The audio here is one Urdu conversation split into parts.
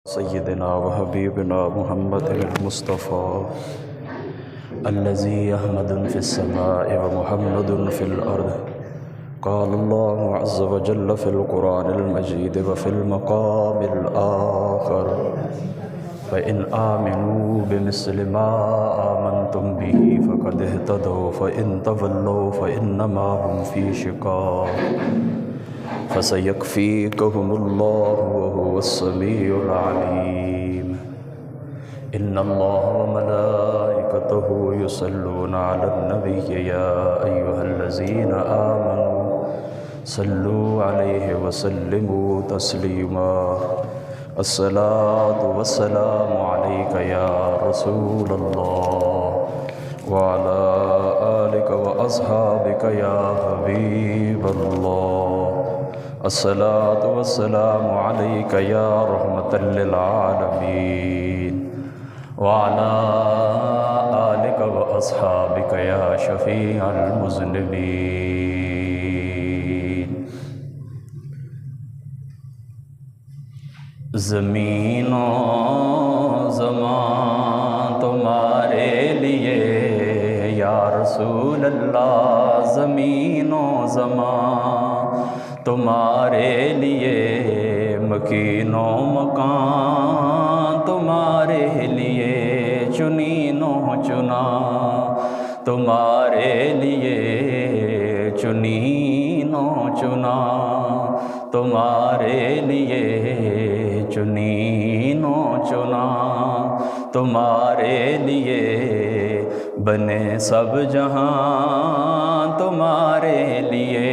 سيدنا وحبيبنا محمد المصطفى الذي أحمد في السماء ومحمد في الأرض. قال الله عز وجل في القرآن المجيد وفي المقام الآخر: فإن آمنوا بمثل ما آمنتم به فقد اهتدوا فإن تولوا فإنما هم في شقاق فسيكفيكهم الله وهو السميع العليم. إن الله وملائكته يصلون على النبي يا أيها الذين آمنوا صلوا عليه وسلموا تسليما. الصلاة والسلام عليك يا رسول الله وعلى آلك وأصحابك يا حبيب الله. الصلاة والسلام عليك يا رحمة للعالمين وعلى آلك وأصحابك يا شفيع المذنبين. زمین و زمان تمہارے لیے یا رسول اللہ، زمین و زمان تمہارے لیے، مکین و مکان تمہارے لیے، چنین و چنا تمہارے لیے، چنین و چنا تمہارے لیے، چنین و چنا تمہارے لیے، بنے سب جہاں تمہارے لیے،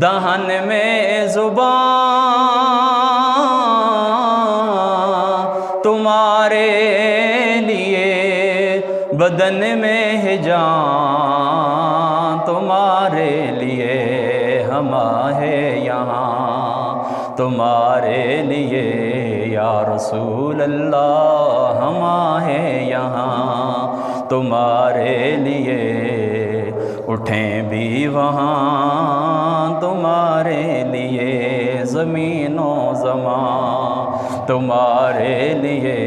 دہن میں زبان تمہارے لیے، بدن میں ہے جان تمہارے لیے، ہم ہے یہاں تمہارے لیے یا رسول اللہ، ہم ہے یہاں تمہارے لیے، اٹھیں بھی وہاں تمہارے لیے، زمین و زمان تمہارے لیے،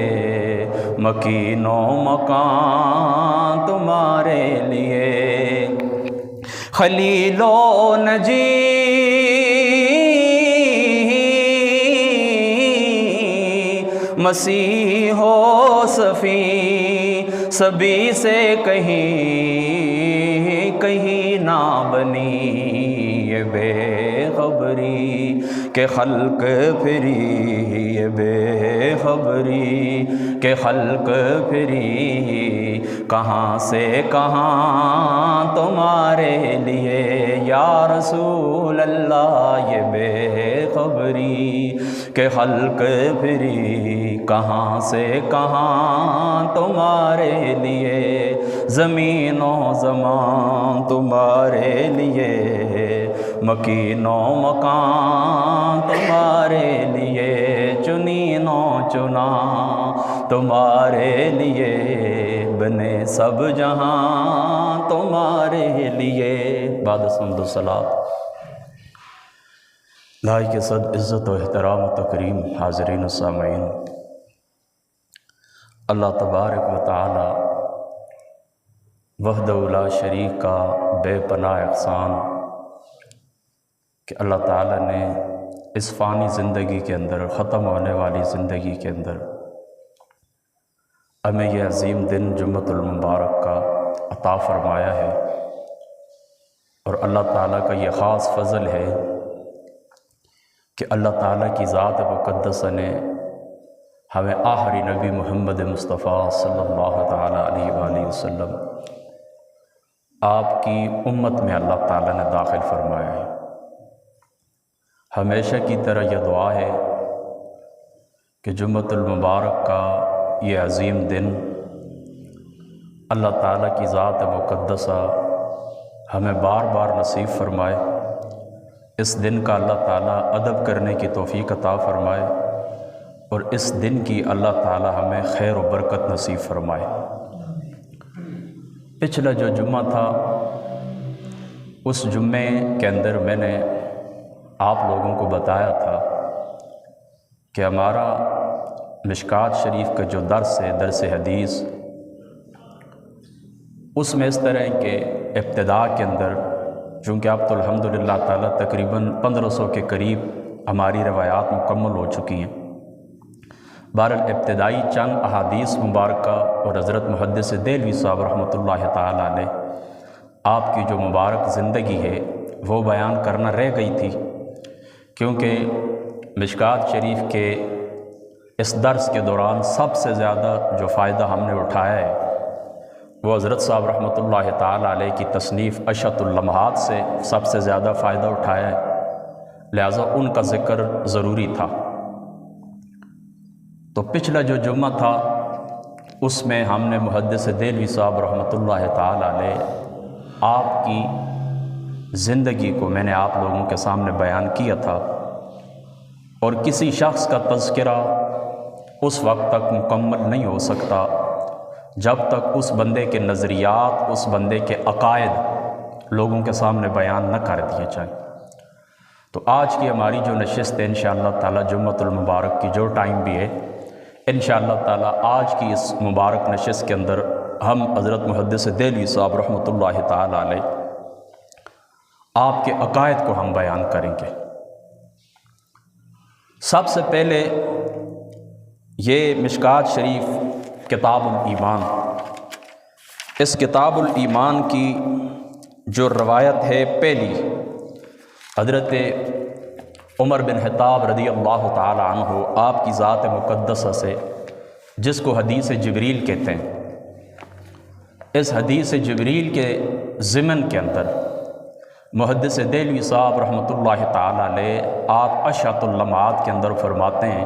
مکین و مکان تمہارے لیے، خلیل و نجی مسیح و صفی سبھی سے کہیں نہ بنی یہ بے خبری کہ خلق پھری، یہ بے خبری کہ خلق پھری، کہاں سے کہاں تمہارے لیے یا رسول اللہ، یہ بے خبری کہ خلق پھری، کہاں سے کہاں تمہارے لیے، زمین و زمان تمہارے لیے، مکین و مکان تمہارے لیے، چنین و چنا تمہارے لیے، بنے سب جہاں تمہارے لیے۔ بعد حمد و صلاۃ لائق صد عزت و احترام و تکریم حاضرین و سامعین، اللہ تبارک و تعالی وحدہ لا شریک کا بے پناہ احسان کہ اللہ تعالی نے اس فانی زندگی کے اندر، ختم ہونے والی زندگی کے اندر ہمیں یہ عظیم دن جمعۃ المبارک کا عطا فرمایا ہے، اور اللہ تعالیٰ کا یہ خاص فضل ہے کہ اللہ تعالیٰ کی ذات مقدسہ نے ہمیں آخری نبی محمد مصطفیٰ صلی اللہ تعالیٰ علیہ وآلہ وسلم آپ کی امت میں اللہ تعالیٰ نے داخل فرمایا ہے۔ ہمیشہ کی طرح یہ دعا ہے کہ جمعۃ المبارک کا یہ عظیم دن اللہ تعالیٰ کی ذات مقدسہ ہمیں بار بار نصیب فرمائے، اس دن کا اللہ تعالیٰ ادب کرنے کی توفیق عطا فرمائے، اور اس دن کی اللہ تعالیٰ ہمیں خیر و برکت نصیب فرمائے۔ پچھلا جو جمعہ تھا، اس جمعے کے اندر میں نے آپ لوگوں کو بتایا تھا کہ ہمارا مشکات شریف کا جو درس ہے، درس حدیث، اس میں اس طرح کے ابتداء کے اندر، چونکہ اب تو الحمدللہ تعالیٰ تقریباً 1500 کے قریب ہماری روایات مکمل ہو چکی ہیں۔ بہرحال ابتدائی چند احادیث مبارکہ اور حضرت محدث دہلوی صاحب رحمۃ اللہ تعالیٰ علیہ آپ کی جو مبارک زندگی ہے وہ بیان کرنا رہ گئی تھی، کیونکہ مشکات شریف کے اس درس کے دوران سب سے زیادہ جو فائدہ ہم نے اٹھایا ہے وہ حضرت صاحب رحمۃ اللہ تعالیٰ علیہ کی تصنیف عشرۃ اللمحات سے سب سے زیادہ فائدہ اٹھایا ہے، لہٰذا ان کا ذکر ضروری تھا۔ تو پچھلا جو جمعہ تھا اس میں ہم نے محدث دہلوی صاحب رحمۃ اللہ تعالیٰ علیہ آپ کی زندگی کو میں نے آپ لوگوں کے سامنے بیان کیا تھا، اور کسی شخص کا تذکرہ اس وقت تک مکمل نہیں ہو سکتا جب تک اس بندے کے نظریات، اس بندے کے عقائد لوگوں کے سامنے بیان نہ کر دیے جائیں۔ تو آج کی ہماری جو نشست ہے انشاءاللہ تعالیٰ جمعۃ المبارک کی جو ٹائم بھی ہے، انشاءاللہ تعالیٰ آج کی اس مبارک نشست کے اندر ہم حضرت محدث دہلوی صاحب رحمۃ اللہ تعالیٰ علیہ آپ کے عقائد کو ہم بیان کریں گے۔ سب سے پہلے یہ مشکات شریف کتاب الایمان، اس کتاب الایمان کی جو روایت ہے پہلی حضرت عمر بن خطاب رضی اللہ تعالی عنہ آپ کی ذات مقدسہ سے، جس کو حدیث جبریل کہتے ہیں، اس حدیث جبریل کے ضمن کے اندر محدث دہلوی صاحب رحمۃ اللہ تعالی علیہ آپ عشرۃ اللمحات کے اندر فرماتے ہیں،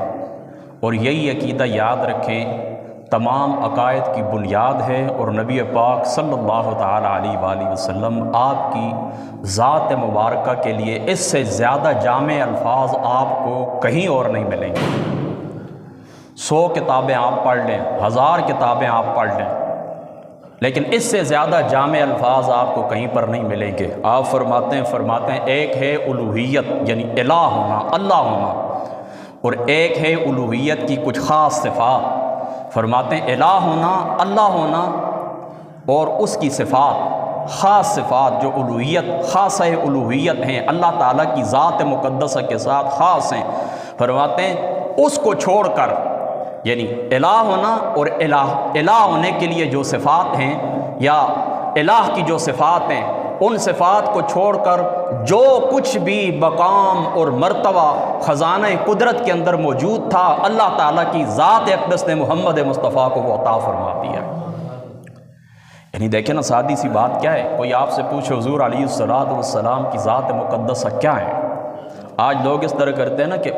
اور یہی عقیدہ یاد رکھیں تمام عقائد کی بنیاد ہے، اور نبی پاک صلی اللہ تعالی علیہ وآلہ وسلم آپ کی ذات مبارکہ کے لیے اس سے زیادہ جامع الفاظ آپ کو کہیں اور نہیں ملیں گے۔ 100 کتابیں آپ پڑھ لیں، 1000 کتابیں آپ پڑھ لیں، لیکن اس سے زیادہ جامع الفاظ آپ کو کہیں پر نہیں ملیں گے۔ آپ فرماتے ہیں ایک ہے الوہیت یعنی الہ ہونا، اللہ ہونا، اور ایک ہے الوہیت کی کچھ خاص صفات۔ فرماتے ہیں الہ ہونا، اللہ ہونا، اور اس کی صفات، خاص صفات جو الوہیت، خاصہ الوہیت ہیں، اللہ تعالیٰ کی ذات مقدسہ کے ساتھ خاص ہیں۔ فرماتے ہیں اس کو چھوڑ کر، یعنی الہ ہونا اور الہ ہونے کے لیے جو صفات ہیں یا الہ کی جو صفات ہیں، ان صفات کو چھوڑ کر جو کچھ بھی مقام اور مرتبہ خزانہ قدرت کے اندر موجود تھا، اللہ تعالیٰ کی ذات اقدس نے محمد مصطفیٰ کو وہ عطا فرما دیا۔ یعنی دیکھیں نا سادی سی بات کیا ہے، کوئی آپ سے پوچھے حضور علیہ السلام کی ذات مقدسہ کیا ہے؟ آج لوگ اس طرح کرتے ہیں نا کہ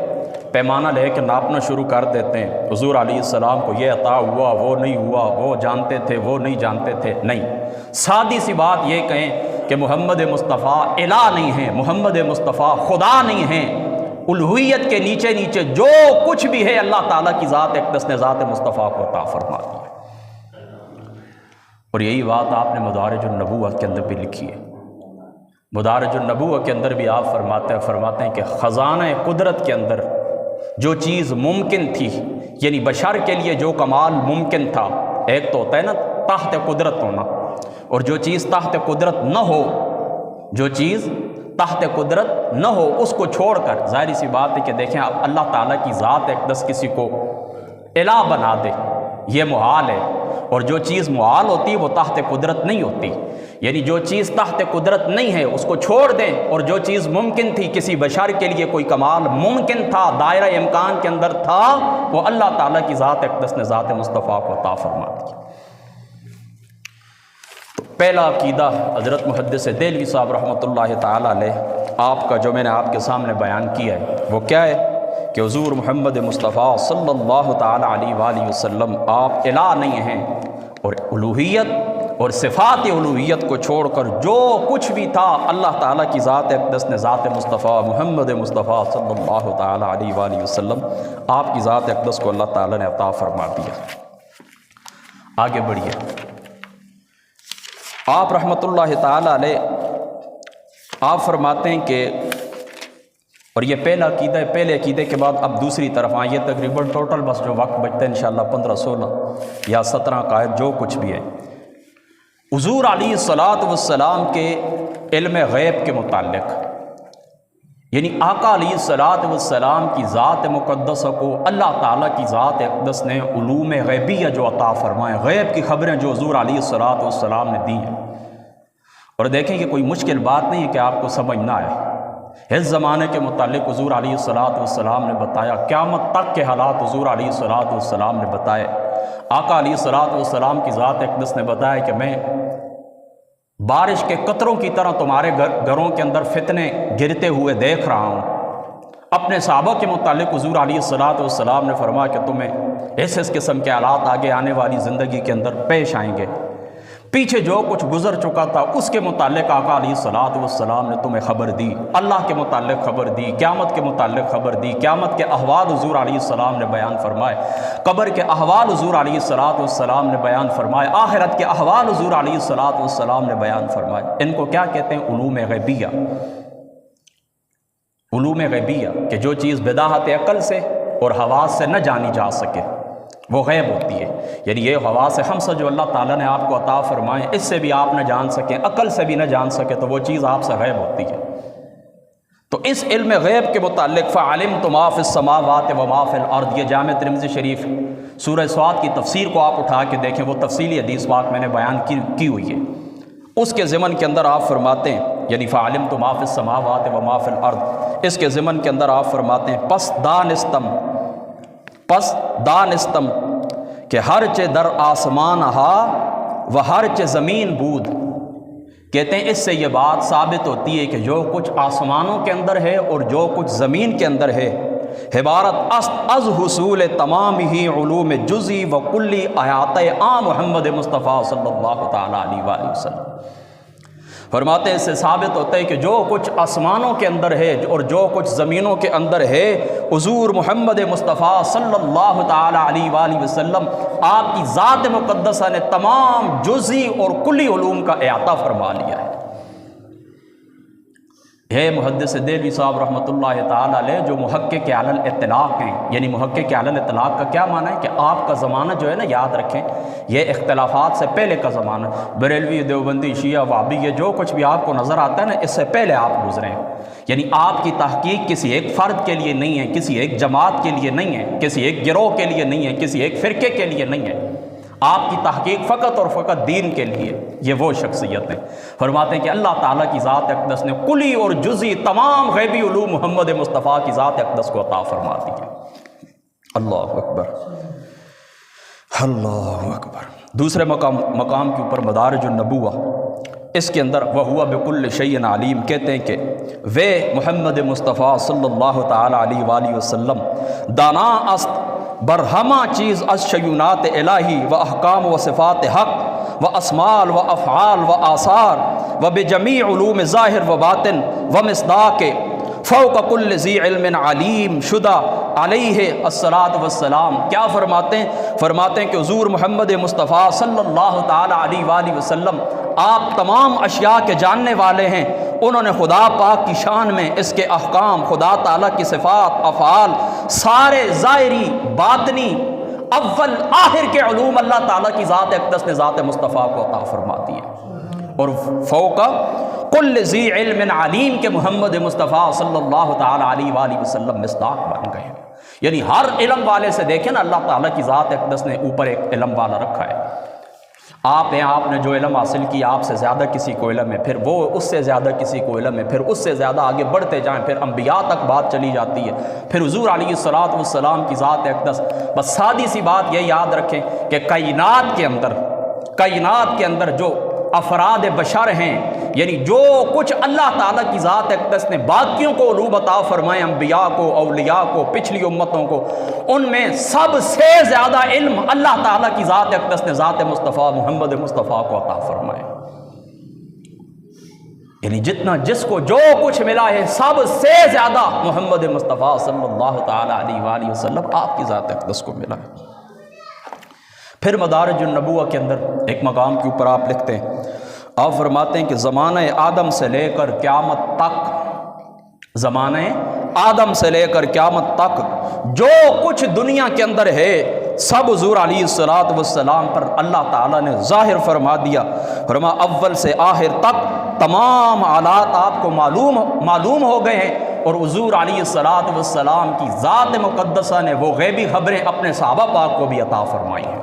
پیمانہ لے کے ناپنا شروع کر دیتے ہیں، حضور علیہ السلام کو یہ عطا ہوا، وہ نہیں ہوا، وہ جانتے تھے، وہ نہیں جانتے تھے۔ نہیں، سادی سی بات یہ کہیں کہ محمد مصطفیٰ الہ نہیں ہیں، محمد مصطفیٰ خدا نہیں ہیں۔ الوہیت کے نیچے نیچے جو کچھ بھی ہے اللہ تعالیٰ کی ذات اقدس نے ذات مصطفیٰ کو عطا فرما دیا۔ اور یہی بات آپ نے مدارج النبوہ کے اندر بھی لکھی ہے۔ مدارج النبوہ کے اندر بھی آپ فرماتے ہیں کہ خزانہ قدرت کے اندر جو چیز ممکن تھی، یعنی بشر کے لیے جو کمال ممکن تھا، ایک تو ہوتا ہے نا تحت قدرت ہونا، اور جو چیز تحت قدرت نہ ہو، جو چیز تحت قدرت نہ ہو اس کو چھوڑ کر، ظاہری سی بات ہے کہ دیکھیں اللہ تعالیٰ کی ذات اقدس کسی کو الہ بنا دے، یہ محال ہے، اور جو چیز محال ہوتی ہے وہ تحت قدرت نہیں ہوتی، یعنی جو چیز تحت قدرت نہیں ہے اس کو چھوڑ دیں، اور جو چیز ممکن تھی، کسی بشر کے لیے کوئی کمال ممکن تھا، دائرہ امکان کے اندر تھا، وہ اللہ تعالیٰ کی ذات اقدس نے ذات مصطفیٰ کو عطا فرما دیا۔ تو پہلا عقیدہ حضرت محدث دہلوی صاحب رحمۃ اللہ تعالی علیہ آپ کا جو میں نے آپ کے سامنے بیان کیا ہے وہ کیا ہے کہ حضور محمد مصطفیٰ صلی اللہ تعالی علیہ وآلہ وسلم آپ الہ نہیں ہیں، اور الوہیت اور صفات الوہیت کو چھوڑ کر جو کچھ بھی تھا اللہ تعالیٰ کی ذات اقدس نے ذات مصطفیٰ محمد مصطفیٰ صلی اللہ تعالی علیہ وآلہ وسلم آپ کی ذات اقدس کو اللہ تعالیٰ نے عطا فرما دیا۔ آگے بڑھیے، آپ رحمۃ اللہ تعالی علیہ آپ فرماتے ہیں کہ اور یہ پہلا عقیدہ ہے۔ پہلے عقیدے کے بعد اب دوسری طرف آئیں، یہ تقریباً ٹوٹل بس جو وقت بچتا ہے انشاءاللہ 15-16 یا 17 عقائد جو کچھ بھی ہے۔ حضور علیہ الصلاۃ والسلام کے علم غیب کے متعلق، یعنی آقا علیہ الصلاۃ والسلام کی ذات مقدسہ کو اللہ تعالیٰ کی ذات اقدس نے علوم غیبیہ جو عطا فرمائے، غیب کی خبریں جو حضور علیہ الصلاۃ والسلام نے دی ہیں۔ اور دیکھیں کہ کوئی مشکل بات نہیں ہے کہ آپ کو سمجھ نہ آئے۔ اس زمانے کے متعلق حضور علیہ الصلاۃ والسلام نے بتایا، قیامت تک کے حالات حضور علیہ الصلاۃ والسلام نے بتائے۔ آقا علیہ الصلاۃ والسلام کی ذات اقدس نے بتایا کہ میں بارش کے قطروں کی طرح تمہارے گھروں کے اندر فتنے گرتے ہوئے دیکھ رہا ہوں۔ اپنے صحابہ کے متعلق حضور علیہ الصلاۃ والسلام نے فرمایا کہ تمہیں اس قسم کے حالات آگے آنے والی زندگی کے اندر پیش آئیں گے۔ پیچھے جو کچھ گزر چکا تھا اس کے متعلق آقا علیہ الصلاۃ والسلام نے تمہیں خبر دی، اللہ کے متعلق خبر دی، قیامت کے متعلق خبر دی، قیامت کے احوال حضور علیہ السلام نے بیان فرمائے، قبر کے احوال حضور علیہ الصلاۃ والسلام نے بیان فرمائے، آخرت کے احوال حضور علیہ الصلاۃ والسلام نے بیان فرمائے۔ ان کو کیا کہتے ہیں؟ علوم غیبیہ۔ علوم غیبیہ کہ جو چیز بداہت عقل سے اور حواس سے نہ جانی جا سکے وہ غیب ہوتی ہے۔ یعنی یہ حواس خمسہ جو اللہ تعالیٰ نے آپ کو عطا فرمائے، اس سے بھی آپ نہ جان سکیں، عقل سے بھی نہ جان سکے، تو وہ چیز آپ سے غیب ہوتی ہے۔ تو اس علم غیب کے متعلق فَعَلِمْتُ مَا فِي السَّمَاوَاتِ وَمَا فِي الْأَرْضِ، یہ جامع ترمذی شریف سورہ صاد کی تفسیر کو آپ اٹھا کے دیکھیں، وہ تفصیلی حدیث پاک میں نے بیان کی ہوئی ہے۔ اس کے ضمن کے اندر آپ فرماتے ہیں، یعنی فَعَلِمْتُ مَا فِي السَّمَاوَاتِ وَمَا فِي الْأَرْضِ، اس کے ضمن کے اندر آپ فرماتے ہیں پس دانستم کہ ہرچہ در آسمان ہا و ہرچہ زمین بود۔ کہتے ہیں اس سے یہ بات ثابت ہوتی ہے کہ جو کچھ آسمانوں کے اندر ہے اور جو کچھ زمین کے اندر ہے، عبارت است از حصول تمام ہی علوم جزئی و کلی آیات محمد مصطفیٰ صلی اللہ تعالیٰ علیہ وآلہ وسلم۔ فرماتے ہیں اس سے ثابت ہوتا ہے کہ جو کچھ آسمانوں کے اندر ہے اور جو کچھ زمینوں کے اندر ہے، حضور محمد مصطفیٰ صلی اللہ تعالیٰ علیہ وآلہ وسلم آپ کی ذات مقدسہ نے تمام جزئی اور کلی علوم کا احاطہ فرما لیا ہے۔ ہے محدث دہلوی صاحب رحمۃ اللہ تعالیٰ علیہ جو محقق علی الاطلاق ہیں، یعنی محقق علی الاطلاق کا کیا معنی ہے کہ آپ کا زمانہ جو ہے نا، یاد رکھیں یہ اختلافات سے پہلے کا زمانہ، بریلوی، دیوبندی، شیعہ، وہابی، یہ جو کچھ بھی آپ کو نظر آتا ہے نا، اس سے پہلے آپ گزرے ہیں۔ یعنی آپ کی تحقیق کسی ایک فرد کے لیے نہیں ہے، کسی ایک جماعت کے لیے نہیں ہے، کسی ایک گروہ کے لیے نہیں ہے، کسی ایک فرقے کے لیے نہیں ہے، آپ کی تحقیق فقط اور فقط دین کے لیے۔ یہ وہ شخصیت ہیں، فرماتے ہیں کہ اللہ تعالیٰ کی ذات اقدس نے کلی اور جزئی تمام غیبی علوم محمد مصطفیٰ کی ذات اقدس کو عطا فرما دی ہے۔ اللہ اکبر، اللہ اکبر۔ دوسرے مقام کے اوپر مدارج النبوہ، اس کے اندر وَهُوَ بِكُلِّ شَيْءٍ عَلِيمٌ، کہتے ہیں کہ وہ محمد مصطفیٰ صلی اللہ تعالیٰ علیہ وآلہ وسلم دانا است بر ہما چیز از شیونات الہی و احکام و صفات حق و اسمال و افعال و آثار و بجمیع علوم ظاہر و باطن و مصداق فوق کل ذی علم علیم شدہ علیہ الصلاۃ والسلام۔ کیا فرماتے ہیں؟ فرماتے ہیں کہ حضور محمد مصطفیٰ صلی اللہ تعالیٰ علیہ وآلہ وسلم آپ تمام اشیاء کے جاننے والے ہیں۔ انہوں نے خدا پاک کی شان میں اس کے احکام، خدا تعالیٰ کی صفات، افعال، سارے ظاہری باطنی اول آخر کے علوم اللہ تعالیٰ کی ذات اقدس نے ذات مصطفیٰ کو عطا فرما دیے۔ اور فوق کل ذی علم علیم کے محمد مصطفیٰ صلی اللہ تعالیٰ علیہ وآلہ وسلم مصداق بن گئے ہیں۔ یعنی ہر علم والے سے دیکھیں نا، اللہ تعالیٰ کی ذات اقدس نے اوپر ایک علم والا رکھا ہے۔ آپ ہیں، آپ نے جو علم حاصل کیا، آپ سے زیادہ کسی کو علم ہے، پھر وہ اس سے زیادہ کسی کو علم ہے، پھر اس سے زیادہ آگے بڑھتے جائیں، پھر انبیاء تک بات چلی جاتی ہے، پھر حضور علیہ الصلاۃ والسلام کی ذات اقدس۔ بس سادی سی بات یہ یاد رکھیں کہ کائنات کے اندر جو افراد بشر ہیں، یعنی جو کچھ اللہ تعالیٰ کی ذات اقدس نے باقیوں کو علوم عطا فرمائے، انبیاء کو، اولیاء کو، پچھلی امتوں کو، ان میں سب سے زیادہ علم اللہ تعالیٰ کی ذات اقدس نے ذات مصطفیٰ محمد مصطفیٰ کو عطا فرمائے۔ یعنی جتنا جس کو جو کچھ ملا ہے، سب سے زیادہ محمد مصطفیٰ صلی اللہ تعالیٰ علیہ وآلہ وسلم آپ کی ذات اقدس کو ملا ہے۔ پھر مدارج النبوہ کے اندر ایک مقام کے اوپر آپ لکھتے ہیں، آپ فرماتے ہیں کہ زمانہ آدم سے لے کر قیامت تک، زمانہ آدم سے لے کر قیامت تک جو کچھ دنیا کے اندر ہے سب حضور علیہ الصلوۃ والسلام پر اللہ تعالیٰ نے ظاہر فرما دیا۔ فرما اول سے آخر تک تمام حالات آپ کو معلوم ہو گئے ہیں، اور حضور علیہ الصلوۃ والسلام کی ذات مقدسہ نے وہ غیبی خبریں اپنے صحابہ پاک کو بھی عطا فرمائی ہیں۔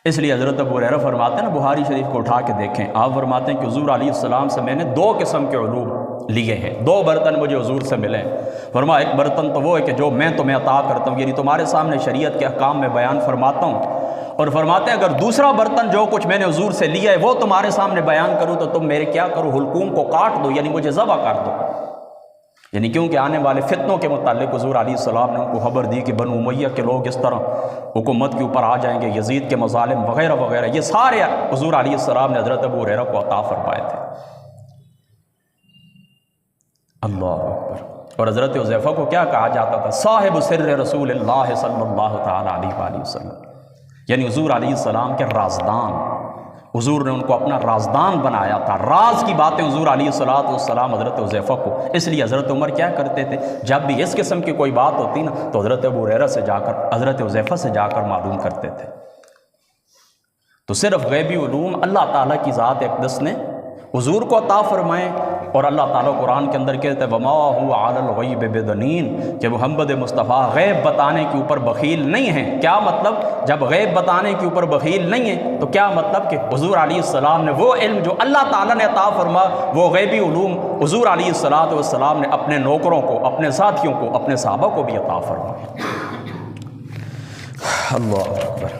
اس لیے حضرت ابو ہریرہ فرماتے ہیں نا، بخاری شریف کو اٹھا کے دیکھیں، آپ فرماتے ہیں کہ حضور علیہ السلام سے میں نے 2 قسم کے علوم لیے ہیں، 2 برتن مجھے حضور سے ملے ہیں۔ فرمایا ایک برتن تو وہ ہے کہ جو میں تمہیں عطا کرتا ہوں، یعنی تمہارے سامنے شریعت کے احکام میں بیان فرماتا ہوں، اور فرماتے ہیں اگر دوسرا برتن جو کچھ میں نے حضور سے لیا ہے وہ تمہارے سامنے بیان کروں تو تم میرے کیا کرو، حلقوم کو کاٹ دو، یعنی مجھے ذبح کر دو۔ یعنی کیونکہ آنے والے فتنوں کے متعلق حضور علیہ السلام نے ان کو خبر دی کہ بنو امیہ کے لوگ اس طرح حکومت کے اوپر آ جائیں گے، یزید کے مظالم وغیرہ وغیرہ، یہ سارے حضور علیہ السلام نے حضرت ابو ہریرہ کو عطا فرمائے تھے۔ اللہ اکبر۔ اور حضرت حذیفہ کو کیا کہا جاتا تھا؟ صاحب سر رسول اللہ صلی اللہ تعالی علیہ وآلہ وسلم، یعنی حضور علیہ السلام کے رازدان۔ حضور نے ان کو اپنا رازدان بنایا تھا، راز کی باتیں حضور علیہ السلام حضرت حذیفہ کو۔ اس لیے حضرت عمر کیا کرتے تھے، جب بھی اس قسم کی کوئی بات ہوتی نا تو حضرت ابو ہریرہ سے جا کر، حضرت حذیفہ سے جا کر معلوم کرتے تھے۔ تو صرف غیبی علوم اللہ تعالیٰ کی ذات اقدس نے حضور کو عطا فرمائے، اور اللہ تعالیٰ قرآن کے اندر کہتے ہیں وما هو علی الغیب بضنین، کہ محمد مصطفیٰ غیب بتانے کے اوپر بخیل نہیں ہیں۔ کیا مطلب؟ جب غیب بتانے کے اوپر بخیل نہیں ہے تو کیا مطلب کہ حضور علیہ السلام نے وہ علم جو اللہ تعالیٰ نے عطا فرما، وہ غیبی علوم حضور علیہ السلام نے اپنے نوکروں کو، اپنے ساتھیوں کو، اپنے صحابہ کو بھی عطا فرمایا۔ اللہ اکبر۔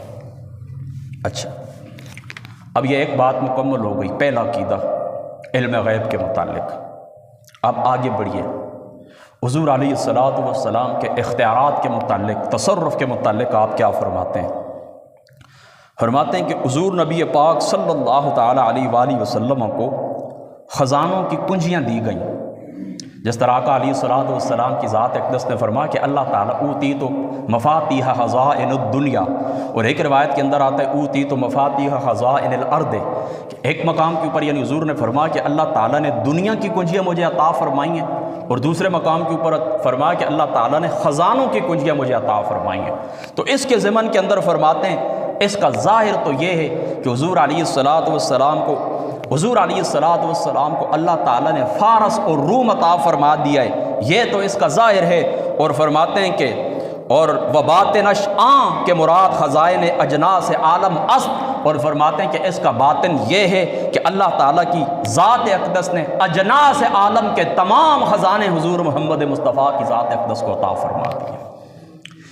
اچھا، اب یہ ایک بات مکمل ہو گئی، پہلا عقیدہ علم غیب کے متعلق۔ اب آگے بڑھیے، حضور علیہ السلام کے اختیارات کے متعلق، تصرف کے متعلق آپ کیا فرماتے ہیں؟ فرماتے ہیں کہ حضور نبی پاک صلی اللہ تعالی علیہ وآلہ وسلم کو خزانوں کی کنجیاں دی گئیں، جس طرح کا علیہ السلام کی ذات اقدس نے فرمایا کہ اللہ تعالیٰ اوتیت مفاتیح خزائن الدنیا، اور ایک روایت کے اندر آتا ہے اوتیت مفاتیح خزائن الارض، کہ ایک مقام کے اوپر یعنی حضور نے فرمایا کہ اللہ تعالیٰ نے دنیا کی کنجیاں مجھے عطا فرمائی ہیں، اور دوسرے مقام کے اوپر فرمایا کہ اللہ تعالیٰ نے خزانوں کی کنجیاں مجھے عطا فرمائی ہیں۔ تو اس کے ضمن کے اندر فرماتے ہیں اس کا ظاہر تو یہ ہے کہ حضور علیہ السلام کو اللہ تعالیٰ نے فارس اور روم عطا فرما دیا ہے، یہ تو اس کا ظاہر ہے۔ اور فرماتے ہیں کہ اور وباطنش آن کے مراد خزائن اجناس عالم است، اور فرماتے ہیں کہ اس کا باطن یہ ہے کہ اللہ تعالیٰ کی ذات اقدس نے اجناس عالم کے تمام خزانے حضور محمد مصطفیٰ کی ذات اقدس کو عطا فرما دیے۔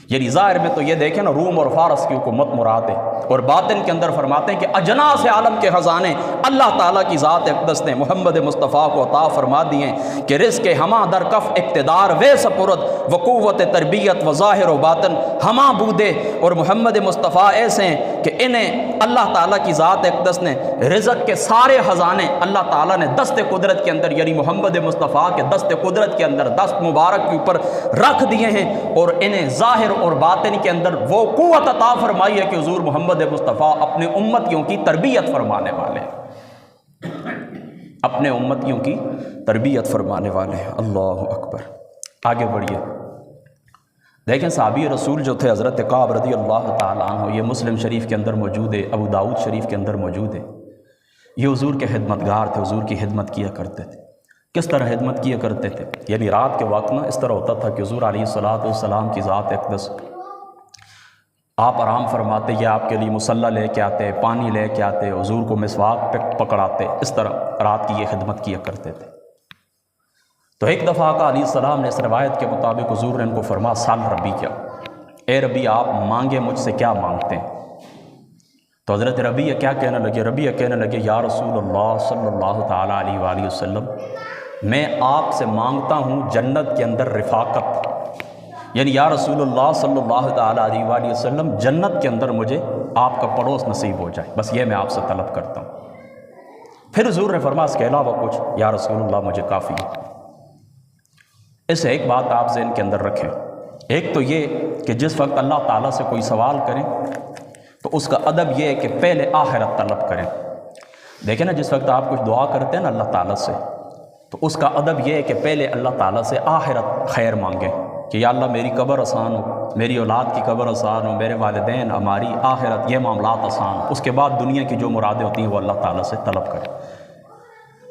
یعنی ظاہر میں تو یہ دیکھیں نا، روم اور فارس کی حکومت مراد ہے، اور باطن کے اندر فرماتے ہیں کہ اجناس عالم کے خزانے اللہ تعالیٰ کی ذات اقدس نے محمد مصطفیٰ کو عطا فرما دیے ہیں کہ رزق ہما در کف اقتدار وے سپرد و قوت تربیت و ظاہر و باطن ہما بودے، اور محمد مصطفیٰ ایسے ہیں کہ انہیں اللہ تعالیٰ کی ذات اقدس نے رزق کے سارے خزانے اللہ تعالیٰ نے دست قدرت کے اندر، یعنی محمد مصطفیٰ کے دست قدرت کے اندر، دست مبارک کے اوپر رکھ دیے ہیں، اور انہیں ظاہر اور باطن کے اندر وہ قوت عطا فرمائی ہے کہ حضور محمد مصطفیٰ اپنے امتیوں کی تربیت فرمانے والے ہیں، اپنے امتیوں کی تربیت فرمانے والے ہیں۔ اللہ اکبر۔ آگے بڑھیے، دیکھیں صحابی رسول جو تھے حضرت کعب رضی اللہ تعالیٰ عنہ، یہ مسلم شریف کے اندر موجود ہے، ابو داؤد شریف کے اندر موجود ہے، یہ حضور کے خدمتگار تھے، حضور کی خدمت کیا کرتے تھے۔ کس طرح خدمت کیا کرتے تھے؟ یعنی رات کے وقت نا اس طرح ہوتا تھا کہ حضور علیہ السلام کی ذات اقدس آپ آرام فرماتے، یہ آپ کے لیے مصلی لے کے آتے، پانی لے کے آتے، حضور کو مسواک پکڑاتے، اس طرح رات کی یہ خدمت کیا کرتے تھے۔ تو ایک دفعہ آقا علیہ السلام نے اس روایت کے مطابق حضور نے ان کو فرمایا سال ربی کیا، اے ربی آپ مانگے مجھ سے کیا مانگتے ہیں؟ تو حضرت ربیہ کیا کہنے لگے؟ ربیہ کہنے لگے یا رسول اللہ صلی اللہ تعالیٰ علیہ وآلہ وسلم، میں آپ سے مانگتا ہوں جنت کے اندر رفاقت، یعنی یا رسول اللہ صلی اللہ تعالیٰ علیہ وآلہ وسلم جنت کے اندر مجھے آپ کا پڑوس نصیب ہو جائے، بس یہ میں آپ سے طلب کرتا ہوں۔ پھر حضور نے فرمایا اس کے علاوہ کچھ یا رسول اللہ مجھے کافی ہے۔ اس ایک بات آپ ذہن کے اندر رکھیں، ایک تو یہ کہ جس وقت اللہ تعالیٰ سے کوئی سوال کریں تو اس کا ادب یہ ہے کہ پہلے آخرت طلب کریں۔ دیکھیں نا، جس وقت آپ کچھ دعا کرتے ہیں نا اللہ تعالیٰ سے، تو اس کا ادب یہ ہے کہ پہلے اللہ تعالیٰ سے آخرت خیر مانگیں کہ یا اللہ میری قبر آسان ہو، میری اولاد کی قبر آسان ہو، میرے والدین، ہماری آخرت، یہ معاملات آسان ہو، اس کے بعد دنیا کی جو مرادیں ہوتی ہیں وہ اللہ تعالیٰ سے طلب کریں۔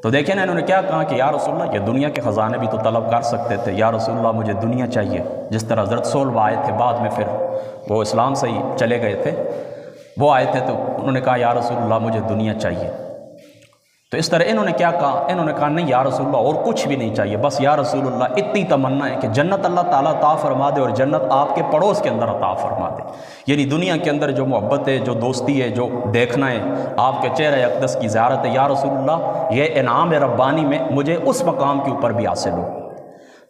تو دیکھیں نا انہوں نے کیا کہا کہ یا رسول اللہ یہ دنیا کے خزانے بھی تو طلب کر سکتے تھے، یا رسول اللہ مجھے دنیا چاہیے، جس طرح حضرت صلب آئے تھے بعد میں، پھر وہ اسلام سے ہی چلے گئے تھے، وہ آئے تھے تو انہوں نے کہا یا رسول اللہ مجھے دنیا چاہیے۔ تو اس طرح انہوں نے کیا کہا، انہوں نے کہا نہیں یا رسول اللہ اور کچھ بھی نہیں چاہیے، بس یا رسول اللہ اتنی تمنا ہے کہ جنت اللہ تعالیٰ عطا فرما دے اور جنت آپ کے پڑوس کے اندر عطا فرما دے، یعنی دنیا کے اندر جو محبت ہے، جو دوستی ہے، جو دیکھنا ہے، آپ کے چہرہ اقدس کی زیارت ہے، یا رسول اللہ یہ انعام ربانی میں مجھے اس مقام کے اوپر بھی حاصل ہو۔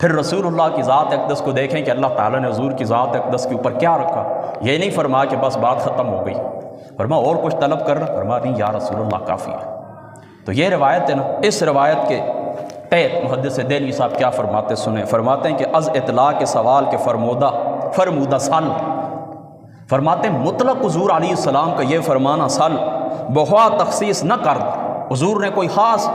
پھر رسول اللہ کی ذات اقدس کو دیکھیں کہ اللہ تعالیٰ نے حضور کی ذات اقدس کے اوپر کیا رکھا، یہ نہیں فرمایا کہ بس بات ختم ہو گئی، فرمایا اور کچھ طلب کرنا، فرمایا نہیں یا رسول اللہ کافی ہے۔ تو یہ روایت ہے نا، اس روایت کے تحت محدث دہلوی صاحب کیا فرماتے سنیں، فرماتے ہیں کہ از اطلاع کے سوال کے فرمودہ سال، فرماتے ہیں مطلق حضور علیہ السلام کا یہ فرمانا سال بہوا تخصیص نہ کر، حضور نے کوئی خاص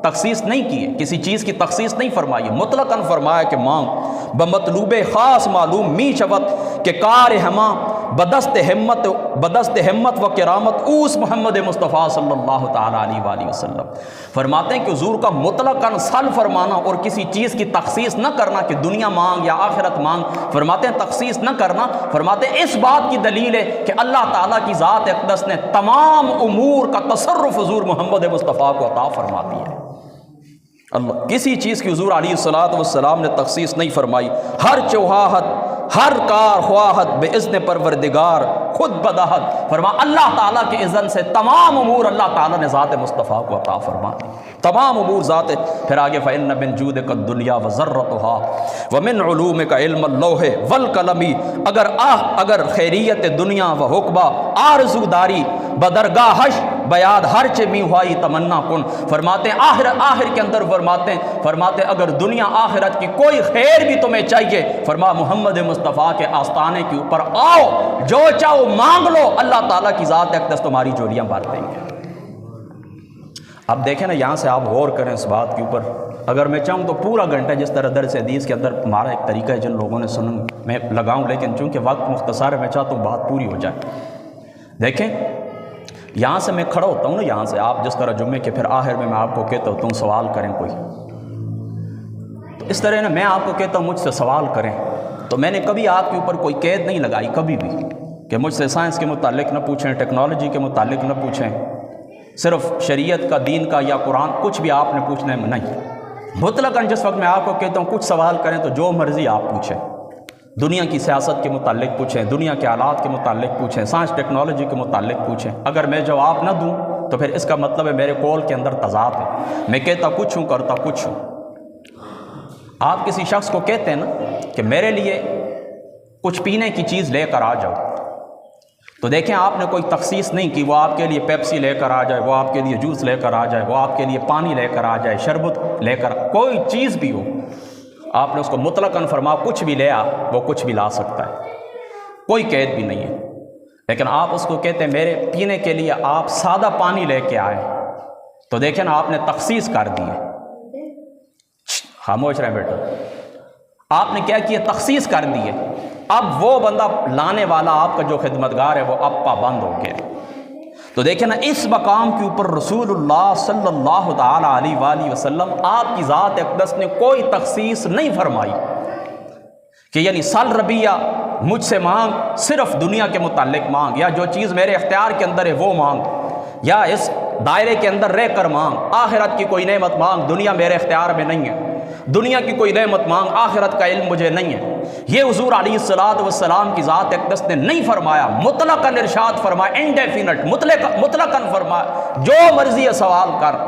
تخصیص نہیں کی ہے، کسی چیز کی تخصیص نہیں فرمائی، مطلقاً فرمایا کہ مانگ بمطلوب خاص معلوم می شود کہ کار ہما بدست ہمت و کرامت اوس محمد مصطفیٰ صلی اللہ تعالیٰ علیہ وآلہ وسلم۔ فرماتے ہیں کہ حضور کا مطلقاً سل فرمانا اور کسی چیز کی تخصیص نہ کرنا کہ دنیا مانگ یا آخرت مانگ، فرماتے ہیں تخصیص نہ کرنا، فرماتے ہیں اس بات کی دلیل ہے کہ اللہ تعالیٰ کی ذات اقدس نے تمام امور کا تصرف حضور محمد مصطفیٰ کو عطا فرما دیا ہے۔ اللہ کسی چیز کی حضور علیہ السلام نے تخصیص نہیں فرمائی، ہر چوہاہت ہر کار خواہت بے اذن پروردگار خود بداہت، فرما اللہ تعالیٰ کے اذن سے تمام امور اللہ تعالیٰ نے ذات مصطفیٰ کو عطا فرما دی، تمام امور ذات۔ پھر آگے فإن من جودک الدنیا وذرتها ومن علومک علم اللوح والقلم، اگر خیریت دنیا و حقبہ آرزو داری بدرگاہ حش بیاد ہر چے می ہوائی تمنا کن، فرماتے ہیں آخر کے اندر فرماتے ہیں اگر دنیا آخرت کی کوئی خیر بھی تمہیں چاہیے، فرما محمد مصطفیٰ کے آستانے کے اوپر آؤ، جو چاہو مانگ لو، اللہ تعالیٰ کی ذات اقدس تمہاری جولیاں بھر دیں گے۔ اب دیکھیں نا یہاں سے آپ غور کریں اس بات کے اوپر، اگر میں چاہوں تو پورا گھنٹہ جس طرح درس حدیث کے اندر ہمارا ایک طریقہ ہے جن لوگوں نے سنن میں لگاؤں، لیکن چونکہ وقت مختصر ہے میں چاہتا ہوں بات پوری ہو جائے۔ دیکھیں یہاں سے میں کھڑا ہوتا ہوں نا، یہاں سے آپ جس طرح جمعے کے پھر آخر میں آپ کو کہتا ہوں تم سوال کریں کوئی، تو اس طرح نا میں آپ کو کہتا ہوں مجھ سے سوال کریں، تو میں نے کبھی آپ کے اوپر کوئی قید نہیں لگائی کبھی بھی کہ مجھ سے سائنس کے متعلق نہ پوچھیں، ٹیکنالوجی کے متعلق نہ پوچھیں، صرف شریعت کا، دین کا یا قرآن کچھ بھی آپ نے پوچھنا ہے نہیں، مطلقاً جس وقت میں آپ کو کہتا ہوں کچھ سوال کریں تو جو مرضی آپ پوچھیں، دنیا کی سیاست کے متعلق پوچھیں، دنیا کے حالات کے متعلق پوچھیں، سائنس ٹیکنالوجی کے متعلق پوچھیں، اگر میں جواب نہ دوں تو پھر اس کا مطلب ہے میرے قول کے اندر تضاد ہے، میں کہتا کچھ ہوں کرتا کچھ ہوں۔ آپ کسی شخص کو کہتے ہیں نا کہ میرے لیے کچھ پینے کی چیز لے کر آ جاؤ، تو دیکھیں آپ نے کوئی تخصیص نہیں کی، وہ آپ کے لیے پیپسی لے کر آ جائے، وہ آپ کے لیے جوس لے کر آ جائے، وہ آپ کے لیے پانی لے کر آ جائے، شربت لے کر، کوئی چیز بھی ہو، آپ نے اس کو مطلقاً فرما کچھ بھی لے آ، وہ کچھ بھی لا سکتا ہے، کوئی قید بھی نہیں ہے، لیکن آپ اس کو کہتے ہیں میرے پینے کے لیے آپ سادہ پانی لے کے آئے، تو دیکھیں نا آپ نے تخصیص کر دی ہے، خاموش رہے بیٹا، آپ نے کیا کیا، تخصیص کر دی ہے۔ اب وہ بندہ لانے والا آپ کا جو خدمتگار ہے وہ اب پابند ہو گیا۔ تو دیکھیں نا اس مقام کے اوپر رسول اللہ صلی اللہ تعالیٰ علیہ وآلہ وسلم آپ کی ذات اقدس نے کوئی تخصیص نہیں فرمائی کہ یعنی سل ربیہ مجھ سے مانگ، صرف دنیا کے متعلق مانگ، یا جو چیز میرے اختیار کے اندر ہے وہ مانگ، یا اس دائرے کے اندر رہ کر مانگ، آخرت کی کوئی نعمت مانگ، دنیا میرے اختیار میں نہیں ہے، دنیا کی کوئی نعمت مانگ، آخرت کا علم مجھے نہیں ہے، یہ حضور علیہ السلام کی ذات اقدس نے نہیں فرمایا، مطلقاً ارشاد فرمایا، انڈیفینٹ مطلقاً فرمایا جو مرضی ہے سوال کر۔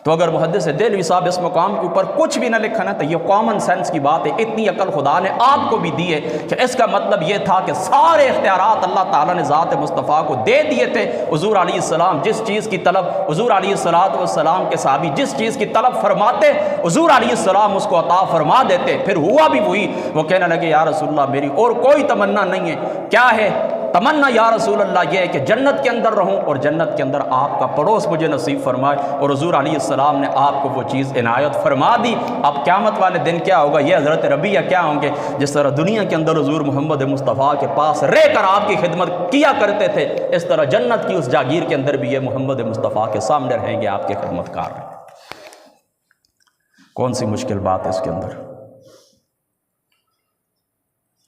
تو اگر محدث دہلوی صاحب اس مقام کے اوپر کچھ بھی نہ لکھا نا تو یہ کامن سینس کی بات ہے، اتنی عقل خدا نے آپ کو بھی دی ہے کہ اس کا مطلب یہ تھا کہ سارے اختیارات اللہ تعالیٰ نے ذات مصطفیٰ کو دے دیے تھے۔ حضور علیہ السلام جس چیز کی طلب، حضور علیہ السلام کے صحابی جس چیز کی طلب فرماتے، حضور علیہ السلام اس کو عطا فرما دیتے۔ پھر ہوا بھی وہی، وہ کہنے لگے یا رسول اللہ میری اور کوئی تمنا نہیں ہے، کیا ہے؟ تمنا یا رسول اللہ یہ ہے کہ جنت کے اندر رہوں اور جنت کے اندر آپ کا پڑوس مجھے نصیب فرمائے، اور حضور علیہ السلام نے آپ کو وہ چیز عنایت فرما دی۔ اب قیامت والے دن کیا ہوگا، یہ حضرت ربیعہ کیا ہوں گے، جس طرح دنیا کے اندر حضور محمد مصطفیٰ کے پاس رہ کر آپ کی خدمت کیا کرتے تھے، اس طرح جنت کی اس جاگیر کے اندر بھی یہ محمد مصطفیٰ کے سامنے رہیں گے، آپ کے خدمت کار رہیں۔ کون سی مشکل بات ہے اس کے اندر؟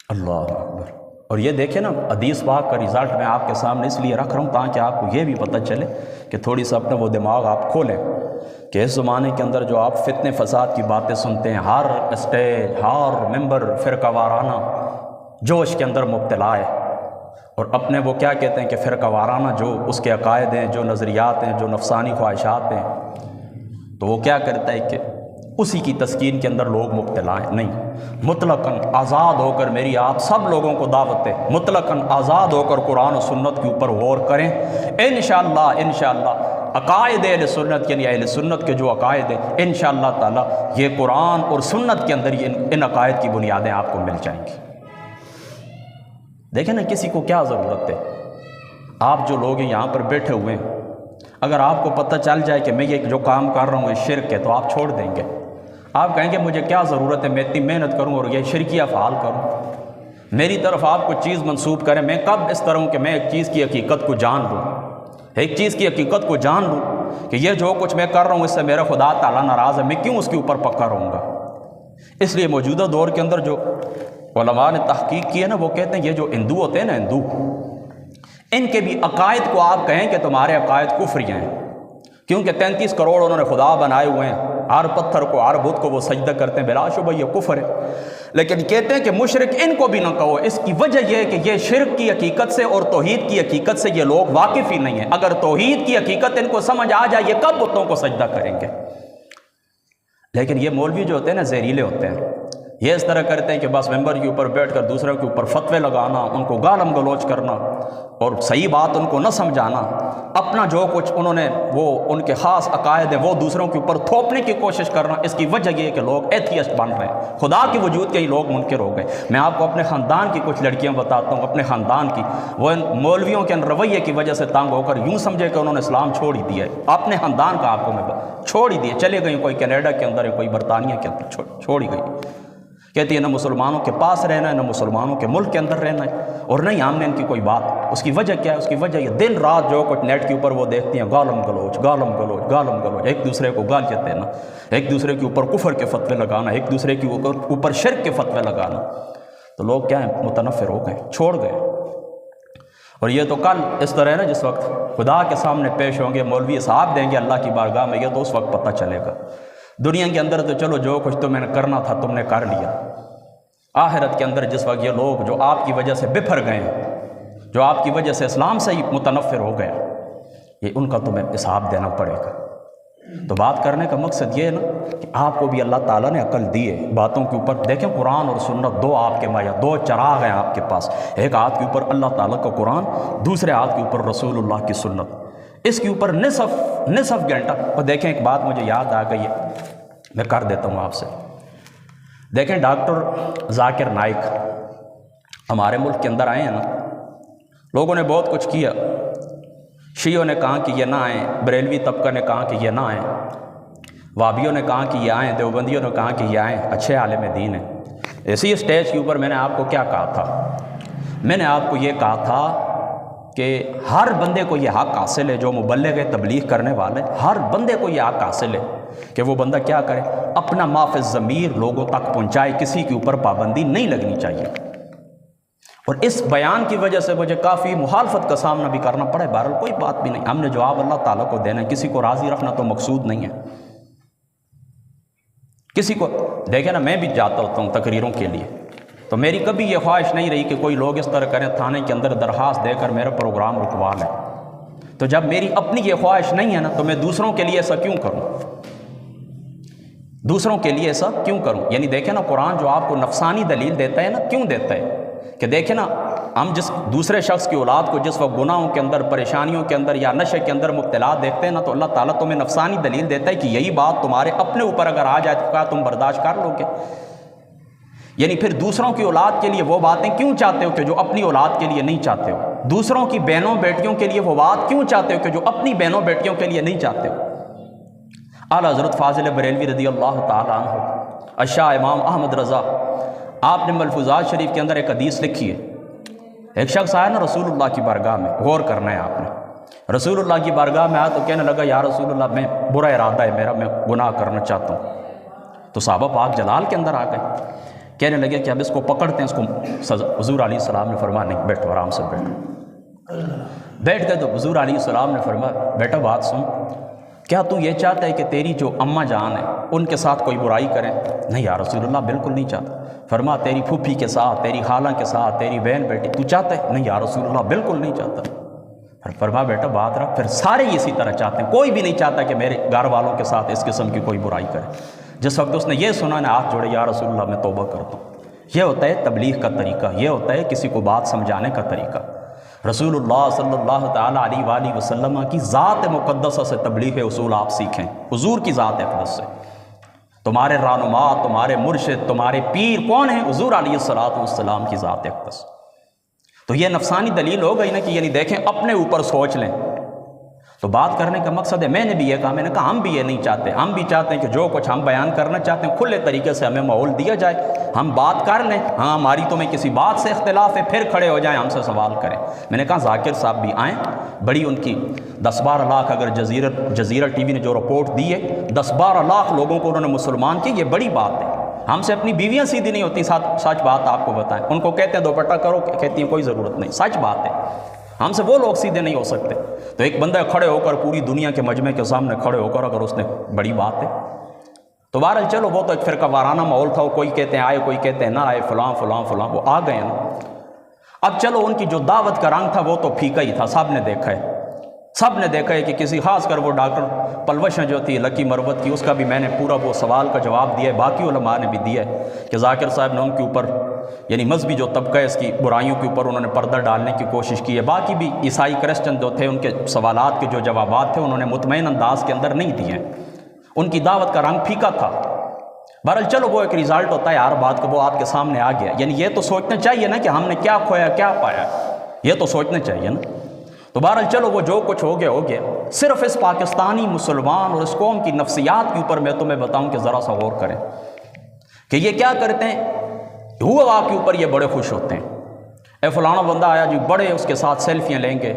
اللہ اکبر۔ اور یہ دیکھیں نا، حدیث پاک کا رزلٹ میں آپ کے سامنے اس لیے رکھ رہا ہوں تاکہ آپ کو یہ بھی پتہ چلے کہ تھوڑی سا اپنا وہ دماغ آپ کھولیں کہ اس زمانے کے اندر جو آپ فتنے فساد کی باتیں سنتے ہیں، ہر اسٹیج، ہر ممبر فرقہ وارانہ جوش کے اندر مبتلا ہے، اور اپنے وہ کیا کہتے ہیں کہ فرقہ وارانہ جو اس کے عقائد ہیں، جو نظریات ہیں، جو نفسانی خواہشات ہیں، تو وہ کیا کرتا ہے کہ اسی کی تسکین کے اندر لوگ مبتلا ہیں۔ نہیں، مطلقاً آزاد ہو کر میری آپ سب لوگوں کو دعوت ہے، مطلقاً آزاد ہو کر قرآن و سنت کے اوپر غور کریں۔ انشاءاللہ عقائد اہل سنت یعنی اہل سنت کے جو عقائد ہیں، انشاءاللہ تعالی یہ قرآن اور سنت کے اندر ان عقائد کی بنیادیں آپ کو مل جائیں گی۔ دیکھیں نا، کسی کو کیا ضرورت ہے، آپ جو لوگ ہیں یہاں پر بیٹھے ہوئے ہیں، اگر آپ کو پتہ چل جائے کہ میں یہ جو کام کر رہا ہوں یہ شرک ہے تو آپ چھوڑ دیں گے۔ آپ کہیں گے مجھے کیا ضرورت ہے، میں اتنی محنت کروں اور یہ شرکی افعال کروں، میری طرف آپ کو چیز منسوب کریں، میں کب اس طرح ہوں کہ میں ایک چیز کی حقیقت کو جان لوں، ایک چیز کی حقیقت کو جان لوں کہ یہ جو کچھ میں کر رہا ہوں اس سے میرا خدا تعالیٰ ناراض ہے، میں کیوں اس کے اوپر پکا رہوں گا۔ اس لیے موجودہ دور کے اندر جو علماء نے تحقیق کی ہے نا، وہ کہتے ہیں یہ جو ہندو ہوتے ہیں نا، ہندو، ان کے بھی عقائد کو آپ کہیں کہ تمہارے عقائد کفری ہیں، کیونکہ 33 کروڑ انہوں نے خدا بنائے ہوئے ہیں، ہر پتھر کو، ہر بت کو وہ سجدہ کرتے ہیں، بلا شبہ یہ کفر ہے۔ لیکن کہتے ہیں کہ مشرک ان کو بھی نہ کہو، اس کی وجہ یہ ہے کہ یہ شرک کی حقیقت سے اور توحید کی حقیقت سے یہ لوگ واقف ہی نہیں ہیں۔ اگر توحید کی حقیقت ان کو سمجھ آ جائے، یہ کب بتوں کو سجدہ کریں گے؟ لیکن یہ مولوی جو ہوتے ہیں نا، زہریلے ہوتے ہیں، یہ اس طرح کرتے ہیں کہ بس ممبر کے اوپر بیٹھ کر دوسروں کے اوپر فتوے لگانا، ان کو گالم گلوچ کرنا اور صحیح بات ان کو نہ سمجھانا، اپنا جو کچھ انہوں نے وہ ان کے خاص عقائد ہیں وہ دوسروں کے اوپر تھوپنے کی کوشش کرنا۔ اس کی وجہ یہ ہے کہ لوگ ایتھیسٹ بن رہے ہیں، خدا کے وجود کے ہی لوگ منکر ہو گئے۔ میں آپ کو اپنے خاندان کی کچھ لڑکیاں بتاتا ہوں، اپنے خاندان کی، وہ ان مولویوں کے ان رویے کی وجہ سے تنگ ہو کر یوں سمجھے کہ انہوں نے اسلام چھوڑ ہی دیا ہے، اپنے خاندان کا آپ کو میں چھوڑ ہی دیا، چلے گئی، کوئی کینیڈا کے اندر ہے، کوئی برطانیہ کے اندر، چھوڑ ہی گئی۔ کہتی ہے نہ مسلمانوں کے پاس رہنا ہے، نہ مسلمانوں کے ملک کے اندر رہنا ہے، اور نہیں ہم نے ان کی کوئی بات۔ اس کی وجہ کیا ہے؟ اس کی وجہ یہ دن رات جو کچھ نیٹ کے اوپر وہ دیکھتی ہیں، گالم گلوچ، گالم گلوچ، گالم گلوچ، ایک دوسرے کو گالیاں دینا، ایک دوسرے کے اوپر کفر کے فتوے لگانا، ایک دوسرے کے اوپر شرک کے فتوے لگانا۔ تو لوگ کیا ہیں، متنفر ہو گئے، چھوڑ گئے۔ اور یہ تو کل اس طرح ہے نا، جس وقت خدا کے سامنے پیش ہوں گے، مولوی حساب دیں گے اللہ کی بارگاہ میں، یہ تو اس وقت پتہ چلے گا۔ دنیا کے اندر تو چلو جو کچھ تمہیں نے کرنا تھا تم نے کر لیا، آخرت کے اندر جس وقت یہ لوگ جو آپ کی وجہ سے بپھر گئے ہیں، جو آپ کی وجہ سے اسلام سے ہی متنفر ہو گئے، یہ ان کا تمہیں حساب دینا پڑے گا۔ تو بات کرنے کا مقصد یہ ہے نا کہ آپ کو بھی اللہ تعالیٰ نے عقل دی ہے باتوں کے اوپر۔ دیکھیں قرآن اور سنت دو آپ کے مایا، دو چراغ ہیں آپ کے پاس، ایک ہاتھ کے اوپر اللہ تعالیٰ کا قرآن، دوسرے ہاتھ کے اوپر رسول اللہ کی سنت۔ اس کے اوپر نصف گھنٹہ۔ اور دیکھیں ایک بات مجھے یاد آ گئی ہے، میں کر دیتا ہوں آپ سے۔ دیکھیں ڈاکٹر ذاکر نائک ہمارے ملک کے اندر آئے ہیں نا، لوگوں نے بہت کچھ کیا، شیعوں نے کہا کہ یہ نہ آئیں، بریلوی طبقہ نے کہا کہ یہ نہ آئیں، وابیوں نے کہا کہ یہ آئیں، دیوبندیوں نے کہا کہ یہ آئیں، اچھے عالم دین ہیں۔ اسی اسٹیج کے اوپر میں نے آپ کو کیا کہا تھا؟ میں نے آپ کو یہ کہا تھا کہ ہر بندے کو یہ حق حاصل ہے، جو مبلغ تبلیغ کرنے والے، ہر بندے کو یہ حق حاصل ہے کہ وہ بندہ کیا کرے، اپنا ما فی الضمیر لوگوں تک پہنچائے، کسی کے اوپر پابندی نہیں لگنی چاہیے۔ اور اس بیان کی وجہ سے مجھے کافی مخالفت کا سامنا بھی کرنا پڑا ہے، بہرحال کوئی بات بھی نہیں، ہم نے جواب اللہ تعالیٰ کو دینا ہے، کسی کو راضی رکھنا تو مقصود نہیں ہے۔ کسی کو دیکھیں نا، میں بھی جاتا ہوتا ہوں تقریروں کے لیے، تو میری کبھی یہ خواہش نہیں رہی کہ کوئی لوگ اس طرح کریں، تھانے کے اندر درخواست دے کر میرا پروگرام رکوا لیں۔ تو جب میری اپنی یہ خواہش نہیں ہے نا، تو میں دوسروں کے لیے ایسا کیوں کروں؟ دوسروں کے لیے ایسا کیوں کروں؟ یعنی دیکھیں نا، قرآن جو آپ کو نفسانی دلیل دیتا ہے نا، کیوں دیتا ہے کہ دیکھیں نا، ہم جس دوسرے شخص کی اولاد کو جس وقت گناہوں کے اندر، پریشانیوں کے اندر یا نشے کے اندر مبتلا دیکھتے ہیں نا، تو اللہ تعالیٰ تمہیں نفسانی دلیل دیتا ہے کہ یہی بات تمہارے اپنے اوپر اگر آ جائے تو کیا تم برداشت کر لو گے؟ یعنی پھر دوسروں کی اولاد کے لیے وہ باتیں کیوں چاہتے ہو کہ جو اپنی اولاد کے لیے نہیں چاہتے ہو؟ دوسروں کی بہنوں بیٹیوں کے لیے وہ بات کیوں چاہتے ہو کہ جو اپنی بہنوں بیٹیوں کے لیے نہیں چاہتے ہو؟ اعلیٰ حضرت فاضل بریلوی رضی اللہ تعالیٰ عنہ، الشاہ امام احمد رضا، آپ نے ملفوظات شریف کے اندر ایک حدیث لکھی ہے۔ ایک شخص آیا نا رسول اللہ کی بارگاہ میں، غور کرنا ہے آپ نے، رسول اللہ کی بارگاہ میں آیا تو کہنے لگا یا رسول اللہ میں برا ارادہ ہے میرا، میں گناہ کرنا چاہتا ہوں۔ تو صحابہ پاک جلال کے اندر آ گئے، کہنے لگے کہ اب اس کو پکڑتے ہیں، اس کو سزا۔ حضور علیہ السلام نے فرمایا نہیں، بیٹھو آرام سے بیٹھو۔ بیٹھ گئے تو حضور علیہ السلام نے فرمایا بیٹا بات سن، کیا تو یہ چاہتا ہے کہ تیری جو اماں جان ہیں ان کے ساتھ کوئی برائی کریں؟ نہیں یا رسول اللہ بالکل نہیں چاہتا۔ فرما تیری پھوپھی کے ساتھ، تیری خالہ کے ساتھ، تیری بہن بیٹی، تو چاہتا ہے؟ نہیں یا رسول اللہ بالکل نہیں چاہتا۔ فرما بیٹا بات رکھ، پھر سارے اسی طرح چاہتے ہیں، کوئی بھی نہیں چاہتا کہ میرے گھر والوں کے ساتھ اس قسم کی کوئی برائی کرے۔ جس وقت اس نے یہ سنا نا ہاتھ جوڑے، یا رسول اللہ میں توبہ کرتا ہوں۔ یہ ہوتا ہے تبلیغ کا طریقہ، یہ ہوتا ہے کسی کو بات سمجھانے کا طریقہ۔ رسول اللہ صلی اللہ تعالیٰ علیہ وآلہ وسلم کی ذات مقدسہ سے تبلیغ اصول آپ سیکھیں، حضور کی ذات اقدس سے۔ تمہارے رہنما، تمہارے مرشد، تمہارے پیر کون ہیں؟ حضور علیہ السلام کی ذات اقدس۔ تو یہ نفسانی دلیل ہو گئی نا کہ یعنی دیکھیں اپنے اوپر سوچ لیں۔ تو بات کرنے کا مقصد ہے، میں نے بھی یہ کہا، میں نے کہا ہم بھی یہ نہیں چاہتے، ہم بھی چاہتے ہیں کہ جو کچھ ہم بیان کرنا چاہتے ہیں کھلے طریقے سے ہمیں ماحول دیا جائے، ہم بات کر لیں۔ ہاں ہماری تمہیں کسی بات سے اختلاف ہے پھر کھڑے ہو جائیں، ہم سے سوال کریں۔ میں نے کہا ذاکر صاحب بھی آئیں، بڑی ان کی 10-12 لاکھ اگر جزیرہ ٹی وی نے جو رپورٹ دی ہے، 10-12 لاکھ لوگوں کو انہوں نے مسلمان کی، یہ بڑی بات ہے۔ ہم سے اپنی بیویاں سیدھی نہیں ہوتی، سچ بات آپ کو بتائیں، ان کو کہتے ہیں دوپٹہ کرو، کہتی ہیں کوئی ضرورت نہیں، سچ بات ہے۔ ہم سے وہ لوگ سیدھے نہیں ہو سکتے۔ تو ایک بندہ کھڑے ہو کر پوری دنیا کے مجمع کے سامنے کھڑے ہو کر اگر اس نے بڑی بات ہے تو بہرحال چلو وہ تو ایک فرقہ وارانہ ماحول تھا، کوئی کہتے ہیں آئے، کوئی کہتے ہیں نہ آئے، فلاں فلاں فلاں، وہ آ گئے نا۔ اب چلو ان کی جو دعوت کا رنگ تھا وہ تو پھیکا ہی تھا، سب نے دیکھا ہے، سب نے دیکھا ہے کہ کسی خاص کر وہ ڈاکٹر پلوشیں جو تھی لکی مروت کی، اس کا بھی میں نے پورا وہ سوال کا جواب دیا ہے، باقی علماء نے بھی دیا ہے کہ ذاکر صاحب نے ان کے اوپر یعنی مذہبی جو طبقہ ہے اس کی برائیوں کے اوپر انہوں نے پردہ ڈالنے کی کوشش کی ہے۔ باقی بھی عیسائی کرسچن جو تھے ان کے سوالات کے جو جوابات تھے انہوں نے مطمئن انداز کے اندر نہیں دیے، ان کی دعوت کا رنگ پھیکا تھا۔ بہرحال چلو وہ ایک رزلٹ ہوتا ہے ہر بات کا، وہ آپ کے سامنے آ گیا، یعنی یہ تو سوچنا چاہیے نا کہ ہم نے کیا کھویا کیا پایا، یہ تو سوچنا چاہیے نا۔ تو بہرحال چلو وہ جو کچھ ہو گیا ہو گیا، صرف اس پاکستانی مسلمان اور اس قوم کی نفسیات کے اوپر میں تمہیں بتاؤں کہ ذرا سا غور کریں کہ یہ کیا کرتے ہیں۔ ہوا کے اوپر یہ بڑے خوش ہوتے ہیں، اے فلانا بندہ آیا جی، بڑے اس کے ساتھ سیلفیاں لیں گے،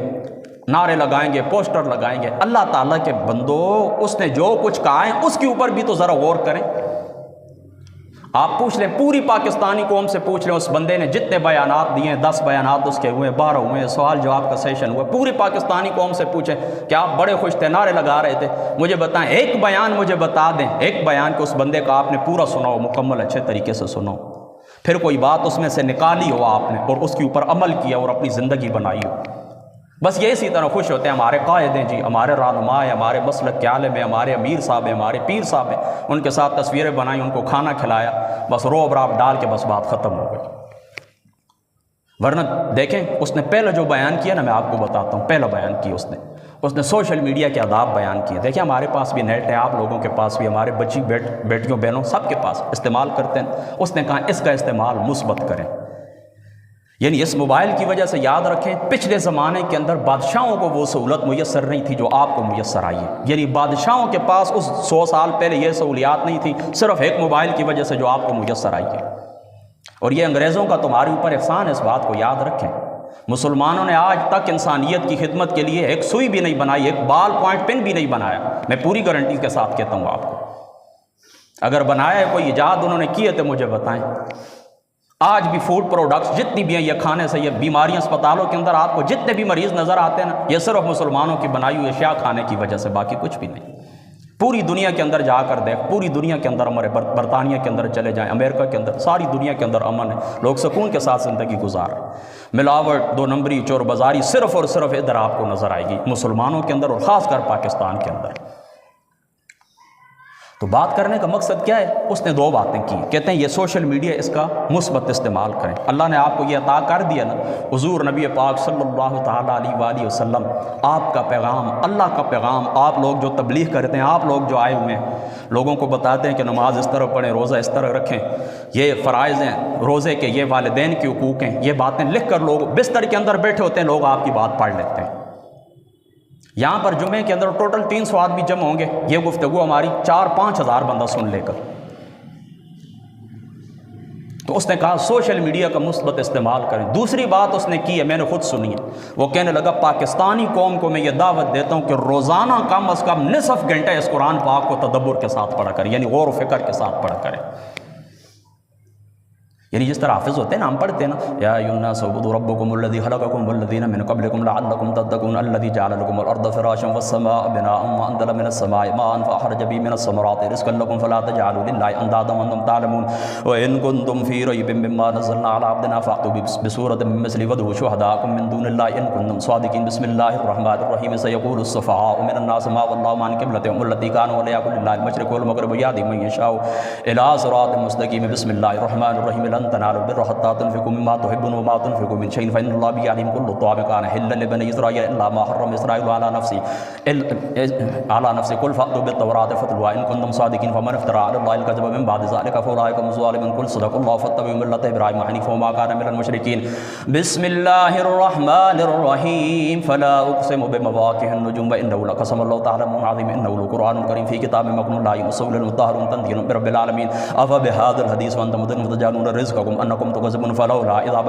نعرے لگائیں گے، پوسٹر لگائیں گے۔ اللہ تعالیٰ کے بندو، اس نے جو کچھ کہا ہے اس کے اوپر بھی تو ذرا غور کریں۔ آپ پوچھ لیں، پوری پاکستانی قوم سے پوچھ لیں، اس بندے نے جتنے بیانات دیے ہیں، 10 بیانات اس کے ہوئے، 12 ہوئے، سوال جواب کا سیشن ہوا، پوری پاکستانی قوم سے پوچھیں کہ آپ بڑے خوش تھے، نعرے لگا رہے تھے، مجھے بتائیں ایک بیان مجھے بتا دیں، ایک بیان کہ اس بندے کا آپ نے پورا سنا ہو، مکمل اچھے طریقے سے سنا ہو، پھر کوئی بات اس میں سے نکالی ہو آپ نے اور اس کے اوپر عمل کیا اور اپنی زندگی بنائی ہو۔ بس یہ اسی طرح خوش ہوتے ہیں، ہمارے قائد ہیں جی، ہمارے رہنما ہیں، ہمارے مسلک کے عالم ہیں، ہمارے امیر صاحب ہیں، ہمارے پیر صاحب ہیں، ان کے ساتھ تصویریں بنائیں، ان کو کھانا کھلایا، بس روب راب ڈال کے بس بات ختم ہو گئی۔ ورنہ دیکھیں اس نے پہلا جو بیان کیا نا، میں آپ کو بتاتا ہوں، پہلا بیان کیا اس نے سوشل میڈیا کے آداب بیان کیے۔ دیکھیں ہمارے پاس بھی نیٹ ہے، آپ لوگوں کے پاس بھی، ہمارے بچی بیٹیوں بہنوں سب کے پاس استعمال کرتے ہیں۔ اس نے کہا اس کا استعمال مثبت کریں، یعنی اس موبائل کی وجہ سے یاد رکھیں پچھلے زمانے کے اندر بادشاہوں کو وہ سہولت میسر نہیں تھی جو آپ کو میسر آئی ہے، یعنی بادشاہوں کے پاس اس 100 سال پہلے یہ سہولیات نہیں تھی، صرف ایک موبائل کی وجہ سے جو آپ کو میسر آئی ہے۔ اور یہ انگریزوں کا تمہارے اوپر احسان ہے، اس بات کو یاد رکھیں۔ مسلمانوں نے آج تک انسانیت کی خدمت کے لیے ایک سوئی بھی نہیں بنائی، ایک بال پوائنٹ پن بھی نہیں بنایا، میں پوری گارنٹی کے ساتھ کہتا ہوں آپ کو۔ اگر بنایا ہے کوئی ایجاد انہوں نے کیے تو مجھے بتائیں۔ آج بھی فوڈ پروڈکٹس جتنی بھی ہیں یہ کھانے سے، یہ بیماریاں اسپتالوں کے اندر آپ کو جتنے بھی مریض نظر آتے ہیں نا، یہ صرف مسلمانوں کی بنائی ہوئی اشیاء کھانے کی وجہ سے، باقی کچھ بھی نہیں۔ پوری دنیا کے اندر جا کر دیکھ، پوری دنیا کے اندر، ہمارے برطانیہ کے اندر چلے جائیں، امریکہ کے اندر، ساری دنیا کے اندر امن ہے، لوگ سکون کے ساتھ زندگی گزار رہے ہیں۔ ملاوٹ، 2 نمبری، چور بازاری صرف اور صرف ادھر آپ کو نظر آئے گی مسلمانوں کے اندر اور خاص کر پاکستان کے اندر۔ تو بات کرنے کا مقصد کیا ہے؟ اس نے دو باتیں کی، کہتے ہیں یہ سوشل میڈیا اس کا مثبت استعمال کریں۔ اللہ نے آپ کو یہ عطا کر دیا نا، حضور نبی پاک صلی اللہ تعالیٰ علیہ وآلہ وسلم، آپ کا پیغام، اللہ کا پیغام، آپ لوگ جو تبلیغ کرتے ہیں، آپ لوگ جو آئے ہوئے ہیں، لوگوں کو بتاتے ہیں کہ نماز اس طرح پڑھیں، روزہ اس طرح رکھیں، یہ فرائض ہیں روزے کے، یہ والدین کے حقوق ہیں، یہ باتیں لکھ کر لوگ بستر کے اندر بیٹھے ہوتے ہیں، لوگ آپ کی بات پڑھ لیتے ہیں۔ یہاں پر جمعے کے اندر ٹوٹل 300 آدمی جمع ہوں گے، یہ گفتگو ہماری 4-5 ہزار بندہ سن لے کر۔ تو اس نے کہا سوشل میڈیا کا مثبت استعمال کریں۔ دوسری بات اس نے کی ہے، میں نے خود سنی ہے، وہ کہنے لگا پاکستانی قوم کو میں یہ دعوت دیتا ہوں کہ روزانہ کم از کم نصف گھنٹہ اس قرآن پاک کو تدبر کے ساتھ پڑھا کریں، یعنی غور و فکر کے ساتھ پڑھا کریں۔ یعنی جس طرح حافظ ہوتے ہیں نا، ہم پڑھتے ہیں نا، یا ایھا الناس اعبدوا ربکم الذی خلقکم والذین من قبلکم لعلکم تتقون الذی جعل لکم الارض فراشا والسماء بناء وانزل من السماء ماء فاخرج به من الثمرات رزقا لکم فلا تجعلوا للہ اندادا وانتم تعلمون وان کنتم فی ریب مما نزلنا علی عبدنا فأتوا بسورۃ من مثلہ وادعوا شہداءکم من دون اللہ ان کنتم صادقین۔ بسم اللہ الرحمن الرحیم سیقول السفہاء من الناس ما ولاهم عن قبلتهم التي كانوا عليها قل لله المشرق والمغرب يهدي من يشاء الى صراط مستقیم۔ بسم اللہ الرحمن الرحیم لن تنالوا البر حتى تنفقوا مما تحبون وما تنفقوا من شيء فإن الله به عليم كل طعام كان حلا لبني إسرائيل إلا ما حرم إسرائيل على نفسه قل فأتوا بالتوراة فاتلوها إن كنتم صادقين فمن افترى على الله الكذب من بعد ذلك فأولئك هم الظالمون قل صدق الله فاتبعوا ملة إبراهيم حنيفا وما كان من المشركين۔ بسم الله الرحمن الرحيم فلا أقسم بمواقع النجوم وإنه لقسم الله تعالى عظيم إنه لقرآن كريم في كتاب مكنون لا يمسه إلا المطهرون تنزيل من رب العالمين أفبهذا الحديث وأنتم مدهنون تجعلون رزقكم أنكم تكذبون فلولا إذا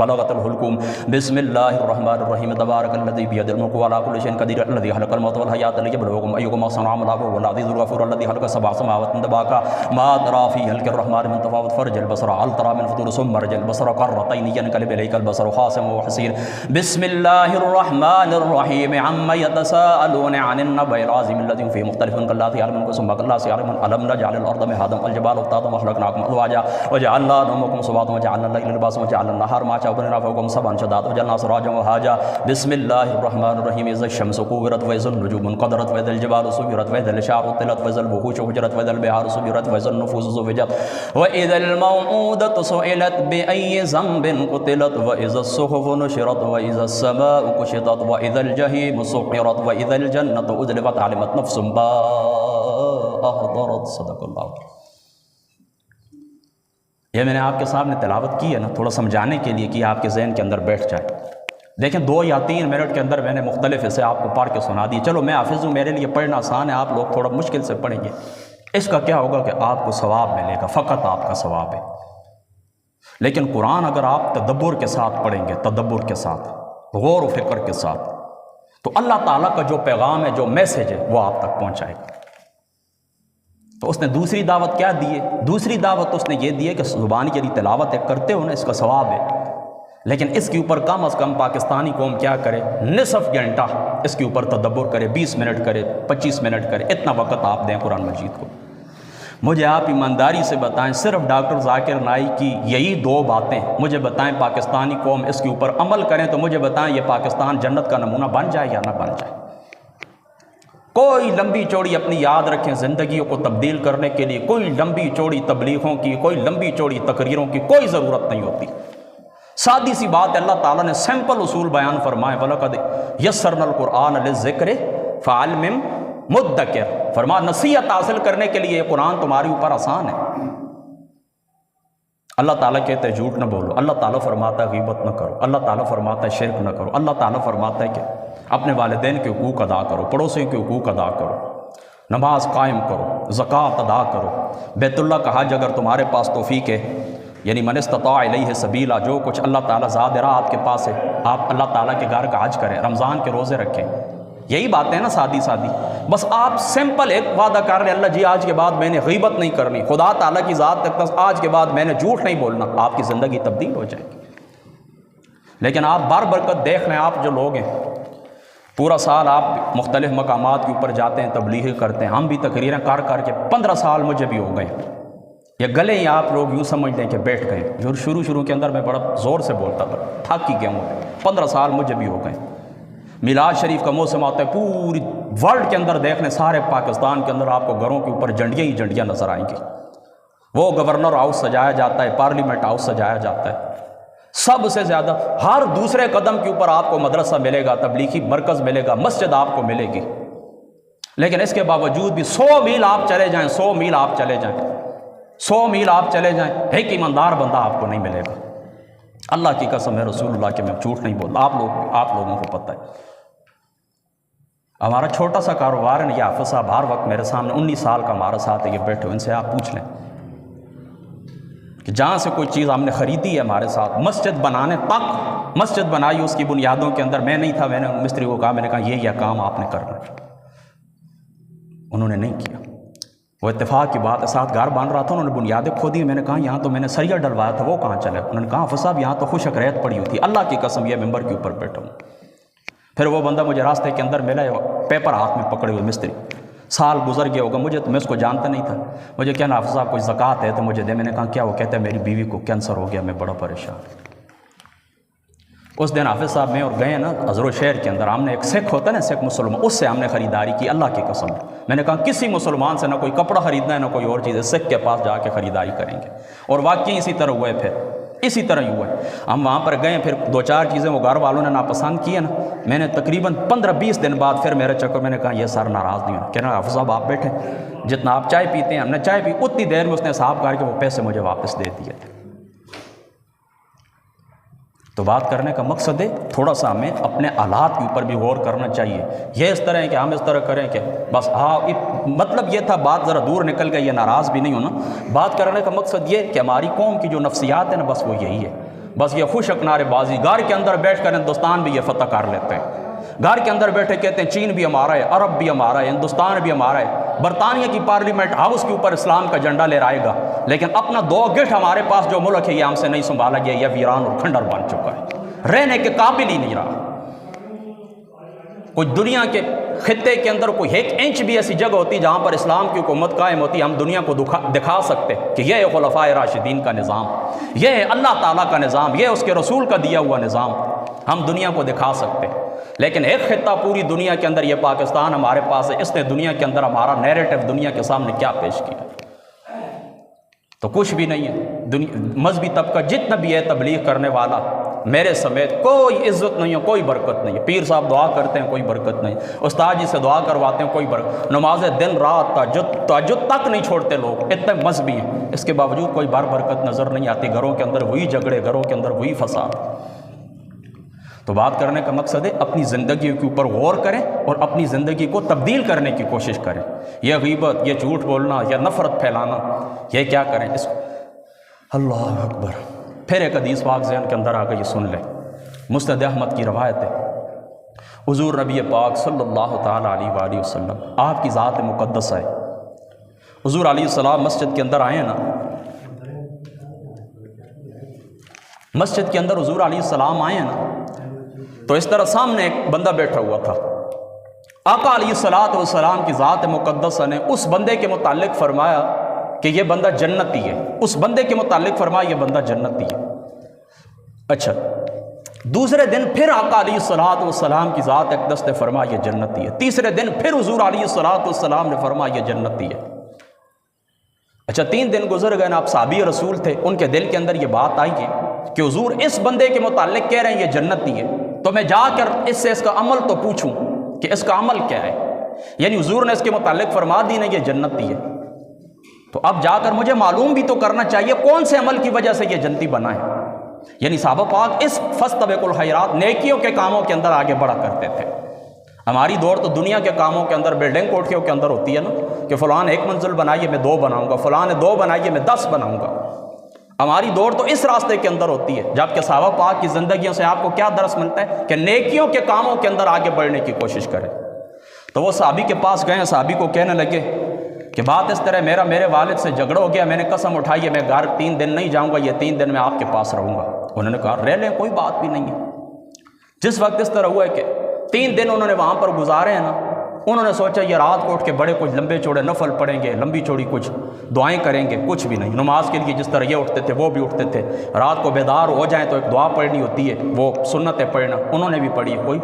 بلغت الحلقوم۔ بسم الله الرحمن الرحيم تبارك الذي بيده الملك وعلى كل شيء قدير الذي خلق الموت والحياة ليبلوكم أيكم أحسن عملا وهو العزيز الغفور الذي خلق 7 سماوات طباقا ما ترى في خلق الرحمن من تفاوت فرج البصر هل ترى من فطور ثم رجع البصر كرتين ينقلب إليك البصر خاسئا وهو حسير۔ بسم الله الرحمن الرحيم عما يتساءلون عن النبأ العظيم الذي فيه مختلف كلا سيعلمون ثم كلا سيعلمون ألم نجعل الأرض مهادا والجبال أوتادا وخلقناكم أزواجا وجعلنا نومكم سباتا وجعلنا الليل لباسا وجعلنا النهار معاشا وبنينا فوقكم سبعا شدادا وجعلنا سراجا وهاجا۔ بسم الله الرحمن الرحيم إذا الشمس كورت وإذا النجوم انقدرت وإذا الجبال سيرت وإذا العشار عطلت وإذا الوحوش حشرت وإذا البحار سجرت وإذا النفوس زوجت وإذا الموءودة سئلت بأي ذنب قتلت وإذا الصحف نشرت وإذا السماء كشطت وإذا الجحيم سعرت وإذا الجنة أزلفت علمت نفس ما أحضرت۔ صدق اللہ۔ یہ میں نے آپ کے سامنے تلاوت کی ہے نا، تھوڑا سمجھانے کے لیے کہ آپ کے ذہن کے اندر بیٹھ جائے۔ دیکھیں 2 یا 3 منٹ کے اندر میں نے مختلف اسے آپ کو پڑھ کے سنا دی۔ چلو میں حافظ ہوں، میرے لیے پڑھنا آسان ہے، آپ لوگ تھوڑا مشکل سے پڑھیں گے۔ اس کا کیا ہوگا کہ آپ کو ثواب ملے گا، فقط آپ کا ثواب ہے۔ لیکن قرآن اگر آپ تدبر کے ساتھ پڑھیں گے، تدبر کے ساتھ، غور و فکر کے ساتھ، تو اللہ تعالیٰ کا جو پیغام ہے، جو میسج ہے، وہ آپ تک پہنچائے گا۔ تو اس نے دوسری دعوت کیا دی ہے؟ دوسری دعوت اس نے یہ دی ہے کہ زبان کی تلاوت کرتے ہو نا، اس کا ثواب ہے، لیکن اس کے اوپر کم از کم پاکستانی قوم کیا کرے؟ نصف گھنٹہ اس کے اوپر تدبر کرے، 20 منٹ کرے، 25 منٹ کرے، اتنا وقت آپ دیں قرآن مجید کو۔ مجھے آپ ایمانداری سے بتائیں، صرف ڈاکٹر ذاکر نائک کی یہی 2 باتیں مجھے بتائیں، پاکستانی قوم اس کے اوپر عمل کریں تو مجھے بتائیں یہ پاکستان جنت کا نمونہ بن جائے یا نہ بن جائے۔ کوئی لمبی چوڑی اپنی یاد رکھیں، زندگیوں کو تبدیل کرنے کے لیے کوئی لمبی چوڑی تبلیغوں کی، کوئی لمبی چوڑی تقریروں کی کوئی ضرورت نہیں ہوتی۔ سادی سی بات ہے، اللہ تعالیٰ نے سمپل اصول بیان فرمائے، وَلَقَدْ يَسَّرْنَا الْقُرْآنَ لِلذِّكْرِ فَعَلْمٍ مُدَّكِرٍ، فرمایا نصیحت حاصل کرنے کے لیے یہ قرآن تمہارے اوپر آسان ہے۔ اللہ تعالیٰ کہتے ہیں جھوٹ نہ بولو، اللہ تعالیٰ فرماتا ہے غیبت نہ کرو، اللہ تعالیٰ فرماتا ہے شرک نہ کرو، اللہ تعالیٰ فرماتا ہے کہ اپنے والدین کے حقوق ادا کرو، پڑوسیوں کے حقوق ادا کرو، نماز قائم کرو، زکوٰۃ ادا کرو، بیت اللہ کا حج اگر تمہارے پاس توفیق ہے، یعنی من استطاع الیہ سبیلا، جو کچھ اللہ تعالیٰ زاد راہ آپ کے پاس ہے، آپ اللہ تعالیٰ کے گھر کا حج کریں، رمضان کے روزے رکھیں۔ یہی باتیں نا سادی سادی، بس آپ سمپل ایک وعدہ کر لیں، اللہ جی آج کے بعد میں نے غیبت نہیں کرنی، خدا تعالیٰ کی ذات تک آج کے بعد میں نے جھوٹ نہیں بولنا، آپ کی زندگی تبدیل ہو جائے گی۔ لیکن آپ برکت دیکھ لیں، آپ جو لوگ ہیں پورا سال آپ مختلف مقامات کے اوپر جاتے ہیں، تبلیغ کرتے ہیں، ہم بھی تقریریں کر کے 15 سال مجھے بھی ہو گئے، یہ گلے ہی آپ لوگ یوں سمجھ لیں کہ بیٹھ گئے، جو شروع کے اندر میں بڑا زور سے بولتا تھا، تھک ہی گیا ہوں، 15 سال مجھے بھی ہو گئے۔ میلاد شریف کا موسم آتا ہے، پوری ورلڈ کے اندر دیکھ لیں، سارے پاکستان کے اندر آپ کو گھروں کے اوپر جھنڈیاں ہی جھنڈیاں نظر آئیں گی۔ وہ گورنر ہاؤس سجایا جاتا ہے، پارلیمنٹ ہاؤس سجایا جاتا ہے، سب سے زیادہ ہر دوسرے قدم کے اوپر آپ کو مدرسہ ملے گا، تبلیغی مرکز ملے گا، مسجد آپ کو ملے گی۔ لیکن اس کے باوجود بھی 100 میل آپ چلے جائیں، 100 میل آپ چلے جائیں، 100 میل آپ چلے جائیں، ایک ایماندار بندہ آپ کو نہیں ملے گا۔ اللہ کی قسم ہے، رسول اللہ کے، میں جھوٹ نہیں بولتا، آپ لوگوں کو پتہ ہے۔ ہمارا چھوٹا سا کاروبار ہے، یہ حافظ صاحب ہر وقت میرے سامنے 19 سال کا ہمارا ساتھ ہے، یہ بیٹھے ہو، ان سے آپ پوچھ لیں کہ جہاں سے کوئی چیز ہم نے خریدی ہے ہمارے ساتھ، مسجد بنانے تک، مسجد بنائی اس کی بنیادوں کے اندر میں نہیں تھا، میں نے مستری کو کہا، میں نے کہا یہ کام آپ نے کرنا ہے، انہوں نے نہیں کیا۔ وہ اتفاق کی بات ہے، ساتھ گھر بن رہا تھا، انہوں نے بنیادیں کھودی، میں نے کہا یہاں تو میں نے سریا ڈلوایا تھا، وہ کہاں چلے؟ انہوں نے کہا حافظ صاحب یہاں تو خشک ریت پڑی ہوئی تھی، اللہ کی قسم یہ ممبر کے اوپر بیٹھا ہوں۔ پھر وہ بندہ مجھے راستے کے اندر ملا، پیپر ہاتھ میں پکڑے ہوئے مستری، سال گزر گیا ہوگا، مجھے تو میں اس کو جانتا نہیں تھا، مجھے کہنا حافظ صاحب کوئی زکوٰۃ ہے تو مجھے دے، میں نے کہا کیا؟ وہ کہتے ہیں میری بیوی کو کینسر ہو گیا، میں بڑا پریشان۔ اس دن حافظ صاحب میں اور گئے نا حضرت شہر کے اندر، ہم نے ایک سکھ ہوتا ہے نا، سکھ مسلمان، اس سے ہم نے خریداری کی، اللہ کی قسم۔ میں نے کہا کسی مسلمان سے نہ کوئی کپڑا خریدنا ہے نہ کوئی اور چیز ہے، سکھ کے پاس جا کے خریداری کریں گے، اور واقعی اسی طرح ہوا ہے، پھر اسی طرح ہی ہوا ہے۔ ہم وہاں پر گئے، پھر 2-4 چیزیں وہ گھر والوں نے ناپسند کی ہے نا، میں نے تقریباً 15-20 دن بعد پھر میرے چکر، میں نے کہا یہ سر ناراض نہیں ہونا، کہنا حافظ صاحب آپ بیٹھیں، جتنا آپ چائے پیتے ہیں ہم نے چائے پی، اتنی دیر میں اس نے حساب کر کے وہ پیسے مجھے واپس دے دیے تھے۔ تو بات کرنے کا مقصد ہے تھوڑا سا ہمیں اپنے حالات کے اوپر بھی غور کرنا چاہیے۔ یہ اس طرح ہے کہ ہم اس طرح کریں کہ بس مطلب یہ تھا، بات ذرا دور نکل گئی، یہ ناراض بھی نہیں ہونا۔ بات کرنے کا مقصد یہ کہ ہماری قوم کی جو نفسیات ہے نا، بس وہ یہی ہے، بس یہ خوش اکنارے بازی، گھر کے اندر بیٹھ کر ہندوستان بھی یہ فتح کر لیتے ہیں، گھر کے اندر بیٹھے کہتے ہیں چین بھی ہمارا ہے، عرب بھی ہمارا ہے، ہندوستان بھی ہمارا ہے، برطانیہ کی پارلیمنٹ ہاؤس کے اوپر اسلام کا جھنڈا لہرائے گا، لیکن اپنا 2 گٹھ ہمارے پاس جو ملک ہے یہ ہم سے نہیں سنبھالا گیا، یہ ویران اور کھنڈر بن چکا ہے، رہنے کے قابل ہی نہیں رہا۔ کوئی دنیا کے خطے کے اندر کوئی 1 انچ بھی ایسی جگہ ہوتی جہاں پر اسلام کی حکومت قائم ہوتی، ہم دنیا کو دکھا سکتے کہ یہ ہے خلفائے راشدین کا نظام، یہ ہے اللہ تعالیٰ کا نظام، یہ اس کے رسول کا دیا ہوا نظام، ہم دنیا کو دکھا سکتے۔ لیکن ایک خطہ پوری دنیا کے اندر، یہ پاکستان ہمارے پاس ہے، اس نے دنیا کے اندر ہمارا نیریٹو دنیا کے سامنے کیا پیش کیا؟ تو کچھ بھی نہیں ہے۔ مذہبی طبقہ جتنا بھی ہے تبلیغ کرنے والا، میرے سمیت کوئی عزت نہیں ہے، کوئی برکت نہیں ہے۔ پیر صاحب دعا کرتے ہیں، کوئی برکت نہیں، استاد جی سے دعا کرواتے ہیں، کوئی برکت، نمازیں دن رات تہجد تک نہیں چھوڑتے لوگ، اتنے مذہبی ہیں، اس کے باوجود کوئی برکت نظر نہیں آتی، گھروں کے اندر وہی جھگڑے، گھروں کے اندر وہی فساد۔ تو بات کرنے کا مقصد ہے اپنی زندگی کے اوپر غور کریں اور اپنی زندگی کو تبدیل کرنے کی کوشش کریں۔ یہ غیبت، یہ جھوٹ بولنا، یہ نفرت پھیلانا، یہ کیا کریں اس کو؟ اللہ اکبر۔ پھر ایک حدیث پاک ذہن کے اندر آ گئی، سن لیں، مسند احمد کی روایت ہے، حضور نبی پاک صلی اللہ تعالیٰ علیہ وآلہ وسلم، آپ کی ذات مقدس ہے، حضور علیہ السلام مسجد کے اندر آئے نا، مسجد کے اندر حضور علیہ السلام آئے نا، تو اس طرح سامنے ایک بندہ بیٹھا ہوا تھا، آقا علیہ السلام کی ذات مقدس نے اس بندے کے متعلق فرمایا کہ یہ بندہ جنتی ہے، اس بندے کے متعلق فرمایا یہ بندہ جنتی ہے۔ اچھا، دوسرے دن پھر آقا علیہ السلام کی ذات اقدس نے فرمایا یہ جنتی ہے، تیسرے دن پھر حضور علیہ السلام نے فرمایا یہ جنتی ہے۔ اچھا، 3 دن گزر گئے نا، آپ صحابی رسول تھے، ان کے دل کے اندر یہ بات آئی ہے کہ حضور اس بندے کے متعلق کہہ رہے ہیں یہ جنتی ہے، تو میں جا کر اس سے اس کا عمل تو پوچھوں کہ اس کا عمل کیا ہے، یعنی حضور نے اس کے متعلق فرما دی نا یہ جنتی ہے، تو اب جا کر مجھے معلوم بھی تو کرنا چاہیے کون سے عمل کی وجہ سے یہ جنتی بنا ہے۔ یعنی صحابہ پاک اس فاستبقوا الخیرات، نیکیوں کے کاموں کے اندر آگے بڑھا کرتے تھے۔ ہماری دوڑ تو دنیا کے کاموں کے اندر، بلڈنگ کوٹھیوں کے اندر ہوتی ہے نا، کہ فلان 1 منزل بنائیے میں 2 بناؤں گا، فلان نے 2 بنائیے میں 10 بناؤں گا۔ ہماری دوڑ تو اس راستے کے اندر ہوتی ہے، جبکہ صحابہ پاک کی زندگیوں سے آپ کو کیا درس ملتا ہے کہ نیکیوں کے کاموں کے اندر آگے بڑھنے کی کوشش کریں۔ تو وہ صحابی کے پاس گئے، صحابی کو کہنے لگے کہ بات اس طرح، میرے والد سے جھگڑا ہو گیا، میں نے قسم اٹھائی ہے میں گھر 3 دن نہیں جاؤں گا، یہ 3 دن میں آپ کے پاس رہوں گا۔ انہوں نے کہا رہ لیں، کوئی بات بھی نہیں ہے۔ جس وقت اس طرح ہوا ہے کہ 3 دن انہوں نے وہاں پر گزارے ہیں نا، انہوں نے سوچا یہ رات کو اٹھ کے بڑے کچھ لمبے چوڑے نفل پڑھیں گے، لمبی چوڑی کچھ دعائیں کریں گے، کچھ بھی نہیں۔ نماز کے لیے جس طرح یہ اٹھتے تھے وہ بھی اٹھتے تھے، رات کو بیدار ہو جائیں تو ایک دعا پڑھنی ہوتی ہے، وہ سنتیں پڑھنا، انہوں نے بھی پڑھی ہے، کوئی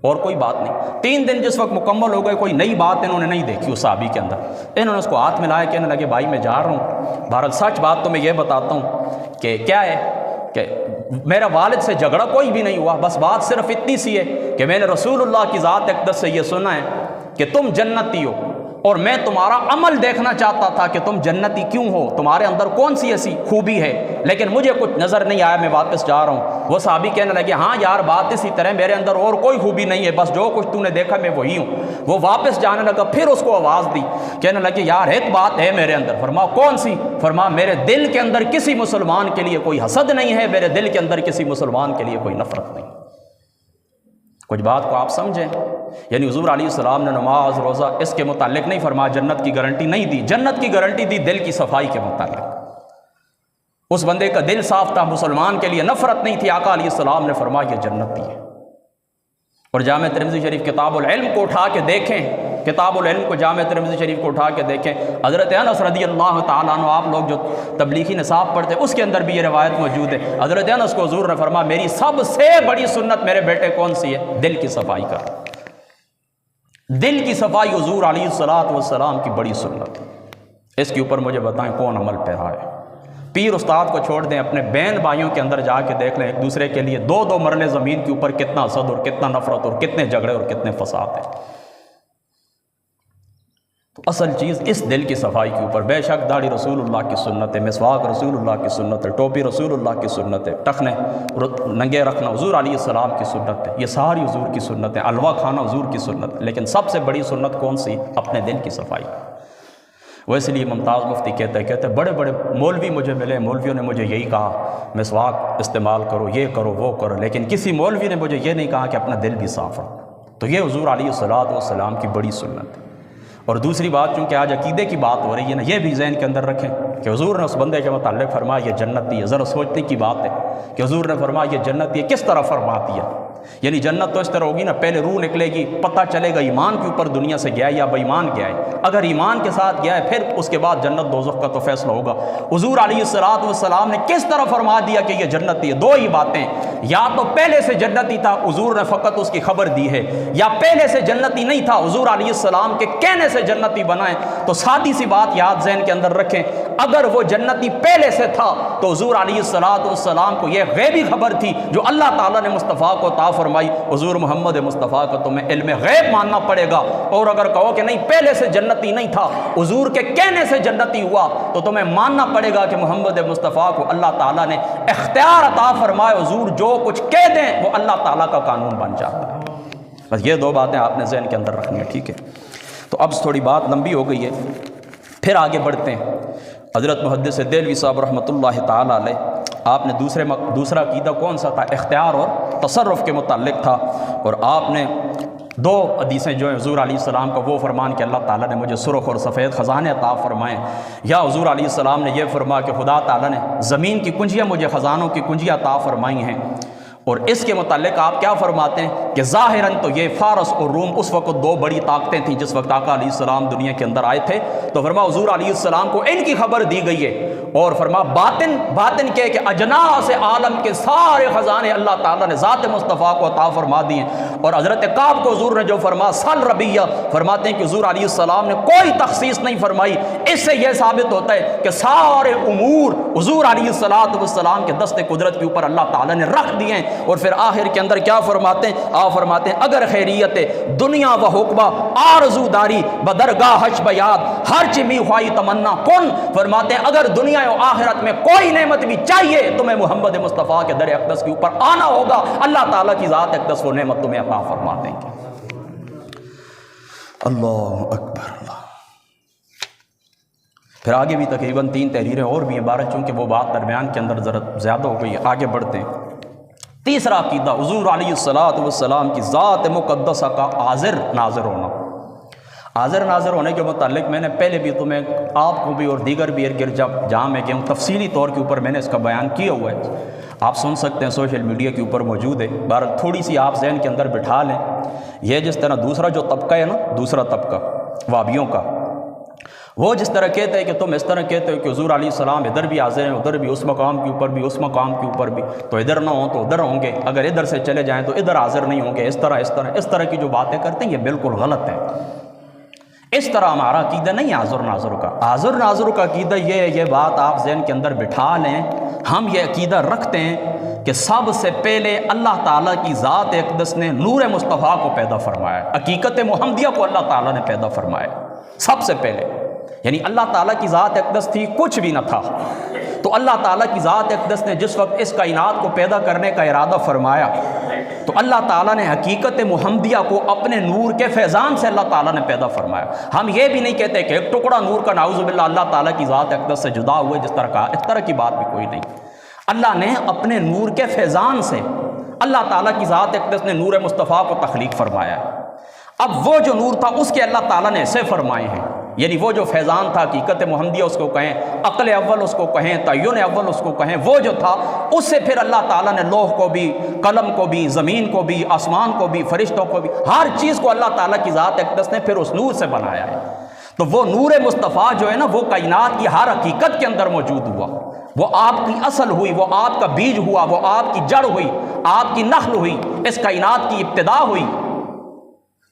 اور کوئی بات نہیں۔ 3 دن جس وقت مکمل ہو گئے، کوئی نئی بات انہوں نے نہیں دیکھی اس صحابی کے اندر، انہوں نے اس کو ہاتھ ملایا، کہنے لگے بھائی میں جا رہا ہوں، بہرحال سچ بات تو میں یہ بتاتا ہوں کہ کیا ہے کہ میرا والد سے جھگڑا کوئی بھی نہیں ہوا، بس بات صرف اتنی سی ہے کہ میں نے رسول اللہ کی ذات اقدس سے یہ سنا ہے کہ تم جنتی ہو، اور میں تمہارا عمل دیکھنا چاہتا تھا کہ تم جنتی کیوں ہو، تمہارے اندر کون سی ایسی خوبی ہے، لیکن مجھے کچھ نظر نہیں آیا، میں واپس جا رہا ہوں۔ وہ صحابی کہنے لگے ہاں یار بات اسی طرح، میرے اندر اور کوئی خوبی نہیں ہے، بس جو کچھ تو نے دیکھا میں وہی ہوں۔ وہ واپس جانے لگا، پھر اس کو آواز دی، کہنے لگے یار ایک بات ہے میرے اندر۔ فرمایا کون سی؟ فرمایا میرے دل کے اندر کسی مسلمان کے لیے کوئی حسد نہیں ہے، میرے دل کے اندر کسی مسلمان کے لیے کوئی نفرت نہیں۔ کچھ بات کو آپ سمجھیں، یعنی حضور علیہ السلام نے نماز روزہ اس کے متعلق نہیں فرمایا، جنت کی گارنٹی نہیں دی، جنت کی گارنٹی دی دل کی صفائی کے متعلق۔ اس بندے کا دل صاف تھا، مسلمان کے لیے نفرت نہیں تھی، آقا علیہ السلام نے فرمایا یہ جنتی ہے۔ اور جامع ترمذی شریف کتاب العلم کو اٹھا کے دیکھیں، کتاب العلم کو جامع ترمذی شریف کو اٹھا کے دیکھیں، حضرت انس رضی اللہ تعالیٰ عنہ، آپ لوگ جو تبلیغی نصاب پڑھتے اس کے اندر بھی یہ روایت موجود ہے، حضرت انس کو حضور نے فرمایا میری سب سے بڑی سنت میرے بیٹے کون سی ہے؟ دل کی صفائی کا۔ دل کی صفائی حضور علیہ السلام کی بڑی سنت ہے۔ اس کے اوپر مجھے بتائیں کون عمل پیرا ہے؟ پیر استاد کو چھوڑ دیں، اپنے بہن بھائیوں کے اندر جا کے دیکھ لیں، ایک دوسرے کے لیے 2 مرلے زمین کے اوپر کتنا حسد اور کتنا نفرت اور کتنے جھگڑے اور کتنے فساد ہیں۔ تو اصل چیز اس دل کی صفائی کے اوپر، بے شک داڑھی رسول اللہ کی سنت ہے، مسواک رسول اللہ کی سنت ہے، ٹوپی رسول اللہ کی سنت ہے، ٹخنے ننگے رکھنا حضور علیہ السلام کی سنت ہے، یہ ساری حضور کی سنت ہے، حلوہ کھانا حضور کی سنت ہے، لیکن سب سے بڑی سنت کون سی؟ اپنے دل کی صفائی۔ وہ اس لیے ممتاز مفتی کہتے بڑے بڑے مولوی مجھے ملے، مولویوں نے مجھے یہی کہا مسواک استعمال کرو، یہ کرو وہ کرو، لیکن کسی مولوی نے مجھے یہ نہیں کہا کہ اپنا دل بھی صاف رکھو۔ تو یہ حضور علیہ السلام کی بڑی سنت ہے۔ اور دوسری بات، چونکہ آج عقیدے کی بات ہو رہی ہے نا، یہ بھی ذہن کے اندر رکھیں کہ حضور نے اس بندے کے متعلق فرمایا یہ جنتی ہے۔ ذرا سوچنے کی بات ہے کہ حضور نے فرمایا یہ جنتی ہے، کس طرح فرما دیا؟ یعنی جنت تو اس طرح ہوگی نا، پہلے روح نکلے گی، پتہ چلے گا ایمان کے اوپر دنیا سے گیا ہے یا بے ایمان گیا ہے۔ اگر ایمان کے ساتھ گیا ہے پھر اس کے بعد جنت دوزخ کا تو فیصلہ ہوگا۔ حضور علیہ السلام نے کس طرح فرما دیا کہ یہ جنتی ہے؟ 2 ہی باتیں، یا تو پہلے سے جنتی تھا، حضور نے فقط اس کی خبر دی ہے، یا پہلے سے جنتی نہیں تھا، حضور علیہ السلام کے کہنے سے جنتی بنا ہے۔ تو سادی سی بات یاد ذہن کے اندر رکھیں، اگر وہ جنتی پہلے سے تھا تو حضور علیہ السلام کو یہ غیبی خبر تھی جو اللہ تعالیٰ نے مصطفیٰ کو عطا فرمائی۔ حضور محمد مصطفیٰ کا تمہیں علم غیب ماننا پڑے گا، اور اگر کہو کہ نہیں پہلے سے جنتی نہیں تھا، حضور کے کہنے سے جنتی ہوا، تو تمہیں ماننا پڑے گا کہ محمد مصطفیٰ کو اللہ تعالیٰ نے اختیار عطا فرمائے، حضور جو کچھ کہہ دیں وہ اللہ تعالیٰ کا قانون بن جاتا ہے۔ بس یہ 2 باتیں آپ نے ذہن کے اندر رکھنی ہے، ٹھیک ہے؟ تو اب تھوڑی بات لمبی ہو گئی ہے، پھر آگے بڑھتے ہیں۔ حضرت محدث دہلوی صاحب رحمۃ اللہ تعالیٰ علیہ، آپ نے دوسرا عقیدہ کون سا تھا؟ اختیار اور تصرف کے متعلق تھا، اور آپ نے 2 حدیثیں جو ہیں حضور علیہ السلام کا وہ فرمان کہ اللہ تعالیٰ نے مجھے سرخ اور سفید خزانے عطا فرمائے، یا حضور علیہ السلام نے یہ فرمایا کہ خدا تعالیٰ نے زمین کی کنجیاں مجھے خزانوں کی کنجیاں عطا فرمائی ہیں۔ اور اس کے متعلق آپ کیا فرماتے ہیں کہ ظاہراً تو یہ فارس اور روم اس وقت 2 بڑی طاقتیں تھیں جس وقت آقا علیہ السلام دنیا کے اندر آئے تھے، تو فرمایا حضور علیہ السلام کو ان کی خبر دی گئی ہے، اور فرمایا باطن کے کہ اجناس عالم کے سارے خزانے اللہ تعالیٰ نے ذات مصطفیٰ کو عطا فرما دیے ہیں۔ اور حضرت کعب کو حضور نے جو فرمایا سل ربیہ، فرماتے ہیں کہ حضور علیہ السلام نے کوئی تخصیص نہیں فرمائی۔ اس سے یہ ثابت ہوتا ہے کہ سارے امور حضور علیہ السلام کے دست قدرت کے اوپر اللہ تعالیٰ نے رکھ دیے ہیں۔ اور پھر آخر کے اندر کیا فرماتے ہیں؟ آپ فرماتے ہیں اگر خیریت دنیا و حکمہ آرزو داری بدرگاہ حج بیاد ہر چمی خواہی تمنا کن، فرماتے ہیں اگر دنیا و آخرت میں کوئی نعمت بھی چاہیے تمہیں محمد مصطفیٰ کے در اقدس کے اوپر آنا ہوگا، اللہ تعالیٰ کی ذات اقدس وہ نعمت تمہیں عطا فرما دیں گے۔ اللہ اکبر اللہ۔ پھر آگے بھی تقریباً 3 تحریریں اور بھی ہیں، بارہ چونکہ وہ بات درمیان کے اندر ذرا زیادہ ہو گئی ہے، آگے بڑھتے ہیں۔ تیسرا عقیدہ حضور علیہ السلام کی ذات مقدسہ کا حاضر ناظر ہونا۔ حاضر ناظر ہونے کے متعلق میں نے پہلے بھی تمہیں آپ کو بھی اور دیگر بھی جہاں میں گیا ہوں تفصیلی طور کے اوپر میں نے اس کا بیان کیا ہوا ہے، آپ سن سکتے ہیں، سوشل میڈیا کے اوپر موجود ہے۔ بہرحال تھوڑی سی آپ ذہن کے اندر بٹھا لیں، یہ جس طرح دوسرا جو طبقہ ہے نا، دوسرا طبقہ وہابیوں کا، وہ جس طرح کہتے ہیں کہ تم اس طرح کہتے ہو کہ حضور علیہ السلام ادھر بھی حاضر ہیں، ادھر بھی، اس مقام کے اوپر بھی، اس مقام کے اوپر بھی، تو ادھر نہ ہوں تو ادھر ہوں گے، اگر ادھر سے چلے جائیں تو ادھر حاضر نہیں ہوں گے، اس طرح کی جو باتیں کرتے ہیں یہ بالکل غلط ہے۔ اس طرح ہمارا عقیدہ نہیں ہے حاضر ناظر کا۔ حاضر ناظر کا عقیدہ یہ بات آپ ذہن کے اندر بٹھا لیں، ہم یہ عقیدہ رکھتے ہیں کہ سب سے پہلے اللہ تعالیٰ کی ذات اقدس نے نور مصطفیٰ کو پیدا فرمایا، حقیقت محمدیہ کو اللہ تعالیٰ نے پیدا فرمایا سب سے پہلے۔ یعنی اللہ تعالیٰ کی ذات اقدس تھی، کچھ بھی نہ تھا، تو اللہ تعالیٰ کی ذات اقدس نے جس وقت اس کائنات کو پیدا کرنے کا ارادہ فرمایا تو اللہ تعالیٰ نے حقیقت محمدیہ کو اپنے نور کے فیضان سے اللہ تعالیٰ نے پیدا فرمایا۔ ہم یہ بھی نہیں کہتے کہ ایک ٹکڑا نور کا نعوذ باللہ اللہ تعالیٰ کی ذات اقدس سے جدا ہوئے، جس طرح کہا، اس طرح کی بات بھی کوئی نہیں۔ اللہ نے اپنے نور کے فیضان سے اللہ تعالیٰ کی ذات اقدس نے نور مصطفیٰ کو تخلیق فرمایا۔ اب وہ جو نور تھا اس کے اللہ تعالیٰ نے ایسے فرمائے ہیں، یعنی وہ جو فیضان تھا، حقیقت محمدیہ اس کو کہیں، عقل اول اس کو کہیں، تعین اول اس کو کہیں، وہ جو تھا اس سے پھر اللہ تعالیٰ نے لوح کو بھی، قلم کو بھی، زمین کو بھی، آسمان کو بھی، فرشتوں کو بھی، ہر چیز کو اللہ تعالیٰ کی ذات اقدس نے پھر اس نور سے بنایا ہے۔ تو وہ نور مصطفیٰ جو ہے نا، وہ کائنات کی ہر حقیقت کے اندر موجود ہوا، وہ آپ کی اصل ہوئی، وہ آپ کا بیج ہوا، وہ آپ کی جڑ ہوئی، آپ کی نخل ہوئی، اس کائنات کی ابتدا ہوئی۔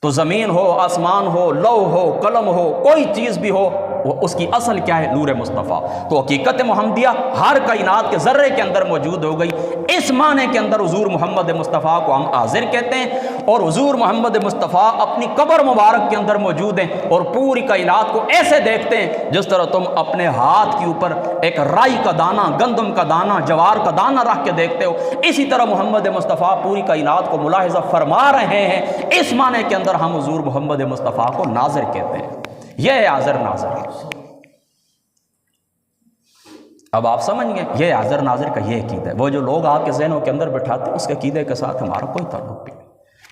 تو زمین ہو، آسمان ہو، لوح ہو، قلم ہو، کوئی چیز بھی ہو، وہ اس کی اصل کیا ہے؟ نور مصطفیٰ۔ تو حقیقت محمدیہ ہر کائنات کے ذرے کے اندر موجود ہو گئی۔ اس معنی کے اندر حضور محمد مصطفیٰ کو ہم حاضر کہتے ہیں، اور حضور محمد مصطفیٰ اپنی قبر مبارک کے اندر موجود ہیں اور پوری کائنات کو ایسے دیکھتے ہیں جس طرح تم اپنے ہاتھ کے اوپر ایک رائی کا دانہ، گندم کا دانہ، جوار کا دانہ رکھ کے دیکھتے ہو، اسی طرح محمد مصطفیٰ پوری کائنات کو ملاحظہ فرما رہے ہیں۔ اس معنی کے اندر ہم حضور محمد مصطفیٰ کو ناظر کہتے ہیں۔ یہ ہے حاضر ناظر۔ اب آپ سمجھ گئے، یہ حاضر ناظر کا یہ عقیدہ ہے۔ وہ جو لوگ آپ کے ذہنوں کے اندر بٹھاتے ہیں، اس کے عقیدے کے ساتھ ہمارا کوئی تعلق بھی نہیں۔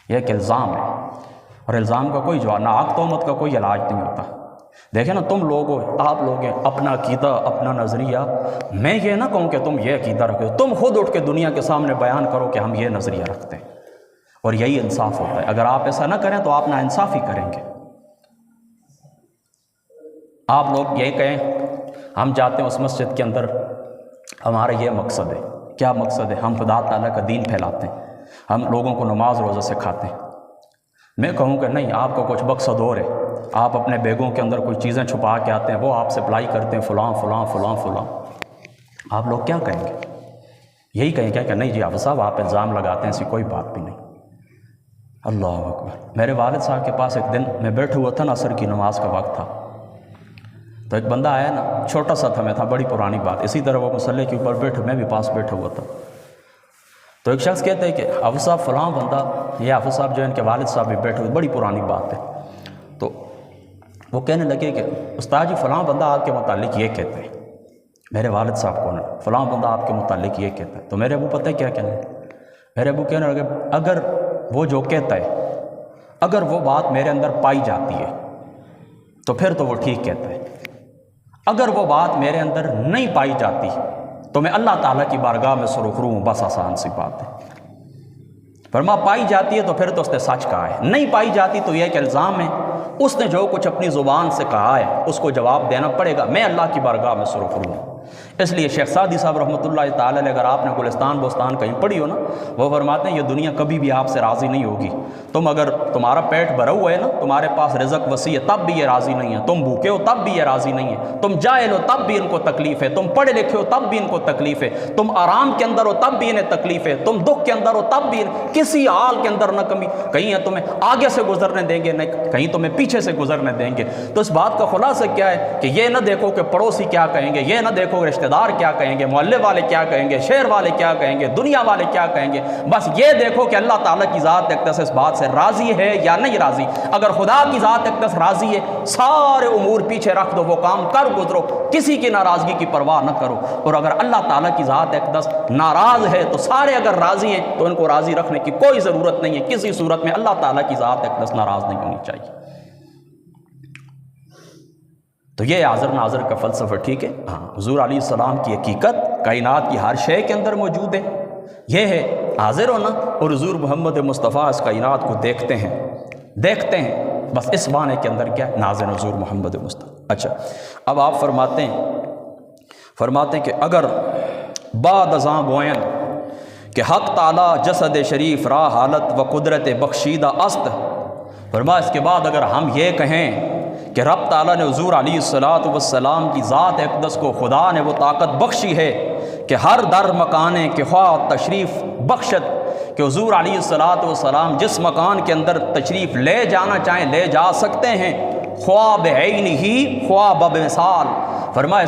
یہ ایک الزام ہے، اور الزام کا کوئی جواب، نہ آگ تہمت کا کوئی علاج نہیں ہوتا۔ دیکھیں نا، تم لوگ ہو، آپ لوگ ہیں، اپنا عقیدہ، اپنا نظریہ، میں یہ نہ کہوں کہ تم یہ عقیدہ رکھو، تم خود اٹھ کے دنیا کے سامنے بیان کرو کہ ہم یہ نظریہ رکھتے ہیں، اور یہی انصاف ہوتا ہے۔ اگر آپ ایسا نہ کریں تو آپ نا انصافی کریں گے۔ آپ لوگ یہ کہیں ہم جاتے ہیں اس مسجد کے اندر، ہمارا یہ مقصد ہے۔ کیا مقصد ہے؟ ہم خدا تعالیٰ کا دین پھیلاتے ہیں، ہم لوگوں کو نماز روزہ سکھاتے ہیں۔ میں کہوں کہ نہیں، آپ کا کچھ مقصد اور ہے، آپ اپنے بیگوں کے اندر کوئی چیزیں چھپا کے آتے ہیں، وہ آپ سپلائی کرتے ہیں، فلاں فلاں فلاں فلاں۔ آپ لوگ کیا کہیں گے؟ یہی کہیں گے کہ نہیں جی حافظ صاحب آپ الزام لگاتے ہیں، ایسی کوئی بات بھی نہیں۔ اللہ اکبر۔ میرے والد صاحب کے پاس ایک دن میں بیٹھا ہوا تھا نا، عصر کی نماز کا وقت تھا، تو ایک بندہ آیا نا، چھوٹا سا تھا، میں تھا، بڑی پرانی بات، اسی طرح وہ مصلی کے اوپر بیٹھا، میں بھی پاس بیٹھا ہوا تھا۔ تو ایک شخص کہتے ہیں کہ حافظ صاحب فلاں بندہ، یہ حافظ صاحب جو ہے ان کے والد صاحب بھی بیٹھے ہوئے، بڑی پرانی بات ہے۔ تو وہ کہنے لگے کہ استاد جی فلاں بندہ آپ کے متعلق یہ کہتے ہیں۔ میرے والد صاحب کون ہے؟ فلاں بندہ آپ کے متعلق یہ کہتا ہے۔ تو میرے ابو پتہ ہے کیا کہنے لگے؟ میرے ابو کہنے لگے اگر وہ جو کہتا ہے، اگر وہ بات میرے اندر پائی جاتی ہے تو پھر تو وہ ٹھیک کہتا ہے، اگر وہ بات میرے اندر نہیں پائی جاتی تو میں اللہ تعالیٰ کی بارگاہ میں سرخرو ہوں، بس آسان سی بات ہے۔ فرما پائی جاتی ہے تو پھر تو اس نے سچ کہا ہے، نہیں پائی جاتی تو یہ ایک الزام ہے، اس نے جو کچھ اپنی زبان سے کہا ہے اس کو جواب دینا پڑے گا، میں اللہ کی بارگاہ میں سرخرو ہوں۔ اس لیے شیخ سعدی صاحب رحمۃ اللہ تعالی علیہ، اگر آپ نے گلستان بوستان کہیں پڑھی ہو نا، وہ فرماتے ہیں یہ دنیا کبھی بھی آپ سے راضی نہیں ہوگی۔ تم اگر تمہارا پیٹ بھرا ہوا ہے نا، تمہارے پاس رزق وسیع ہے، تب بھی یہ راضی نہیں ہے، تم بھوکے ہو تب بھی یہ راضی نہیں ہے، تم جاہل ہو تب بھی ان کو تکلیف ہے، تم پڑھے لکھے ہو تب بھی ان کو تکلیف ہے، تم آرام کے اندر ہو تب بھی انہیں تکلیف ہے، تم دکھ کے اندر ہو تب بھی کسی حال کے اندر نہ کمی، کہیں تمہیں آگے سے گزرنے دیں گے، کہیں تمہیں پیچھے سے گزرنے دیں گے۔ تو اس بات کا خلاصہ کیا ہے کہ یہ نہ دیکھو کہ پڑوسی کیا کہیں گے، یہ نہ دیکھو رشتہ دار کیا کہیں گے، محلے والے کیا کہیں گے، شہر والے کیا کہیں گے، دنیا والے کیا کہیں گے، بس یہ دیکھو کہ اللہ تعالیٰ کی ذات اقدس اس بات سے راضی ہے یا نہیں راضی۔ اگر خدا کی ذات اقدس راضی ہے، سارے امور پیچھے رکھ دو، وہ کام کر گزرو، کسی کی ناراضگی کی پرواہ نہ کرو۔ اور اگر اللہ تعالیٰ کی ذات اقدس ناراض ہے تو سارے اگر راضی ہیں تو ان کو راضی رکھنے کی کوئی ضرورت نہیں ہے، کسی صورت میں اللہ تعالیٰ کی ذات اقدس ناراض نہیں ہونی چاہیے۔ تو یہ حاضر ناظر کا فلسفہ ٹھیک ہے؟ ہاں، حضور علیہ السلام کی حقیقت کائنات کی ہر شے کے اندر موجود ہے، یہ ہے حاضر ہونا، اور حضور محمد مصطفیٰ اس کائنات کو دیکھتے ہیں، بس اس معنی کے اندر کیا ہے ناز حضور محمد مصطفیٰ۔ اچھا اب آپ فرماتے ہیں کہ اگر بعد ازاں گوین کہ حق تعالی جسد شریف را حالت و قدرت بخشیدہ است، فرما اس کے بعد اگر ہم یہ کہیں کہ رب تعالیٰ نے حضور علیہ الصلوۃ والسلام کی ذات اقدس کو خدا نے وہ طاقت بخشی ہے کہ ہر در مکانے کے خواہ تشریف بخشت، کہ حضور علیہ الصلوۃ والسلام جس مکان کے اندر تشریف لے جانا چاہیں لے جا سکتے ہیں، خواہ بعین ہی خواہ بمثال، فرمایا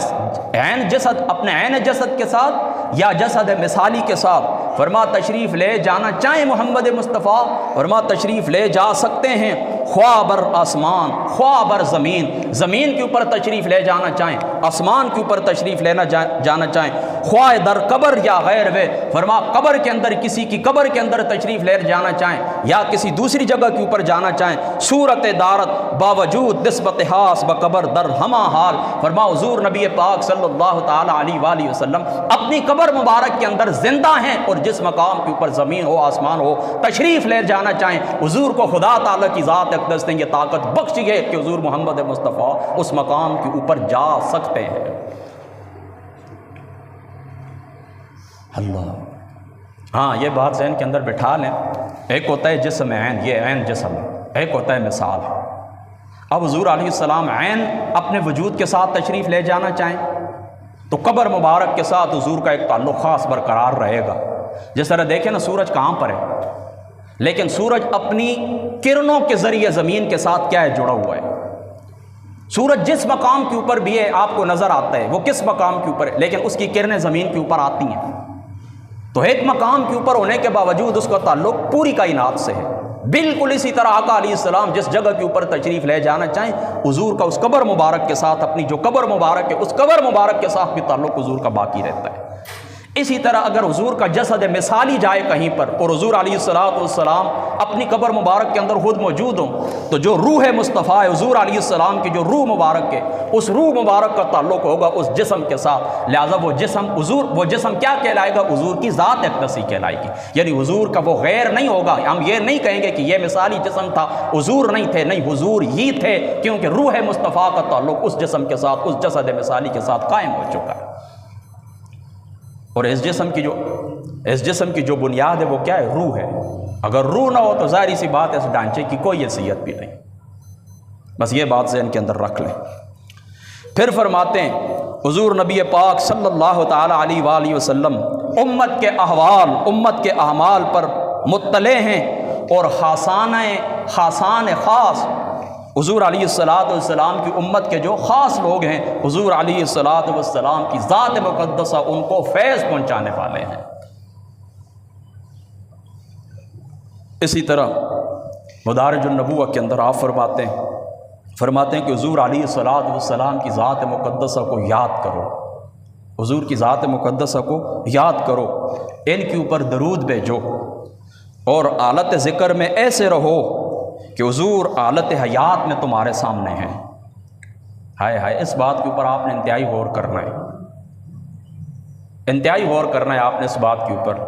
عین جسد اپنے عین جسد کے ساتھ یا جسد مثالی کے ساتھ، فرما تشریف لے جانا چاہیں محمد مصطفیٰ، فرما تشریف لے جا سکتے ہیں، خواہ بر آسمان خواہ بر زمین، زمین کے اوپر تشریف لے جانا چاہیں، آسمان کے اوپر تشریف لینا جانا چاہیں، خواہ در قبر یا غیر وے، فرما قبر کے اندر کسی کی قبر کے اندر تشریف لے جانا چاہیں یا کسی دوسری جگہ کے اوپر جانا چاہیں، صورت دارت باوجود نسبت حاس بقبر در ہما حال، فرما حضور نبی پاک صلی اللہ تعالیٰ علیہ وآلہ وسلم اپنی قبر مبارک کے اندر زندہ ہیں، اور جس مقام کے اوپر زمین ہو آسمان ہو تشریف لے جانا چاہیں، حضور کو خدا تعالیٰ کی ذات اقدس نے یہ طاقت بخشی ہے کہ حضور محمد مصطفیٰ اس مقام کے اوپر جا سکتے ہیں۔ اللہ، ہاں یہ بات ذہن کے اندر بٹھا لیں، ایک ہوتا ہے جسم عین، یہ عین جسم، ایک ہوتا ہے مثال۔ اب حضور علیہ السلام عین اپنے وجود کے ساتھ تشریف لے جانا چاہیں تو قبر مبارک کے ساتھ حضور کا ایک تعلق خاص برقرار رہے گا۔ جس طرح دیکھیں نا سورج کہاں پر ہے، لیکن سورج اپنی کرنوں کے ذریعے زمین کے ساتھ کیا ہے جڑا ہوا ہے۔ سورج جس مقام کے اوپر بھی ہے آپ کو نظر آتا ہے وہ کس مقام کے اوپر ہے، لیکن اس کی کرنیں زمین کے اوپر آتی ہیں، تو ایک مقام کے اوپر ہونے کے باوجود اس کا تعلق پوری کائنات سے ہے۔ بالکل اسی طرح آقا علیہ السلام جس جگہ کے اوپر تشریف لے جانا چاہیں، حضور کا اس قبر مبارک کے ساتھ، اپنی جو قبر مبارک ہے اس قبر مبارک کے ساتھ بھی تعلق حضور کا باقی رہتا ہے۔ اسی طرح اگر حضور کا جسد مثالی جائے کہیں پر اور حضور علیہ السلام اپنی قبر مبارک کے اندر خود موجود ہوں، تو جو روح مصطفیٰ ہے حضور علیہ السلام کی جو روح مبارک ہے، اس روح مبارک کا تعلق ہوگا اس جسم کے ساتھ، لہذا وہ جسم کیا کہلائے گا؟ حضور کی ذات اقدسی کہلائے گی، یعنی حضور کا وہ غیر نہیں ہوگا۔ ہم یہ نہیں کہیں گے کہ یہ مثالی جسم تھا حضور نہیں تھے، نہیں حضور ہی تھے، کیونکہ روح مصطفیٰ کا تعلق اس جسم کے ساتھ، اس جسد مثالی کے ساتھ قائم ہو چکا ہے۔ اور اس جسم کی جو بنیاد ہے وہ کیا ہے؟ روح ہے۔ اگر روح نہ ہو تو ظاہری سی بات ہے اس ڈھانچے کی کوئی حیثیت بھی نہیں۔ بس یہ بات ذہن کے اندر رکھ لیں۔ پھر فرماتے ہیں حضور نبی پاک صلی اللہ تعالیٰ علیہ وآلہ وسلم امت کے احوال، امت کے اعمال پر مطلع ہیں، اور خاصان خاص حضور علیہ السلام کی امت کے جو خاص لوگ ہیں، حضور علیہ السلام کی ذات مقدسہ ان کو فیض پہنچانے والے ہیں۔ اسی طرح مدارج النبوہ کے اندر آپ فرماتے ہیں کہ حضور علیہ السلام کی ذات مقدسہ کو یاد کرو، حضور کی ذات مقدسہ کو یاد کرو، ان کے اوپر درود بھیجو، اور حالت ذکر میں ایسے رہو کہ حضور حالت حیات میں تمہارے سامنے ہیں۔ ہائے ہائے، اس بات کے اوپر آپ نے انتہائی غور کرنا ہے، انتہائی غور کرنا ہے آپ نے اس بات کے اوپر۔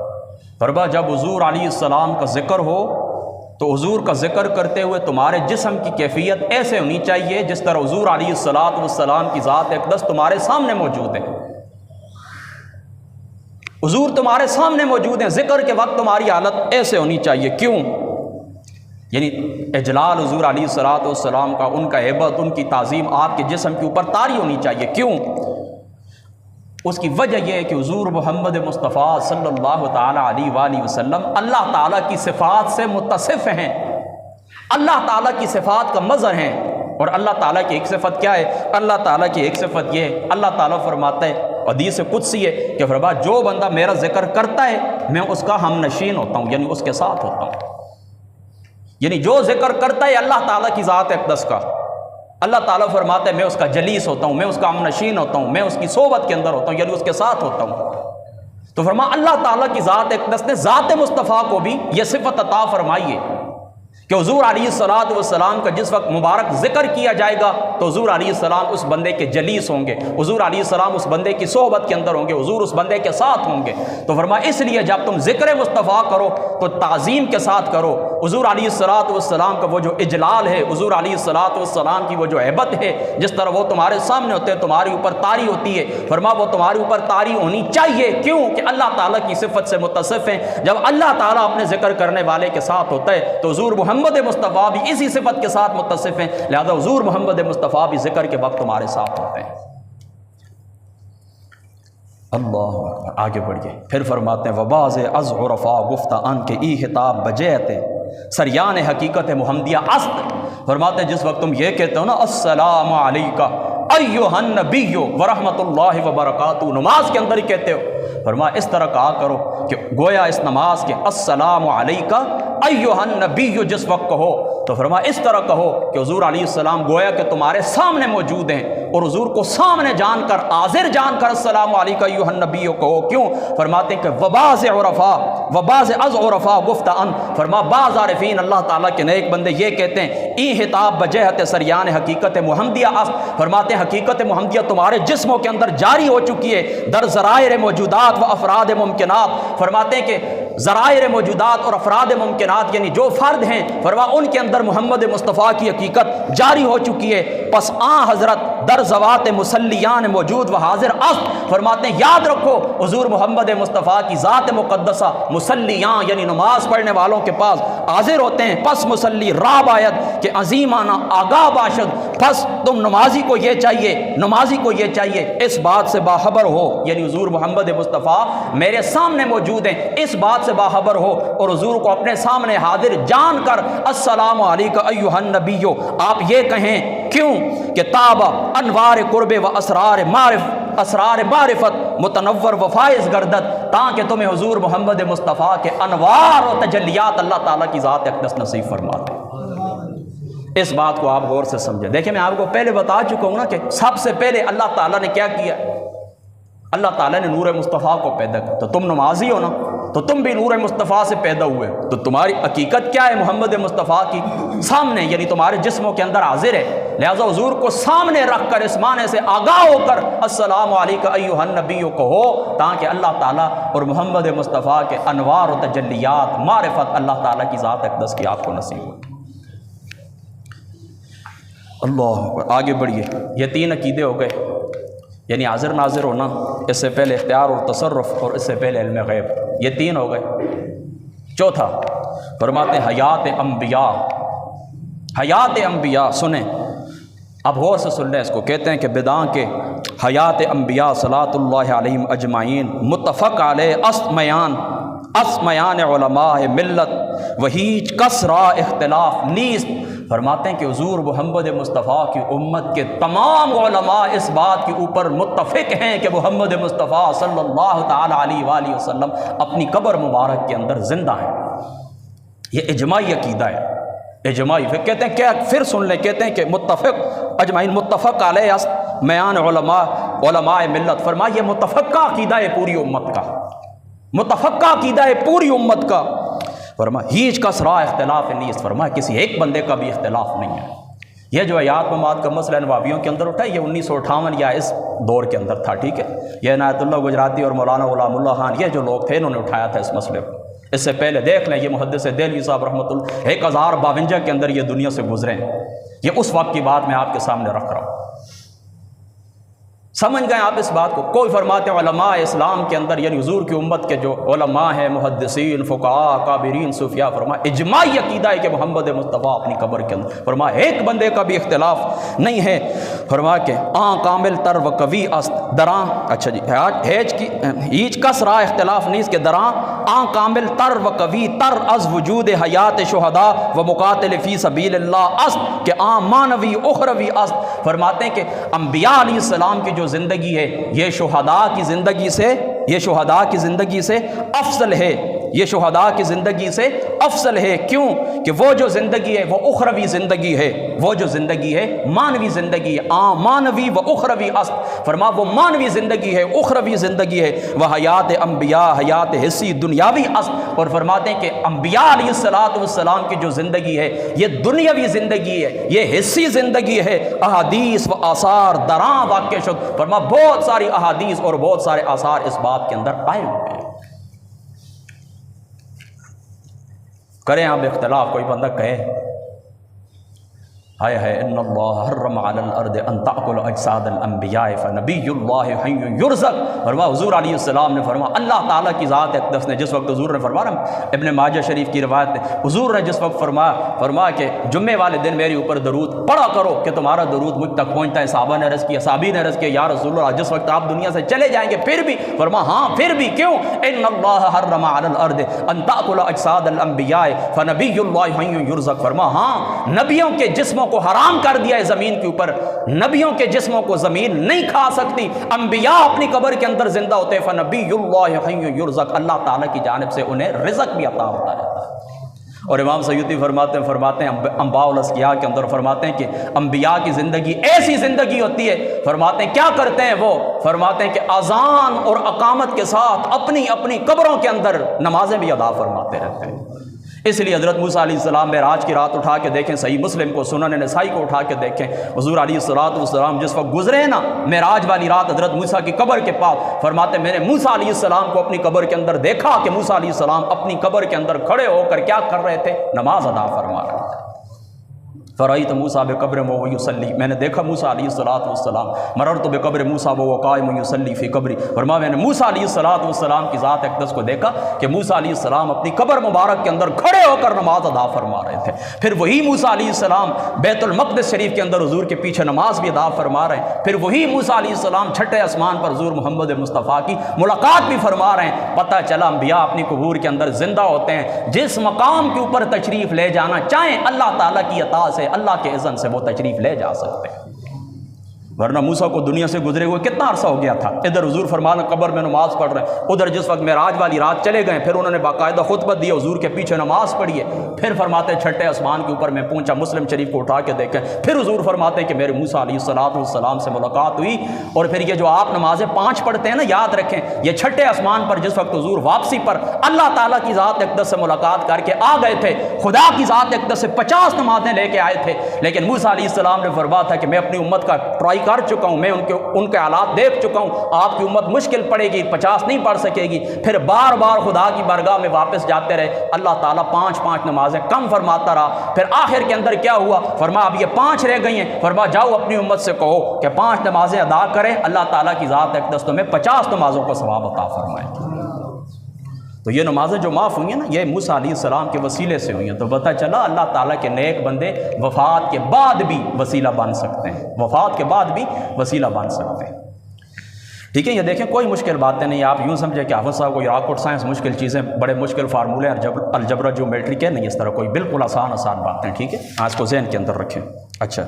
فرما جب حضور علیہ السلام کا ذکر ہو تو حضور کا ذکر کرتے ہوئے تمہارے جسم کی کیفیت ایسے ہونی چاہیے جس طرح حضور علیہ السلام کی ذات اقدس تمہارے سامنے موجود ہے۔ حضور تمہارے سامنے موجود ہیں، ذکر کے وقت تمہاری حالت ایسے ہونی چاہیے۔ کیوں؟ یعنی اجلال حضور علیہ السلام کا، ان کا ہیبت، ان کی تعظیم آپ کے جسم کے اوپر طاری ہونی چاہیے۔ کیوں؟ اس کی وجہ یہ ہے کہ حضور محمد مصطفیٰ صلی اللہ تعالیٰ علیہ وآلہ وسلم اللہ تعالیٰ کی صفات سے متصف ہیں، اللہ تعالیٰ کی صفات کا مظہر ہیں۔ اور اللہ تعالیٰ کی ایک صفت کیا ہے؟ اللہ تعالیٰ کی ایک صفت یہ ہے، اللہ تعالیٰ فرماتا ہے، حدیث قدسی ہے کہ فرمایا جو بندہ میرا ذکر کرتا ہے میں اس کا ہم نشین ہوتا ہوں، یعنی اس کے ساتھ ہوتا ہوں۔ یعنی جو ذکر کرتا ہے اللہ تعالیٰ کی ذات اقدس کا، اللہ تعالیٰ فرماتا ہے میں اس کا جلیس ہوتا ہوں، میں اس کا ہم نشین ہوتا ہوں، میں اس کی صحبت کے اندر ہوتا ہوں، یعنی اس کے ساتھ ہوتا ہوں۔ تو فرمایا اللہ تعالیٰ کی ذات اقدس نے ذات مصطفیٰ کو بھی یہ صفت عطا فرمائی ہے کہ حضور علیہ السلام کا جس وقت مبارک ذکر کیا جائے گا تو حضور علیہ السلام اس بندے کے جلیس ہوں گے، حضور علیہ السلام اس بندے کی صحبت کے اندر ہوں گے، حضور اس بندے کے ساتھ ہوں گے۔ تو فرمایا اس لیے جب تم ذکر مصطفیٰ کرو تو تعظیم کے ساتھ کرو، حضور علیہ الصلوۃ والسلام کا وہ جو اجلال ہے، حضور علیہ الصلوۃ والسلام کی وہ جو ہیبت ہے، جس طرح وہ تمہارے سامنے ہوتے ہیں تمہاری اوپر طاری ہوتی ہے، فرما وہ تمہاری اوپر طاری ہونی چاہیے۔ کیوں کہ اللہ تعالیٰ کی صفت سے متصف ہیں۔ جب اللہ تعالیٰ اپنے ذکر کرنے والے کے ساتھ ہوتا ہے تو حضور محمد مصطفیٰ بھی اسی صفت کے ساتھ متصف ہیں، لہذا حضور محمد مصطفیٰ بھی ذکر کے وقت تمہارے ساتھ ہوتے ہیں۔ اللہ اکبر، آگے بڑھئے، پھر فرماتے ہیں وباز از عرفا گفتہ ان کے ای خطاب بجیت سریان حقیقت محمدیہ است۔ فرماتے ہیں جس وقت تم یہ کہتے ہو نا السلام علیکہ ایھا النبی ورحمۃ اللہ وبرکاتہ، نماز کے اندر ہی کہتے ہو، فرمایا اس طرح کہا کرو کہ گویا اس نماز کے السلام علیکہ ایھا النبی جس وقت کہو تو فرمایا اس طرح کہو کہ حضور علیہ السلام گویا کہ تمہارے سامنے موجود ہیں، اور حضور کو سامنے جان کر، حاضر جان کر السلام علیکہ ایھا النبی کہو۔ کیوں؟ فرماتے ہیں کہ وباز عرفا، وباز از عرفا گفتہ ان، فرما بعض عارفین اللہ تعالیٰ کے نیک بندے یہ کہتے ہیں ای خطاب بجہت سریان حقیقت محمدیہ است، فرماتے ہیں حقیقت محمدیہ تمہارے جسموں کے اندر جاری ہو چکی ہے، در ذرائع موجودات و افراد ممکنات، فرماتے ہیں کہ ذرائع موجودات اور افراد ممکنات یعنی جو فرد ہیں فرما ان کے اندر محمد مصطفیٰ کی حقیقت جاری ہو چکی ہے، پس آن حضرت در ذوات مسلیان موجود و حاضر است، فرماتے ہیں یاد رکھو حضور محمد مصطفیٰ کی ذات مقدسہ مسلیان یعنی نماز پڑھنے والوں کے پاس حاضر ہوتے ہیں، پس مسلی را باید کہ عظیمانہ آگاہ باشد، پس تم نمازی کو یہ چاہیے، نمازی کو یہ چاہیے اس بات سے باخبر ہو، یعنی حضور محمد مصطفیٰ میرے سامنے موجود ہیں، اس بات سے باخبر ہو اور حضور کو اپنے سامنے حاضر جان کر السلام علیکہ ایھا النبی آپ یہ کہیں۔ کیوں کہ تاب انوار قرب و اسرار معرفت متنور و فائز گردد، تاکہ تمہیں حضور محمد مصطفیٰ کے انوار و تجلیات اللہ تعالیٰ کی ذات اقدس نصیب فرماتے ہیں۔ اس بات کو آپ غور سے سمجھیں۔ دیکھیں میں آپ کو پہلے بتا چکا ہوں نا کہ سب سے پہلے اللہ تعالیٰ نے کیا کیا، اللہ تعالیٰ نے نور مصطفیٰ کو پیدا کیا، تو تم نمازی ہو نا، تو تم بھی نور مصطفیٰ سے پیدا ہوئے، تو تمہاری حقیقت کیا ہے محمد مصطفیٰ کی سامنے، یعنی تمہارے جسموں کے اندر حاضر ہے، لہذا حضور کو سامنے رکھ کر اس معنی سے آگاہ ہو کر السلام علیکہ ایھا النبی کہو، تاکہ اللہ تعالیٰ اور محمد مصطفیٰ کے انوار و تجلیات معرفت اللہ تعالیٰ کی ذات اقدس کی آپ کو نصیب ہو۔ اللہ آگے بڑھیے، یہ تین عقیدے ہو گئے، یعنی حاضر ناظر ہونا، اس سے پہلے اختیار اور تصرف، اور اس سے پہلے علم غیب، یہ تین ہو گئے۔ چوتھا فرماتے ہیں حیات انبیاء، حیات انبیاء سنیں، اب غور سے سن لیں اس کو، کہتے ہیں کہ بداں کے حیات انبیاء صلاۃ اللہ علیہم اجمعین متفق علیہ اسمیان علماء ملت وہیچ کسرا اختلاف نیست، فرماتے ہیں کہ حضور محمد مصطفیٰ کی امت کے تمام علماء اس بات کے اوپر متفق ہیں کہ محمد مصطفیٰ صلی اللہ تعالیٰ علیہ وآلہ وسلم اپنی قبر مبارک کے اندر زندہ ہیں۔ یہ اجماعی عقیدہ ہے، اجماعی۔ پھر کہتے ہیں کیا، پھر سن لیں، کہتے ہیں کہ متفق اجمعین متفق علیہ میان علماء ملت، فرمایا یہ متفقہ عقیدہ ہے پوری امت کا، متفقہ عقیدہ ہے پوری امت کا، فرمایا ہیچ کا سرا اختلاف نیست، فرمایا کسی ایک بندے کا بھی اختلاف نہیں ہے۔ یہ جو حیات ممات کا مسئلہ نوابیوں کے اندر اٹھا، یہ 1958 یا اس دور کے اندر تھا، ٹھیک ہے، یہ عنایت اللہ گجراتی اور مولانا غلام اللہ خان یہ جو لوگ تھے انہوں نے اٹھایا تھا اس مسئلے کو۔ اس سے پہلے دیکھ لیں یہ محدث دہلوی صاحب رحمۃ اللہ 1052 کے اندر یہ دنیا سے گزرے ہیں، یہ اس وقت کی بات میں آپ کے سامنے رکھ رہا ہوں، سمجھ گئے آپ اس بات کو۔ کوئی فرماتے ہیں علماء اسلام کے اندر یعنی حضور کی امت کے جو علماء ہیں، محدثین، فقہاء، کابرین، صوفیاء، فرمایا اجماعی عقیدہ ہے کہ محمد مصطفیٰ اپنی قبر کے اندر، فرمایا ایک بندے کا بھی اختلاف نہیں ہے، فرمایا کہ آن کامل تر و قوی است دراں، اچھا جی ہیچ کس را اختلاف نیست کہ دراں آن کامل تر و قوی تر از وجود حیات شہداء و مقاتل فی سبیل اللہ است کہ آن مانوی اخروی است، فرماتے ہیں کہ انبیاء علیہ السلام کی جو زندگی ہے یہ شہداء کی زندگی سے افضل ہے، یہ شہداء کی زندگی سے افضل ہے۔ کیوں کہ وہ جو زندگی ہے وہ اخروی زندگی ہے، وہ جو زندگی ہے مانوی زندگی ہے، مانوی و اخروی است، فرما وہ مانوی زندگی ہے، اخروی زندگی ہے، وہ حیات انبیاء حیات حسی دنیاوی است، اور فرماتے ہیں کہ انبیاء علیہ السلام کی جو زندگی ہے یہ دنیاوی زندگی ہے، یہ حسی زندگی ہے۔ احادیث و آثار دراں واقع شد، فرما بہت ساری احادیث اور بہت سارے آثار اس باب کے اندر آئے ہوئے ہیں۔ کریں آپ اختلاف، کوئی بندہ کہے ہائے ان اللہ حرم علی الارض ان تاکل اجساد الانبیاء فنبی اللہ حی یرزق. فرمایا حضور علیہ السلام نے فرمایا، اللہ تعالیٰ کی ذات اقدس نے جس وقت حضور نے فرمایا، ابن ماجہ شریف کی روایت ہے، حضور نے جس وقت فرمایا کہ جمعے والے دن میرے اوپر درود پڑھا کرو کہ تمہارا درود مجھ تک پہنچتا ہے. صحابہ نے عرض کیا، صحابی نے عرض کیا یا رسول اللہ جس وقت آپ دنیا سے چلے جائیں گے پھر بھی؟ فرمایا ہاں پھر بھی. کیوں؟ ان اللہ حرم علی الارض ان تاکل اجساد الانبیاء فنبی اللہ حی یرزق. فرمایا ہاں نبیوں کے جسموں کو حرام کر دیا ہے زمین کے اوپر، نبیوں کے جسموں کو زمین نہیں کھا سکتی. انبیاء اپنی قبر کے اندر زندہ ہوتے ہیں، فنبی اللہ حی یرزق، اللہ تعالیٰ کی جانب سے انہیں رزق بھی عطا ہوتا رہتا ہے. اور امام سیوطی فرماتے ہیں انباء الاصفیاء کے اندر فرماتے ہیں کہ انبیاء کی زندگی ایسی زندگی ہوتی ہے، فرماتے ہیں کیا کرتے ہیں وہ؟ فرماتے ہیں کہ اذان اور اقامت کے ساتھ اپنی اپنی قبروں کے اندر نمازیں بھی ادا فرماتے رہتے ہیں. اس لیے حضرت موسیٰ علیہ السلام معراج کی رات اٹھا کے دیکھیں، صحیح مسلم کو، سنن نسائی کو اٹھا کے دیکھیں، حضور علیہ السلام جس وقت گزرے نا معراج والی رات حضرت موسیٰ کی قبر کے پاس، فرماتے میں نے موسیٰ علیہ السلام کو اپنی قبر کے اندر دیکھا کہ موسیٰ علیہ السلام اپنی قبر کے اندر کھڑے ہو کر کیا کر رہے تھے؟ نماز ادا فرما رہے تھے. فرأیت موسیٰ بقبر وهو یصلی، میں نے دیکھا موسیٰ علیہ السلام، مررت بقبر موسیٰ وهو قائم یصلی فی قبری. فرمایا میں نے موسیٰ علیہ السلام کی ذات اقدس کو دیکھا کہ موسیٰ علیہ السلام اپنی قبر مبارک کے اندر کھڑے ہو کر نماز ادا فرما رہے تھے. پھر وہی موسیٰ علیہ السلام بیت المقدس شریف کے اندر حضور کے پیچھے نماز بھی ادا فرما رہے ہیں. پھر وہی موسیٰ علیہ السلام چھٹے آسمان پر حضور محمد مصطفیٰ کی ملاقات بھی فرما رہے ہیں. پتہ چلا انبیاء اپنی قبور کے اندر زندہ ہوتے ہیں، جس مقام کے اوپر تشریف لے جانا چاہیں اللہ تعالیٰ کی عطا سے، اللہ کے اذن سے وہ تشریف لے جا سکتے ہیں. ورنہ موسیٰ کو دنیا سے گزرے ہوئے کتنا عرصہ ہو گیا تھا. ادھر حضور فرمانا قبر میں نماز پڑھ رہے ہیں، ادھر جس وقت معراج والی رات چلے گئے پھر انہوں نے باقاعدہ خطبہ دیا، حضور کے پیچھے نماز پڑھی ہے. پھر فرماتے چھٹے آسمان کے اوپر میں پہنچا، مسلم شریف کو اٹھا کے دیکھیں، پھر حضور فرماتے کہ میرے موسیٰ علیہ السلام سے ملاقات ہوئی. اور پھر یہ جو آپ نمازیں 5 پڑھتے ہیں نا، یاد رکھیں یہ چھٹے آسمان پر جس وقت حضور واپسی پر اللہ تعالیٰ کی ذات اقدس سے ملاقات کر کے آ گئے تھے، خدا کی ذات اقدس سے 50 نمازیں لے کے آئے تھے. لیکن موسیٰ علیہ السلام نے فرمایا تھا کہ میں اپنی امت کا ٹرائی کر چکا ہوں، میں ان کے حالات دیکھ چکا ہوں، آپ کی امت مشکل پڑے گی، 50 نہیں پڑھ سکے گی. پھر بار بار خدا کی بارگاہ میں واپس جاتے رہے، اللہ تعالیٰ 5 نمازیں کم فرماتا رہا. پھر آخر کے اندر کیا ہوا؟ فرمایا اب یہ 5 رہ گئی ہیں، فرمایا جاؤ اپنی امت سے کہو کہ 5 نمازیں ادا کریں، اللہ تعالیٰ کی ذات اقدس تمہیں 50 نمازوں کا ثواب عطا فرمائے. تو یہ نمازیں جو معاف ہوئی ہیں نا، یہ موسیٰ علیہ السلام کے وسیلے سے ہوئی ہیں. تو پتہ چلا اللہ تعالیٰ کے نیک بندے وفات کے بعد بھی وسیلہ بن سکتے ہیں، وفات کے بعد بھی وسیلہ بن سکتے ہیں. ٹھیک ہے، یہ دیکھیں کوئی مشکل باتیں نہیں. آپ یوں سمجھیں کہ حافظ صاحب کوئی راکٹ سائنس مشکل چیزیں، بڑے مشکل فارمولے، الجبرا جیومیٹری کے نہیں، اس طرح کوئی بالکل آسان باتیں. ٹھیک ہے، آج کو ذہن کے اندر رکھیں. اچھا،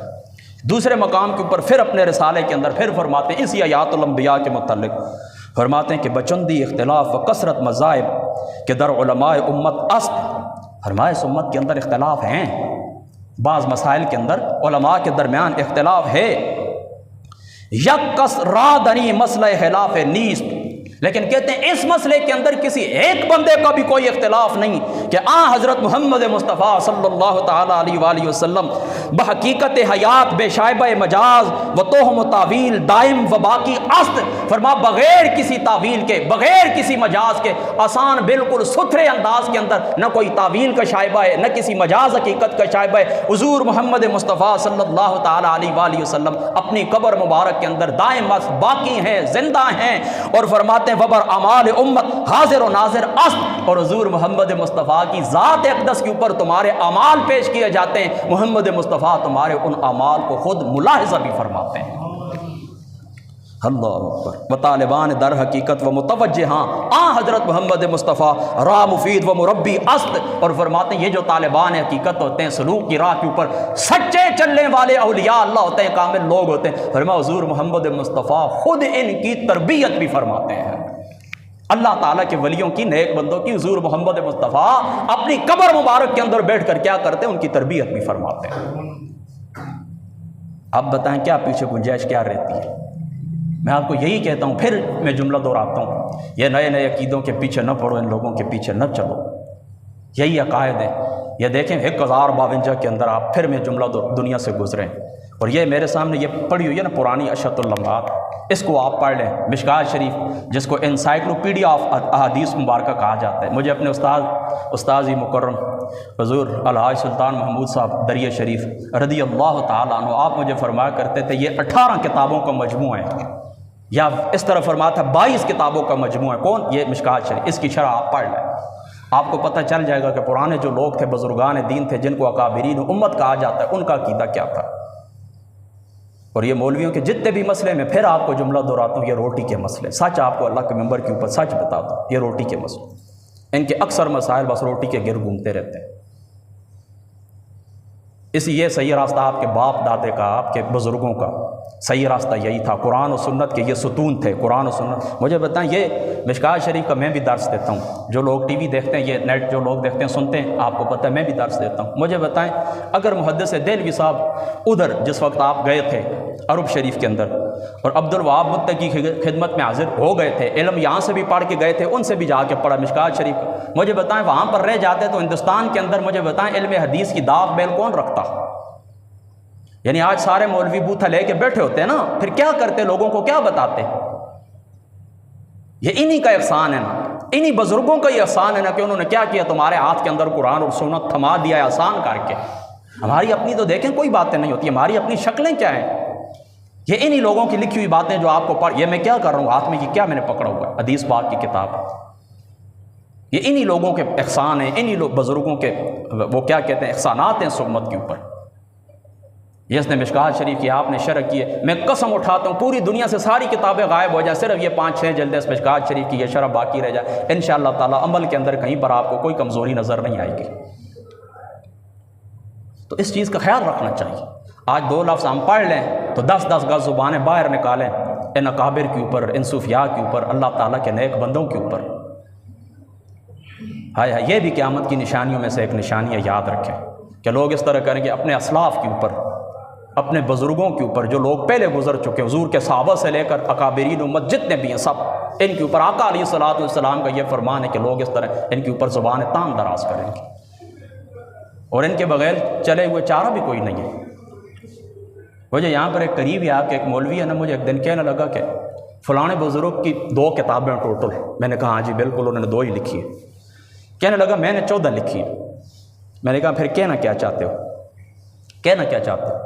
دوسرے مقام کے اوپر پھر اپنے رسالے کے اندر پھر فرماتے ہیں اسی آیات الانبیاء کے متعلق، فرماتے ہیں کہ بچندی اختلاف و کثرت مذاہب کہ در علماء امت است. فرمایا اس امت کے اندر اختلاف ہیں، بعض مسائل کے اندر علماء کے درمیان اختلاف ہے. یک کس رادنی مسئلہ خلاف نیست، لیکن کہتے ہیں اس مسئلے کے اندر کسی ایک بندے کا بھی کوئی اختلاف نہیں کہ حضرت محمد مصطفیٰ صلی اللہ تعالیٰ علیہ وآلہ وسلم بحقیقت حیات بے شائبہ مجاز و توہم و تعویل دائم و باقی است. فرما بغیر کسی تعویل کے، بغیر کسی مجاز کے، آسان بالکل ستھرے انداز کے اندر، نہ کوئی تعویل کا شائبہ ہے نہ کسی مجاز حقیقت کا شائبہ ہے. حضور محمد مصطفیٰ صلی اللہ تعالیٰ علیہ وآلہ وسلم اپنی قبر مبارک کے اندر دائم باقی ہیں، زندہ ہیں. اور فرماتے وبر اعمال امت حاضر و ناظر است، اور حضور محمد مصطفیٰ کی ذات اقدس کے اوپر تمہارے اعمال پیش کیے جاتے ہیں. محمد مصطفیٰ تمہارے ان اعمال کو خود ملاحظہ بھی فرماتے ہیں. اللہ اکبر. و طالبان در حقیقت و متوجہ حضرت محمد مصطفیٰ راہ مفید و مربی است. اور فرماتے ہیں یہ جو طالبان حقیقت ہوتے ہیں، سلوک کی راہ کے اوپر سچے چلنے والے اولیاء اللہ ہوتے ہیں، کامل لوگ ہوتے ہیں. فرمایا حضور محمد مصطفیٰ خود ان کی تربیت بھی فرماتے ہیں. اللہ تعالیٰ کے ولیوں کی، نیک بندوں کی حضور محمد مصطفیٰ اپنی قبر مبارک کے اندر بیٹھ کر کیا کرتے ہیں؟ ان کی تربیت بھی فرماتے ہیں. اب بتائیں کیا پیچھے گنجائش کیا رہتی ہے؟ میں آپ کو یہی کہتا ہوں، پھر میں جملہ دہراتا ہوں، یہ نئے عقیدوں کے پیچھے نہ پڑو، ان لوگوں کے پیچھے نہ چلو. یہی عقائد ہے. یہ دیکھیں 1052 کے اندر آپ پھر میں جملہ دنیا سے گزریں، اور یہ میرے سامنے یہ پڑھی ہوئی ہے نا پرانی اشرۃ اللمعات، اس کو آپ پڑھ لیں، مشکات شریف، جس کو انسائکلوپیڈیا آف احادیث مبارکہ کہا جاتا ہے۔ مجھے اپنے استاذ مکرم حضور الحاج سلطان محمود صاحب دریا شریف رضی اللہ تعالیٰ عنہ، آپ مجھے فرمایا کرتے تھے یہ 18 کتابوں کا مجموعہ ہے، یا اس طرح فرمایا تھا 22 کتابوں کا مجموعہ ہے۔ کون؟ یہ مشکات شریف۔ اس کی شرح آپ پڑھ لیں، آپ کو پتہ چل جائے گا کہ پرانے جو لوگ تھے، بزرگان دین تھے، جن کو اکابرین امت کہا جاتا ہے، ان کا عقیدہ کیا تھا۔ اور یہ مولویوں کے جتنے بھی مسئلے میں پھر آپ کو جملہ دہراتا ہوں، یہ روٹی کے مسئلے، سچ آپ کو اللہ کے ممبر کے اوپر سچ بتاتا ہوں، یہ روٹی کے مسئلے، ان کے اکثر مسائل بس روٹی کے گرد گھومتے رہتے ہیں۔ اس یہ صحیح راستہ آپ کے باپ دادے کا، آپ کے بزرگوں کا صحیح راستہ یہی تھا، قرآن و سنت کے یہ ستون تھے، قرآن و سنت۔ مجھے بتائیں، یہ مشکات شریف کا میں بھی درس دیتا ہوں، جو لوگ ٹی وی دیکھتے ہیں، یہ نیٹ جو لوگ دیکھتے ہیں سنتے ہیں، آپ کو پتہ ہے میں بھی درس دیتا ہوں۔ مجھے بتائیں، اگر محدث دہلوی صاحب ادھر جس وقت آپ گئے تھے عرب شریف کے اندر، اور عبد الوہاب متقی کی خدمت میں حاضر ہو گئے تھے، علم یہاں سے بھی پڑھ کے گئے تھے، ان سے بھی جا کے پڑھا مشکات شریف، مجھے بتائیں وہاں پر رہ جاتے تو ہندوستان کے اندر مجھے بتائیں علم حدیث کی داغ بیل کون رکھتا؟ یعنی آج سارے مولوی بوتھا لے کے بیٹھے ہوتے ہیں نا، پھر کیا کرتے، لوگوں کو کیا بتاتے؟ یہ انہی کا احسان ہے نا، انہی بزرگوں کا یہ احسان ہے نا کہ انہوں نے کیا کیا، تمہارے ہاتھ کے اندر قرآن اور سنت تھما دیا ہے آسان کر کے۔ ہماری اپنی تو دیکھیں کوئی باتیں نہیں ہوتی، ہماری اپنی شکلیں کیا ہیں، یہ انہی لوگوں کی لکھی ہوئی باتیں جو آپ کو پڑھ، یہ میں کیا کر رہا ہوں ہاتھ میں، یہ کیا میں نے پکڑا ہوا ہے، حدیث پاک کی کتاب، یہ انہی لوگوں کے احسان ہیں، انہی بزرگوں کے وہ کیا کہتے ہیں احسانات ہیں اس امت کے اوپر۔ یہ اس نے مشکات شریف کی آپ نے شرح کی ہے، میں قسم اٹھاتا ہوں پوری دنیا سے ساری کتابیں غائب ہو جائیں، صرف یہ 5-6 جلدیں اس مشکات شریف کی یہ شرح باقی رہ جائے، انشاءاللہ تعالیٰ عمل کے اندر کہیں پر آپ کو کوئی کمزوری نظر نہیں آئے گی۔ تو اس چیز کا خیال رکھنا چاہیے۔ آج 2 لفظ ہم پڑھ لیں تو 10 گز زبانیں باہر نکالیں ان اکابر کے اوپر، ان صوفیاء کے اوپر، اللہ تعالیٰ کے نیک بندوں کے اوپر۔ ہائے یہ بھی قیامت کی نشانیوں میں سے ایک نشانی ہے، یاد رکھیں کہ لوگ اس طرح کریں گے اپنے اسلاف کے اوپر، اپنے بزرگوں کے اوپر، جو لوگ پہلے گزر چکے، حضور کے صحابہ سے لے کر اکابرین امت جتنے بھی ہیں سب، ان کے اوپر آقا علیہ الصلوۃ والسلام کا یہ فرمان ہے کہ لوگ اس طرح ان کے اوپر زبان تان دراز کریں گے، اور ان کے بغیر چلے ہوئے چارہ بھی کوئی نہیں ہے۔ مجھے یہاں پر ایک قریب ہے آپ کے ایک مولوی ہے نا، مجھے ایک دن کہنے لگا کہ فلاں بزرگ کی 2 کتابیں ٹوٹل، میں نے کہا ہاں جی بالکل انہوں نے 2 ہی لکھی ہے، کہنے لگا میں نے 14 لکھی ہے۔ میں نے کہا پھر کہنا کیا چاہتے ہو، کہنا کیا چاہتے ہو؟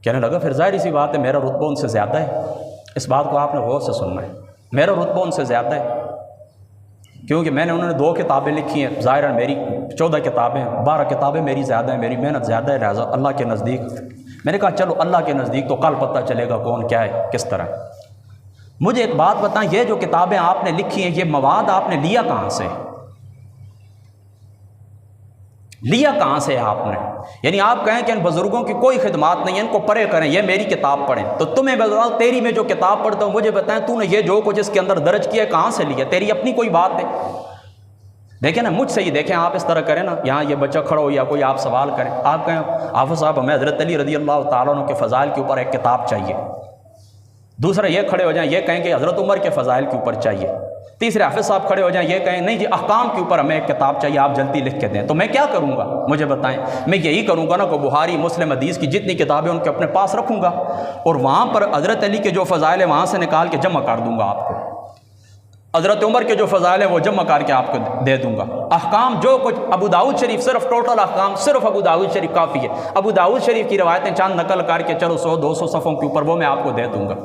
کہنے لگا پھر ظاہر سی بات ہے میرا رتبہ ان سے زیادہ ہے، اس بات کو آپ نے غور سے سننا ہے، میرا رتبہ ان سے زیادہ ہے، کیونکہ میں نے انہوں نے 2 کتابیں لکھی ہیں، ظاہر میری 14 کتابیں، 12 کتابیں میری زیادہ ہیں، میری محنت زیادہ ہے، لہٰذا اللہ کے نزدیک۔ میں نے کہا چلو اللہ کے نزدیک تو کل پتہ چلے گا کون کیا ہے کس طرح۔ مجھے ایک بات بتائیں، یہ جو کتابیں آپ نے لکھی ہیں یہ مواد آپ نے لیا کہاں سے؟ لیا کہاں سے آپ نے؟ یعنی آپ کہیں کہ ان بزرگوں کی کوئی خدمات نہیں ہے، ان کو پڑھے کریں، یہ میری کتاب پڑھیں، تو تمہیں بزرگ تیری میں جو کتاب پڑھتا ہوں مجھے بتائیں تو نے یہ جو کچھ اس کے اندر درج کیا ہے کہاں سے لیا؟ تیری اپنی کوئی بات ہے؟ دیکھیں نا مجھ سے ہی دیکھیں، آپ اس طرح کریں نا، یہاں یہ بچہ کھڑا ہو یا کوئی آپ سوال کریں، آپ کہیں حافظ صاحب ہمیں حضرت علی رضی اللہ تعالیٰ عنہ کے فضائل کے اوپر ایک کتاب چاہیے، دوسرا یہ کھڑے ہو جائیں یہ کہیں کہ حضرت عمر کے فضائل کے اوپر چاہیے، تیسرے حافظ صاحب کھڑے ہو جائیں یہ کہیں نہیں جی احکام کے اوپر ہمیں ایک کتاب چاہیے، آپ جلدی لکھ کے دیں، تو میں کیا کروں گا مجھے بتائیں؟ میں یہی کروں گا نا کہ بخاری مسلم حدیث کی جتنی کتابیں ان کے اپنے پاس رکھوں گا، اور وہاں پر حضرت علی کے جو فضائل ہیں وہاں سے نکال کے جمع کر دوں گا آپ کو، حضرت عمر کے جو فضائل ہیں وہ جمع کر کے آپ کو دے دوں گا، احکام جو کچھ ابو داؤد شریف صرف ٹوٹل احکام صرف ابو داؤد شریف کافی ہے، ابو داؤد شریف کی روایتیں چاند نقل کر کے چلو 100-200 صفحوں کے اوپر وہ میں آپ کو دے دوں گا،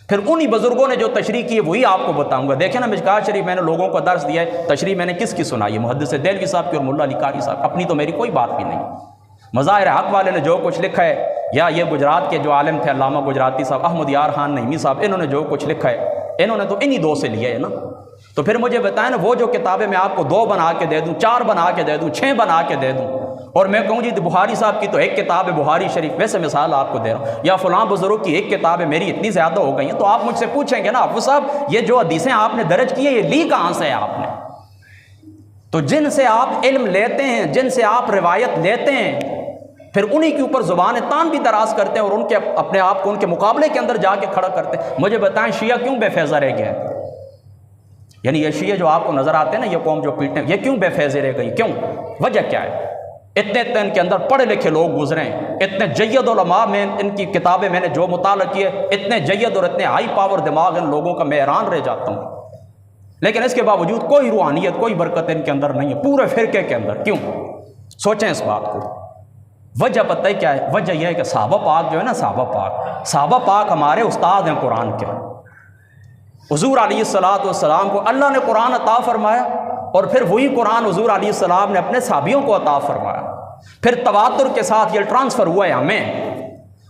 پھر انہی بزرگوں نے جو تشریح کی ہے وہی آپ کو بتاؤں گا۔ دیکھیں نا مشکات شریف میں نے لوگوں کو درس دیا ہے، تشریح میں نے کس کی سنائی ہے؟ محدث دہلوی صاحب کی اور ملا علی قاری صاحب، اپنی تو میری کوئی بات بھی نہیں۔ مظاہر حق والے نے جو کچھ لکھا ہے، یا یہ گجرات کے جو عالم تھے علامہ گجراتی صاحب، احمد یار خان نعیمی صاحب، انہوں نے جو کچھ لکھا ہے انہوں نے تو انہی 2 سے لیا ہے نا، تو پھر مجھے بتائیں نا وہ جو کتابیں میں آپ کو 2 بنا کے دے دوں، 4 بنا کے دے دوں، 6 بنا کے دے دوں، اور میں کہوں جی بخاری صاحب کی تو ایک کتاب ہے بخاری شریف، ویسے مثال آپ کو دے رہا ہوں، یا فلاں بزرگ کی ایک کتاب ہے، میری اتنی زیادہ ہو گئی ہیں، تو آپ مجھ سے پوچھیں گے نا حافظ صاحب یہ جو حدیثیں آپ نے درج کی ہیں یہ لی کہاں سے ہے آپ نے؟ تو جن سے آپ علم لیتے ہیں، جن سے آپ روایت لیتے ہیں، پھر انہی کے اوپر زبان تان بھی دراز کرتے ہیں، اور ان کے اپنے آپ کو ان کے مقابلے کے اندر جا کے کھڑا کرتے ہیں۔ مجھے بتائیں شیعہ کیوں بے فیضہ رہ گیا ہے؟ یعنی یہ شیعہ جو آپ کو نظر آتے ہیں نا، یہ قوم جو پیٹنے، یہ کیوں بے فیض رہ گئی؟ کیوں؟ وجہ کیا ہے؟ اتنے ان کے اندر پڑھے لکھے لوگ گزرے ہیں، اتنے جید علماء میں ان کی کتابیں میں نے جو مطالعہ کیے، اتنے جید اور اتنے ہائی پاور دماغ ان لوگوں کا، میں حیران رہ جاتا ہوں، لیکن اس کے باوجود کوئی روحانیت، کوئی برکت ان کے اندر نہیں ہے، پورے فرقے کے اندر۔ کیوں؟ سوچیں اس بات کو۔ وجہ پتہ ہے کیا ہے؟ وجہ یہ ہے کہ صحابہ پاک جو ہے نا، صحابہ پاک ہمارے استاد ہیں قرآن کے۔ حضور علیہ الصلوۃ والسلام کو اللہ نے قرآن عطا فرمایا، اور پھر وہی قرآن حضور علیہ السلام نے اپنے صحابیوں کو عطا فرمایا، پھر تواتر کے ساتھ یہ ٹرانسفر ہوا ہے ہمیں،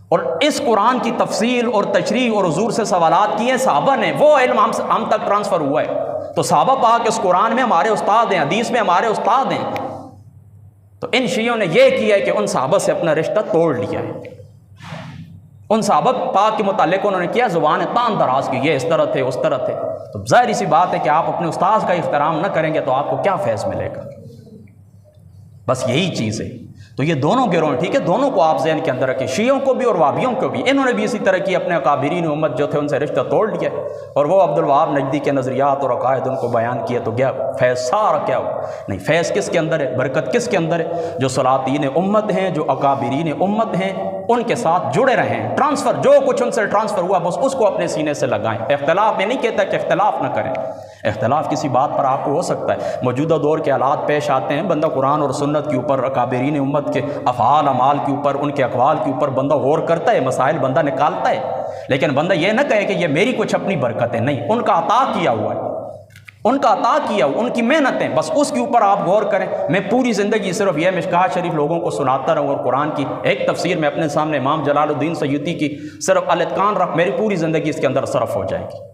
اور اس قرآن کی تفصیل اور تشریح اور حضور سے سوالات کیے صحابہ نے، وہ علم ہم تک ٹرانسفر ہوا ہے۔ تو صحابہ پاک اس قرآن میں ہمارے استاد ہیں، حدیث میں ہمارے استاد ہیں۔ تو ان شیعوں نے یہ کیا ہے کہ ان صحابہ سے اپنا رشتہ توڑ لیا ہے، ان صحابہ پاک کے متعلق انہوں نے کیا، زبان تان دراز کی، یہ اس طرح تھے اس طرح تھے۔ تو ظاہر سی بات ہے کہ آپ اپنے استاد کا احترام نہ کریں گے تو آپ کو کیا فیض ملے گا؟ بس یہی چیز ہے۔ تو یہ دونوں گروہ، ٹھیک ہے، دونوں کو آپ ذہن کے اندر رکھیں، شیعوں کو بھی اور وہابیوں کو بھی۔ انہوں نے بھی اسی طرح کی، اپنے اکابرین امت جو تھے ان سے رشتہ توڑ لیا، اور وہ عبدالوہاب نجدی کے نظریات اور عقائد ان کو بیان کیے، تو گیا فیض سارا کیا ہوا؟ نہیں، فیض کس کے اندر ہے؟ برکت کس کے اندر ہے؟ جو سلاطین امت ہیں، جو اکابرین امت ہیں، ان کے ساتھ جڑے رہیں، ٹرانسفر جو کچھ ان سے ٹرانسفر ہوا بس اس کو اپنے سینے سے لگائیں۔ اختلاف میں نہیں کہتا کہ اختلاف نہ کریں، اختلاف کسی بات پر آپ کو ہو سکتا ہے، موجودہ دور کے حالات پیش آتے ہیں، بندہ قرآن اور سنت کے اوپر، اکابرین امت کے افعال اعمال کے اوپر، ان کے اقوال کے اوپر بندہ غور کرتا ہے، مسائل بندہ نکالتا ہے، لیکن بندہ یہ نہ کہے کہ یہ میری کچھ اپنی برکت ہے، نہیں، ان کا عطا کیا ہوا ہے، ان کا عطا کیا ہوا، ان کی محنتیں، بس اس کے اوپر آپ غور کریں۔ میں پوری زندگی صرف یہ مشکوٰۃ شریف لوگوں کو سناتا رہوں، اور قرآن کی ایک تفسیر میں اپنے سامنے امام جلال الدین سیوطی کی صرف الاتقان رکھ، میری پوری زندگی اس کے اندر صرف ہو جائے گی۔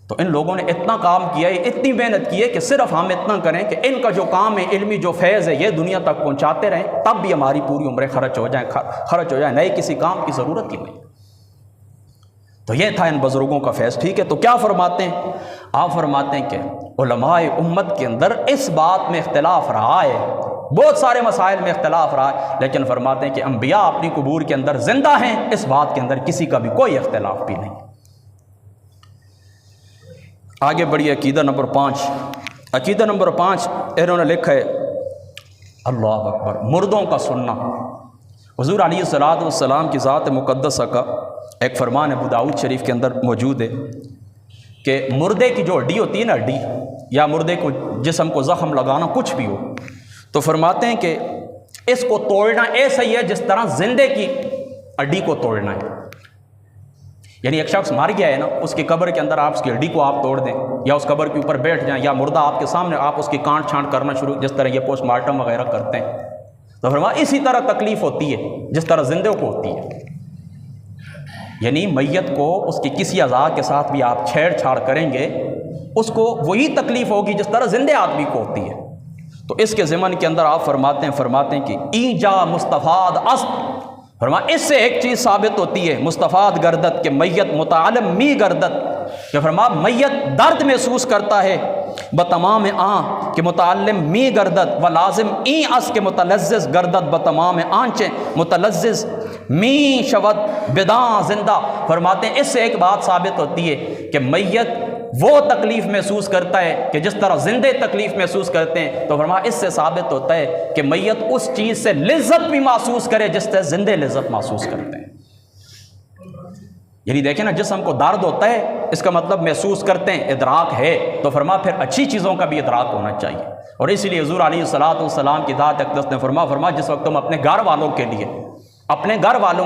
تو ان لوگوں نے اتنا کام کیا ہے، اتنی محنت کی ہے کہ صرف ہم اتنا کریں کہ ان کا جو کام ہے، علمی جو فیض ہے، یہ دنیا تک پہنچاتے رہیں، تب بھی ہماری پوری عمریں خرچ ہو جائیں، نئے کسی کام کی ضرورت ہی نہیں۔ تو یہ تھا ان بزرگوں کا فیض، ٹھیک ہے۔ تو کیا فرماتے ہیں؟ آپ فرماتے ہیں کہ علماء امت کے اندر اس بات میں اختلاف رہا ہے، بہت سارے مسائل میں اختلاف رہا ہے، لیکن فرماتے ہیں کہ انبیاء اپنی قبور کے اندر زندہ ہیں، اس بات کے اندر کسی کا بھی کوئی اختلاف بھی نہیں۔ آگے بڑھی عقیدہ نمبر 5۔ عقیدہ نمبر 5 انہوں نے لکھا ہے، اللہ اکبر، مردوں کا سننا۔ حضور علیہ الصلوۃ والسلام کی ذات مقدسہ کا ایک فرمان ابو داؤد شریف کے اندر موجود ہے کہ مردے کی جو ہڈی ہوتی ہے نا، ہڈی یا مردے کو جسم کو زخم لگانا کچھ بھی ہو، تو فرماتے ہیں کہ اس کو توڑنا ایسا ہی ہے جس طرح زندے کی ہڈی کو توڑنا ہے۔ یعنی ایک شخص مر گیا ہے نا، اس کی قبر کے اندر آپ اس کی ہڈی کو آپ توڑ دیں، یا اس قبر کے اوپر بیٹھ جائیں، یا مردہ آپ کے سامنے آپ اس کی کانٹ چھانٹ کرنا شروع، جس طرح یہ پوسٹ مارٹم وغیرہ کرتے ہیں، تو فرمایا اسی طرح تکلیف ہوتی ہے جس طرح زندے کو ہوتی ہے۔ یعنی میت کو اس کی کسی اعضاء کے ساتھ بھی آپ چھیڑ چھاڑ کریں گے، اس کو وہی تکلیف ہوگی جس طرح زندے آدمی کو ہوتی ہے۔ تو اس کے ضمن کے اندر آپ فرماتے ہیں کہ ایجا مستفاد است، فرمایا اس سے ایک چیز ثابت ہوتی ہے، مستفاد گردت، کہ میت متعلم می گردت، کہ فرمایا میت درد محسوس کرتا ہے، بتمام آن کہ متعلم می گردت، و لازم این اس کے متلذذ گردت بتمام آنچیں، متلذذ می شود بداں زندہ۔ فرماتے ہیں اس سے ایک بات ثابت ہوتی ہے کہ میت وہ تکلیف محسوس کرتا ہے کہ جس طرح زندے تکلیف محسوس کرتے ہیں۔ تو فرمایا اس سے ثابت ہوتا ہے کہ میت اس چیز سے لذت بھی محسوس کرے جس سے زندے لذت محسوس کرتے ہیں۔ یعنی دیکھیں نا، جسم کو درد ہوتا ہے، اس کا مطلب محسوس کرتے ہیں، ادراک ہے، تو فرمایا پھر اچھی چیزوں کا بھی ادراک ہونا چاہیے۔ اور اسی لیے حضور علیہ الصلوۃ والسلام کی ذات اقدس نے فرمایا جس وقت تم اپنے گھر والوں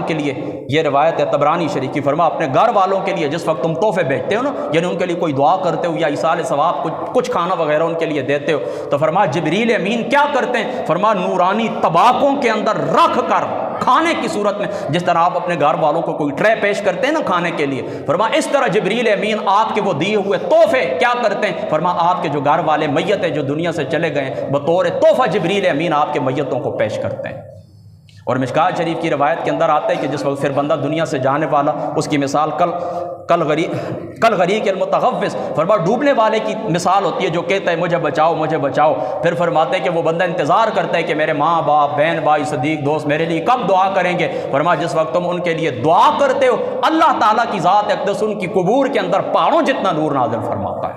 کے لیے یہ روایت ہے طبرانی شریف کی، فرمایا اپنے گھر والوں کے لیے جس وقت تم تحفے بیچتے ہو نا، یعنی ان کے لیے کوئی دعا کرتے ہو یا ایصال ثواب کچھ کھانا وغیرہ ان کے لیے دیتے ہو، تو فرمایا جبریل امین کیا کرتے ہیں؟ فرمایا نورانی طباقوں کے اندر رکھ کر کھانے کی صورت میں، جس طرح آپ اپنے گھر والوں کو کوئی ٹرے پیش کرتے ہیں نا کھانے کے لیے، فرمایا اس طرح جبریل امین آپ کے وہ دیے ہوئے تحفے کیا کرتے ہیں؟ فرمایا آپ کے جو گھر والے میت ہیں جو دنیا سے چلے گئے ہیں، بطور تحفہ جبریل امین آپ کے میتوں کو پیش کرتے ہیں۔ اور مشکوٰۃ شریف کی روایت کے اندر آتا ہے کہ جس وقت پھر بندہ دنیا سے جانے والا، اس کی مثال کل غریق المتغوث، فرمایا ڈوبنے والے کی مثال ہوتی ہے جو کہتا ہے مجھے بچاؤ مجھے بچاؤ۔ پھر فرماتے ہیں کہ وہ بندہ انتظار کرتا ہے کہ میرے ماں باپ بہن بھائی صدیق دوست میرے لیے کب دعا کریں گے۔ فرمایا جس وقت تم ان کے لیے دعا کرتے ہو، اللہ تعالیٰ کی ذات اقدس ان کی قبور کے اندر پہاڑوں جتنا نور نازل فرماتا ہے،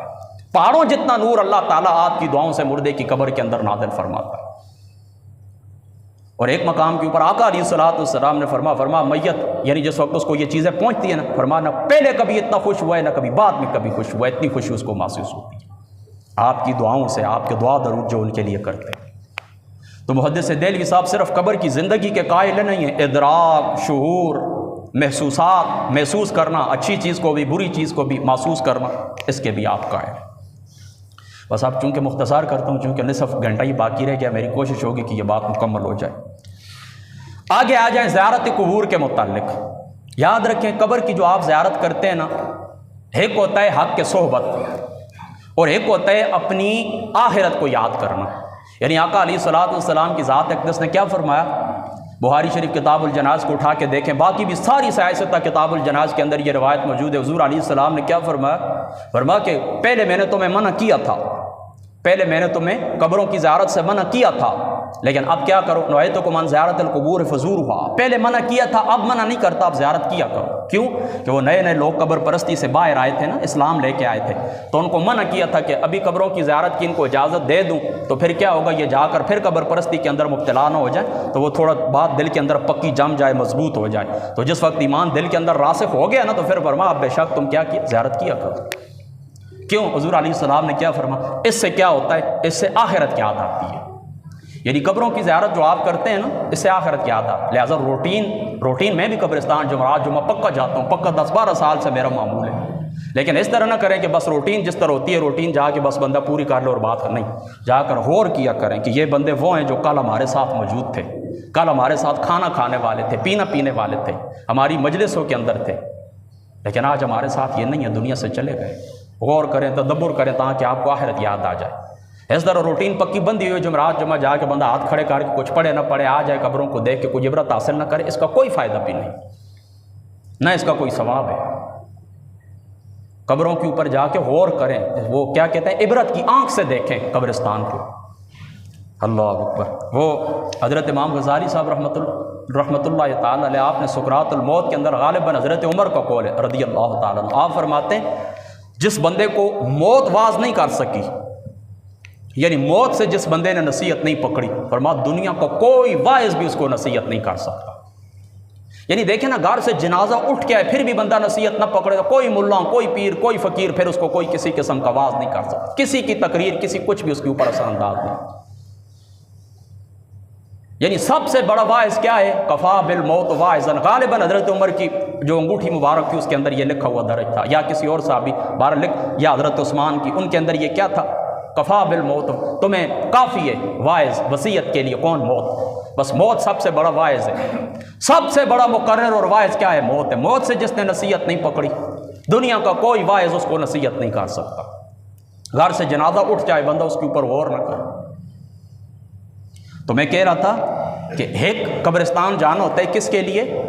پہاڑوں جتنا نور اللہ تعالیٰ آپ کی دعاؤں سے مردے کی قبر کے اندر نازل فرماتا ہے۔ اور ایک مقام کے اوپر آقا علیہ السلام نے فرما میت یعنی جس وقت اس کو یہ چیزیں پہنچتی ہیں نا، فرمانا پہلے کبھی اتنا خوش ہوا ہے نہ کبھی بعد میں کبھی خوش ہوا ہے، اتنی خوشی اس کو محسوس ہوتی ہے آپ کی دعاؤں سے، آپ کے دعا درود جو ان کے لیے کرتے ہیں۔ تو محدث دہلوی صاحب صرف قبر کی زندگی کے قائل نہیں ہیں، ادراک، شعور، محسوسات، محسوس کرنا، اچھی چیز کو بھی بری چیز کو بھی محسوس کرنا، اس کے بھی آپ قائل ہیں۔ بس اب چونکہ مختصر کرتا ہوں، چونکہ نصف گھنٹہ ہی باقی رہ گیا، میری کوشش ہوگی کہ یہ بات مکمل ہو جائے۔ آگے آ جائیں زیارت قبور کے متعلق۔ یاد رکھیں قبر کی جو آپ زیارت کرتے ہیں نا، ایک ہوتا ہے حق کے صحبت اور ایک ہوتا ہے اپنی آخرت کو یاد کرنا۔ یعنی آقا علیہ السلام کی ذات اقدس نے کیا فرمایا؟ بخاری شریف کتاب الجناز کو اٹھا کے دیکھیں، باقی بھی ساری سیاستہ کتاب الجناز کے اندر یہ روایت موجود ہے۔ حضور علیہ السلام نے کیا فرمایا کہ پہلے میں نے تمہیں منع کیا تھا، پہلے میں نے تمہیں قبروں کی زیارت سے منع کیا تھا، لیکن اب کیا کرو؟ نہیتکم عن زیارت القبور فزورھا، پہلے منع کیا تھا اب منع نہیں کرتا، اب زیارت کیا کرو۔ کیوں؟ کہ وہ نئے لوگ قبر پرستی سے باہر آئے تھے نا، اسلام لے کے آئے تھے، تو ان کو منع کیا تھا کہ ابھی قبروں کی زیارت کی ان کو اجازت دے دوں تو پھر کیا ہوگا، یہ جا کر پھر قبر پرستی کے اندر مبتلا نہ ہو جائے، تو وہ تھوڑا بات دل کے اندر پکی جم جائے، مضبوط ہو جائے۔ تو جس وقت ایمان دل کے اندر راسخ ہو گیا نا، تو پھر فرمایا اب بے شک تم کیا زیارت کیا کرو۔ کیوں؟ حضور علیہ السلام نے کیا فرمایا؟ اس سے کیا ہوتا ہے؟ اس سے آخرت یاد آتی ہے۔ یعنی قبروں کی زیارت جو آپ کرتے ہیں نا، اس سے آخرت یاد آتا ہے۔ لہٰذا روٹین میں بھی قبرستان جمعہ پکا جاتا ہوں، پکا 10-12 سال سے میرا معمول ہے، لیکن اس طرح نہ کریں کہ بس روٹین جس طرح ہوتی ہے روٹین جا کے بس بندہ پوری کر لو اور بات نہیں، جا کر غور کیا کریں کہ یہ بندے وہ ہیں جو کل ہمارے ساتھ موجود تھے، کل ہمارے ساتھ کھانا کھانے والے تھے، پینا پینے والے تھے، ہماری مجلسوں کے اندر تھے، لیکن آج ہمارے ساتھ یہ نہیں ہے، دنیا سے چلے گئے۔ غور کریں، تدبر کریں تاکہ آپ کو آخرت یاد آ جائے۔ اس طرح روٹین پکی بندی ہوئی، جمعہ جا کے بندہ ہاتھ کھڑے کر کے کچھ پڑھے نہ پڑھے، آ جائے قبروں کو دیکھ کے کوئی عبرت حاصل نہ کرے، اس کا کوئی فائدہ بھی نہیں، نہ اس کا کوئی ثواب ہے۔ قبروں کے اوپر جا کے غور کریں، وہ کیا کہتے ہیں، عبرت کی آنکھ سے دیکھیں قبرستان کو۔ اللہ اکبر۔ وہ حضرت امام غزالی صاحب رحمۃ اللہ تعالیٰ علیہ، آپ نے سکرات الموت کے اندر غالباً حضرت عمر کا قول ہے رضی اللہ تعالیٰ عنہ، آپ فرماتے ہیں جس بندے کو موت واز نہیں کر سکی، یعنی موت سے جس بندے نے نصیحت نہیں پکڑی، فرمایا دنیا کا کوئی واعظ بھی اس کو نصیحت نہیں کر سکتا۔ یعنی دیکھیں نا، گھر سے جنازہ اٹھ کے آئے پھر بھی بندہ نصیحت نہ پکڑے، کوئی ملا، کوئی پیر، کوئی فقیر پھر اس کو کوئی کسی قسم کا واعظ نہیں کر سکتا، کسی کی تقریر، کسی کچھ بھی اس کے اوپر اثر انداز نہیں۔ یعنی سب سے بڑا واعظ کیا ہے؟ کفا بالموت واعظا۔ غالباً حضرت عمر کی جو انگوٹھی مبارک تھی اس کے اندر یہ لکھا ہوا درج تھا، یا کسی اور صحابی بارہ لکھ، یا حضرت عثمان کی، ان کے اندر یہ کیا تھا؟ کفا بالموت، تمہیں کافی ہے واعظ وصیت کے لیے۔ کون؟ موت۔ بس موت سب سے بڑا واعظ ہے، سب سے بڑا مقرر اور واعظ کیا ہے؟ موت ہے۔ موت سے جس نے نصیحت نہیں پکڑی، دنیا کا کوئی واعظ اس کو نصیحت نہیں کر سکتا۔ گھر سے جنازہ اٹھ جائے بندہ اس کے اوپر غور نہ کرے۔ تو میں کہہ رہا تھا کہ ایک قبرستان جانا ہوتا ہے کس کے لیے؟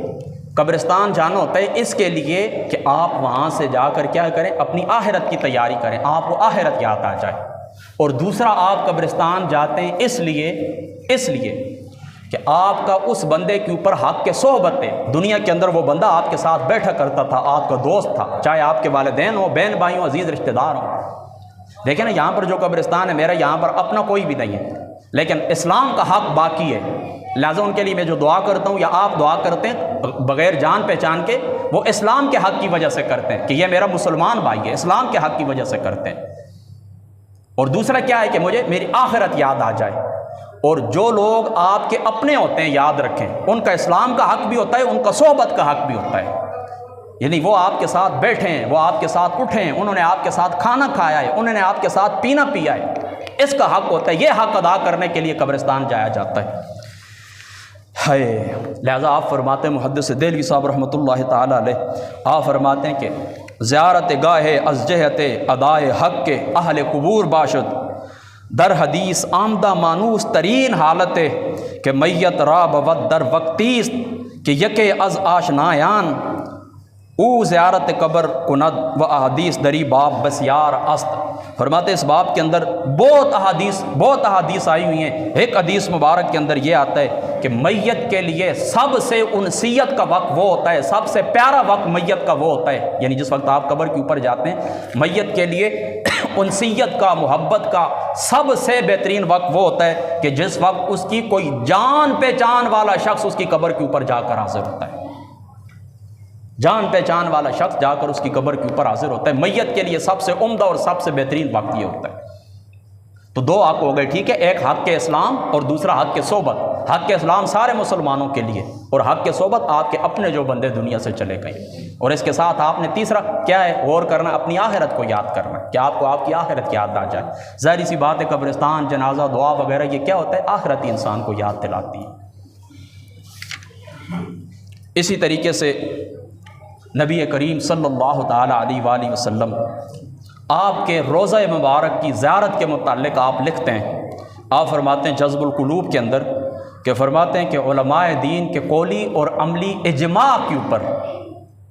قبرستان جانا ہوتا ہے اس کے لیے کہ آپ وہاں سے جا کر کیا کریں؟ اپنی آخرت کی تیاری کریں، آپ کو آخرت یاد آ جائے۔ اور دوسرا، آپ قبرستان جاتے ہیں اس لیے کہ آپ کا اس بندے کے اوپر حق کے صحبت ہے۔ دنیا کے اندر وہ بندہ آپ کے ساتھ بیٹھا کرتا تھا، آپ کا دوست تھا، چاہے آپ کے والدین ہوں، بہن بھائی ہوں، عزیز رشتہ دار ہوں۔ دیکھیں نا، یہاں پر جو قبرستان ہے میرا، یہاں پر اپنا کوئی بھی نہیں ہے، لیکن اسلام کا حق باقی ہے، لہٰذا ان کے لیے میں جو دعا کرتا ہوں یا آپ دعا کرتے ہیں بغیر جان پہچان کے، وہ اسلام کے حق کی وجہ سے کرتے ہیں کہ یہ میرا مسلمان بھائی ہے، اسلام کے حق کی وجہ سے کرتے ہیں۔ اور دوسرا کیا ہے کہ مجھے میری آخرت یاد آ جائے۔ اور جو لوگ آپ کے اپنے ہوتے ہیں، یاد رکھیں، ان کا اسلام کا حق بھی ہوتا ہے، ان کا صحبت کا حق بھی ہوتا ہے۔ یعنی وہ آپ کے ساتھ بیٹھے ہیں، وہ آپ کے ساتھ اٹھے ہیں، انہوں نے آپ کے ساتھ کھانا کھایا ہے، انہوں نے آپ کے ساتھ پینا پیا ہے، اس کا حق ہوتا ہے۔ یہ حق ادا کرنے کے لیے قبرستان جایا جاتا ہے۔ لہذا آپ فرماتے ہیں، محدث دہلوی صاحب رحمۃ اللہ تعالیٰ علیہ، آپ فرماتے ہیں کہ زیارت گاہ از جہت ادائے حق کے اہل قبور باشد، در حدیث آمدہ مانوس ترین حالت ہے کہ میت را بود در وقتیست کہ یکے از آشنایان او زیارت قبر کند و احادیث دری باب بسیار است۔ فرماتے اس باب کے اندر بہت احادیث آئی ہوئی ہیں۔ ایک حدیث مبارک کے اندر یہ آتا ہے کہ میت کے لیے سب سے انسیت کا وقت وہ ہوتا ہے، سب سے پیارا وقت میت کا وہ ہوتا ہے، یعنی جس وقت آپ قبر کے اوپر جاتے ہیں، میت کے لیے انسیت کا، محبت کا سب سے بہترین وقت وہ ہوتا ہے کہ جس وقت اس کی کوئی جان پہچان والا شخص اس کی قبر کے اوپر جا کر حاضر ہوتا ہے، جان پہچان والا شخص جا کر اس کی قبر کے اوپر حاضر ہوتا ہے۔ میت کے لیے سب سے عمدہ اور سب سے بہترین وقت یہ ہوتا ہے۔ تو دو حق ہو گئے، ٹھیک ہے، ایک حق کے اسلام اور دوسرا حق کے صحبت۔ حق کے اسلام سارے مسلمانوں کے لیے، اور حق کے صحبت آپ کے اپنے جو بندے دنیا سے چلے گئے۔ اور اس کے ساتھ آپ نے تیسرا کیا ہے، غور کرنا، اپنی آخرت کو یاد کرنا، کہ آپ کو آپ کی آخرت یاد آ جائے۔ ظاہری سی بات ہے، قبرستان، جنازہ، دعا وغیرہ یہ کیا ہوتا ہے، آخرت انسان کو یاد دلاتی ہے۔ اسی طریقے سے نبی کریم صلی اللہ تعالیٰ علیہ وآلہ وسلم آپ کے روضہ مبارک کی زیارت کے متعلق آپ لکھتے ہیں، آپ فرماتے ہیں جذب القلوب کے اندر، کہ فرماتے ہیں کہ علماء دین کے قولی اور عملی اجماع کے اوپر،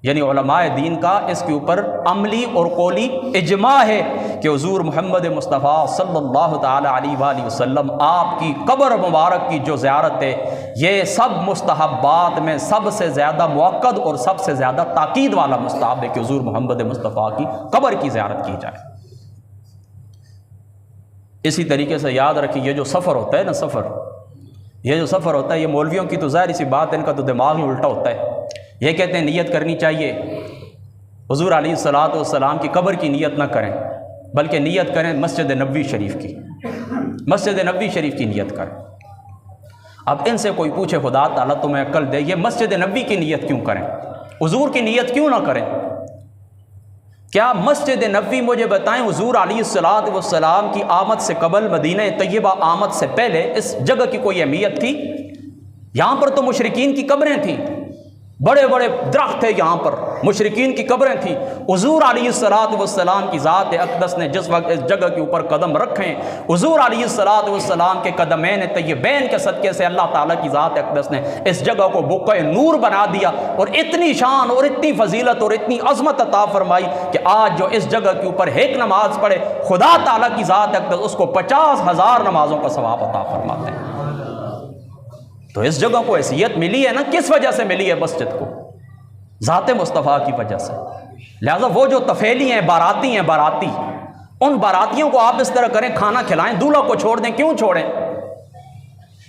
یعنی علماء دین کا اس کے اوپر عملی اور قولی اجماع ہے کہ حضور محمد مصطفیٰ صلی اللہ تعالیٰ علیہ وآلہ وسلم آپ کی قبر مبارک کی جو زیارت ہے، یہ سب مستحبات میں سب سے زیادہ مؤکد اور سب سے زیادہ تاکید والا مستحب ہے کہ حضور محمد مصطفیٰ کی قبر کی زیارت کی جائے۔ اسی طریقے سے یاد رکھیں، یہ جو سفر ہوتا ہے نا، یہ جو سفر ہوتا ہے، یہ مولویوں کی تو ظاہر سی بات ہے، ان کا تو دماغ ہی الٹا ہوتا ہے۔ یہ کہتے ہیں نیت کرنی چاہیے، حضور علیہ الصلوۃ والسلام کی قبر کی نیت نہ کریں، بلکہ نیت کریں مسجد نبوی شریف کی، مسجد نبوی شریف کی نیت کریں۔ اب ان سے کوئی پوچھے خدا تعالیٰ تمہیں عقل دے، یہ مسجد نبوی کی نیت کیوں کریں، حضور کی نیت کیوں نہ کریں؟ کیا مسجد نبوی، مجھے بتائیں، حضور علیہ الصلوۃ والسلام کی آمد سے قبل، مدینہ طیبہ آمد سے پہلے اس جگہ کی کوئی اہمیت تھی؟ یہاں پر تو مشرکین کی قبریں تھیں، بڑے بڑے درخت تھے، یہاں پر مشرکین کی قبریں تھیں۔ حضور علیہ الصلوۃ والسلام کی ذات اقدس نے جس وقت اس جگہ کے اوپر قدم رکھیں، حضور علیہ الصلوۃ والسلام کے قدمین طیبین کے صدقے سے اللہ تعالیٰ کی ذات اقدس نے اس جگہ کو بقعہ نور بنا دیا، اور اتنی شان اور اتنی فضیلت اور اتنی عظمت عطا فرمائی کہ آج جو اس جگہ کے اوپر ایک نماز پڑھے، خدا تعالیٰ کی ذات اقدس اس کو 50,000 نمازوں کا ثواب عطا فرماتے ہیں۔ تو اس جگہ کو حیثیت ملی ہے نا، کس وجہ سے ملی ہے مسجد کو؟ ذات مصطفیٰ کی وجہ سے۔ لہذا وہ جو طفیلی ہیں، باراتی ہیں، باراتی، ان باراتیوں کو آپ اس طرح کریں، کھانا کھلائیں، دولہا کو چھوڑ دیں، کیوں چھوڑیں؟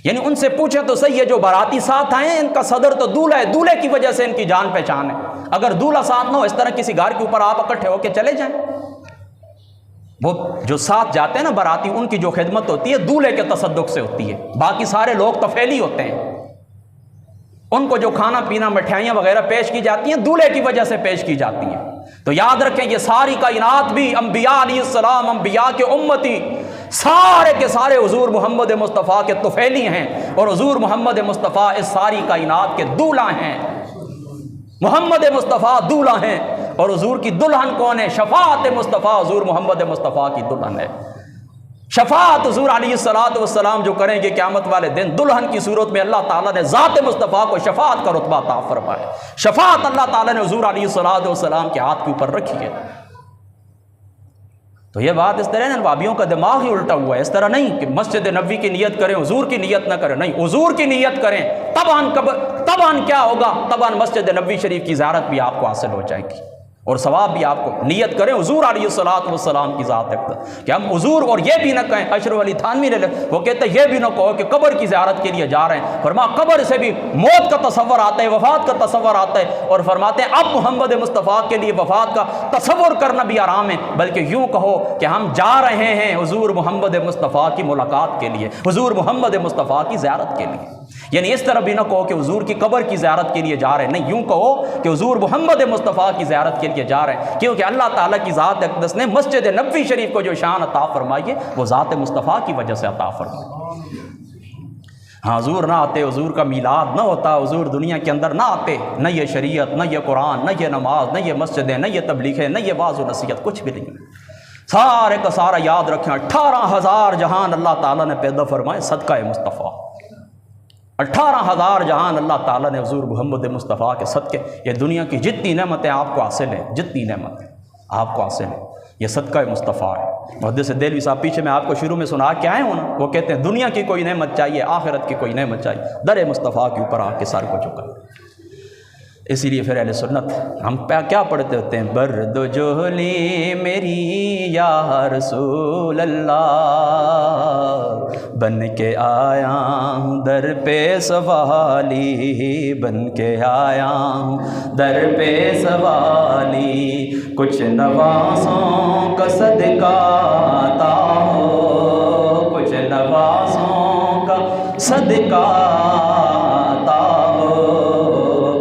یعنی ان سے پوچھیں تو صحیح ہے، جو باراتی ساتھ آئے ہیں، ان کا صدر تو دولہا ہے، دولہے کی وجہ سے ان کی جان پہچان ہے۔ اگر دولہا ساتھ نہ ہو، اس طرح کسی گھر کے اوپر آپ اکٹھے ہو کے چلے جائیں، وہ جو ساتھ جاتے ہیں نا باراتی، ان کی جو خدمت ہوتی ہے دولہے کے تصدق سے ہوتی ہے، باقی سارے لوگ طفیلی ہوتے ہیں۔ ان کو جو کھانا پینا، مٹھائیاں وغیرہ پیش کی جاتی ہیں، دولہے کی وجہ سے پیش کی جاتی ہیں۔ تو یاد رکھیں، یہ ساری کائنات بھی انبیاء علیہ السلام، انبیاء کے امتی، سارے کے سارے حضور محمد مصطفیٰ کے طفیلی ہیں، اور حضور محمد مصطفیٰ اس ساری کائنات کے دولہا ہیں۔ محمد مصطفیٰ دولہا ہیں، اور حضور کی دلہن کون ہے؟ شفاعت مصطفیٰ حضور محمد مصطفیٰ کی دلہن ہے۔ شفاعت حضور علیہ الصلوۃ والسلام جو کریں گے قیامت والے دن، دلہن کی صورت میں اللہ تعالیٰ نے ذات مصطفیٰ کو شفاعت کا رتبہ عطا فرمایا۔ شفاعت اللہ تعالیٰ نے حضور علیہ الصلوۃ والسلام کے ہاتھ کے اوپر رکھی ہے۔ تو یہ بات اس طرح ہے، وہابیوں کا دماغ ہی الٹا ہوا ہے۔ اس طرح نہیں کہ مسجد نبوی کی نیت کریں، حضور کی نیت نہ کریں، نہیں، حضور کی نیت کریں، تباً کیا ہوگا؟ تباً مسجد نبوی شریف کی زیارت بھی آپ کو حاصل ہو جائے گی، اور ثواب بھی آپ کو۔ نیت کریں حضور علیہ الصلوۃ والسلام کی ذات اقدس، کہ ہم حضور، اور یہ بھی نہ کہیں، اشرف علی تھانوی نے وہ کہتے ہیں یہ بھی نہ کہو کہ قبر کی زیارت کے لیے جا رہے ہیں، فرمایا قبر سے بھی موت کا تصور آتا ہے، وفات کا تصور آتا ہے، اور فرماتے ہیں اب محمد مصطفیٰ کے لیے وفات کا تصور کرنا بھی آرام ہے، بلکہ یوں کہو کہ ہم جا رہے ہیں حضور محمد مصطفیٰ کی ملاقات کے لیے، حضور محمد مصطفیٰ کی زیارت کے لیے۔ یعنی اس طرح بھی نہ کہو کہ حضور کی قبر کی زیارت کے لیے جا رہے ہیں، نہیں، یوں کہو کہ حضور محمد مصطفیٰ کی زیارت کے لیے جا رہے ہیں، کیونکہ اللہ تعالیٰ کی ذات اقدس نے مسجد نبوی شریف کو جو شان عطا فرمائی ہے، وہ ذات مصطفیٰ کی وجہ سے عطا فرمائی۔ ہاں، حضور نہ آتے، حضور کا میلاد نہ ہوتا، حضور دنیا کے اندر نہ آتے، نہ یہ شریعت، نہ یہ قرآن، نہ یہ نماز، نہ یہ مسجدیں، نہ یہ تبلیغیں، نہ یہ واعظ و نصیحت، کچھ بھی نہیں۔ سارے کا سارا یاد رکھیں، 18,000 جہان اللہ تعالیٰ نے پیدا فرمائے صدقہ مصطفیٰ۔ 18,000 جہان اللہ تعالیٰ نے حضور محمد مصطفیٰ کے صدقے، یہ دنیا کی جتنی نعمتیں آپ کو حاصل ہیں، جتنی نعمتیں آپ کو حاصل ہیں، یہ صدقہ مصطفیٰ ہے۔ محدث دہلوی صاحب پیچھے میں آپ کو شروع میں سنا کے آئے ہوں نا، وہ کہتے ہیں دنیا کی کوئی نعمت چاہیے، آخرت کی کوئی نعمت چاہیے، در مصطفیٰ کے اوپر آ کے سر کو جھکا۔ اسی لیے پھر اہل سنت ہم کیا پڑھتے ہوتے ہیں، برد جوہلی میری یا رسول اللہ، بن کے آیا ہوں در پہ سوالی، بن کے آیا ہوں در پہ سوالی، کچھ نوازوں کا صدقہ عطا ہو، کچھ نوازوں کا صدقہ عطا ہو،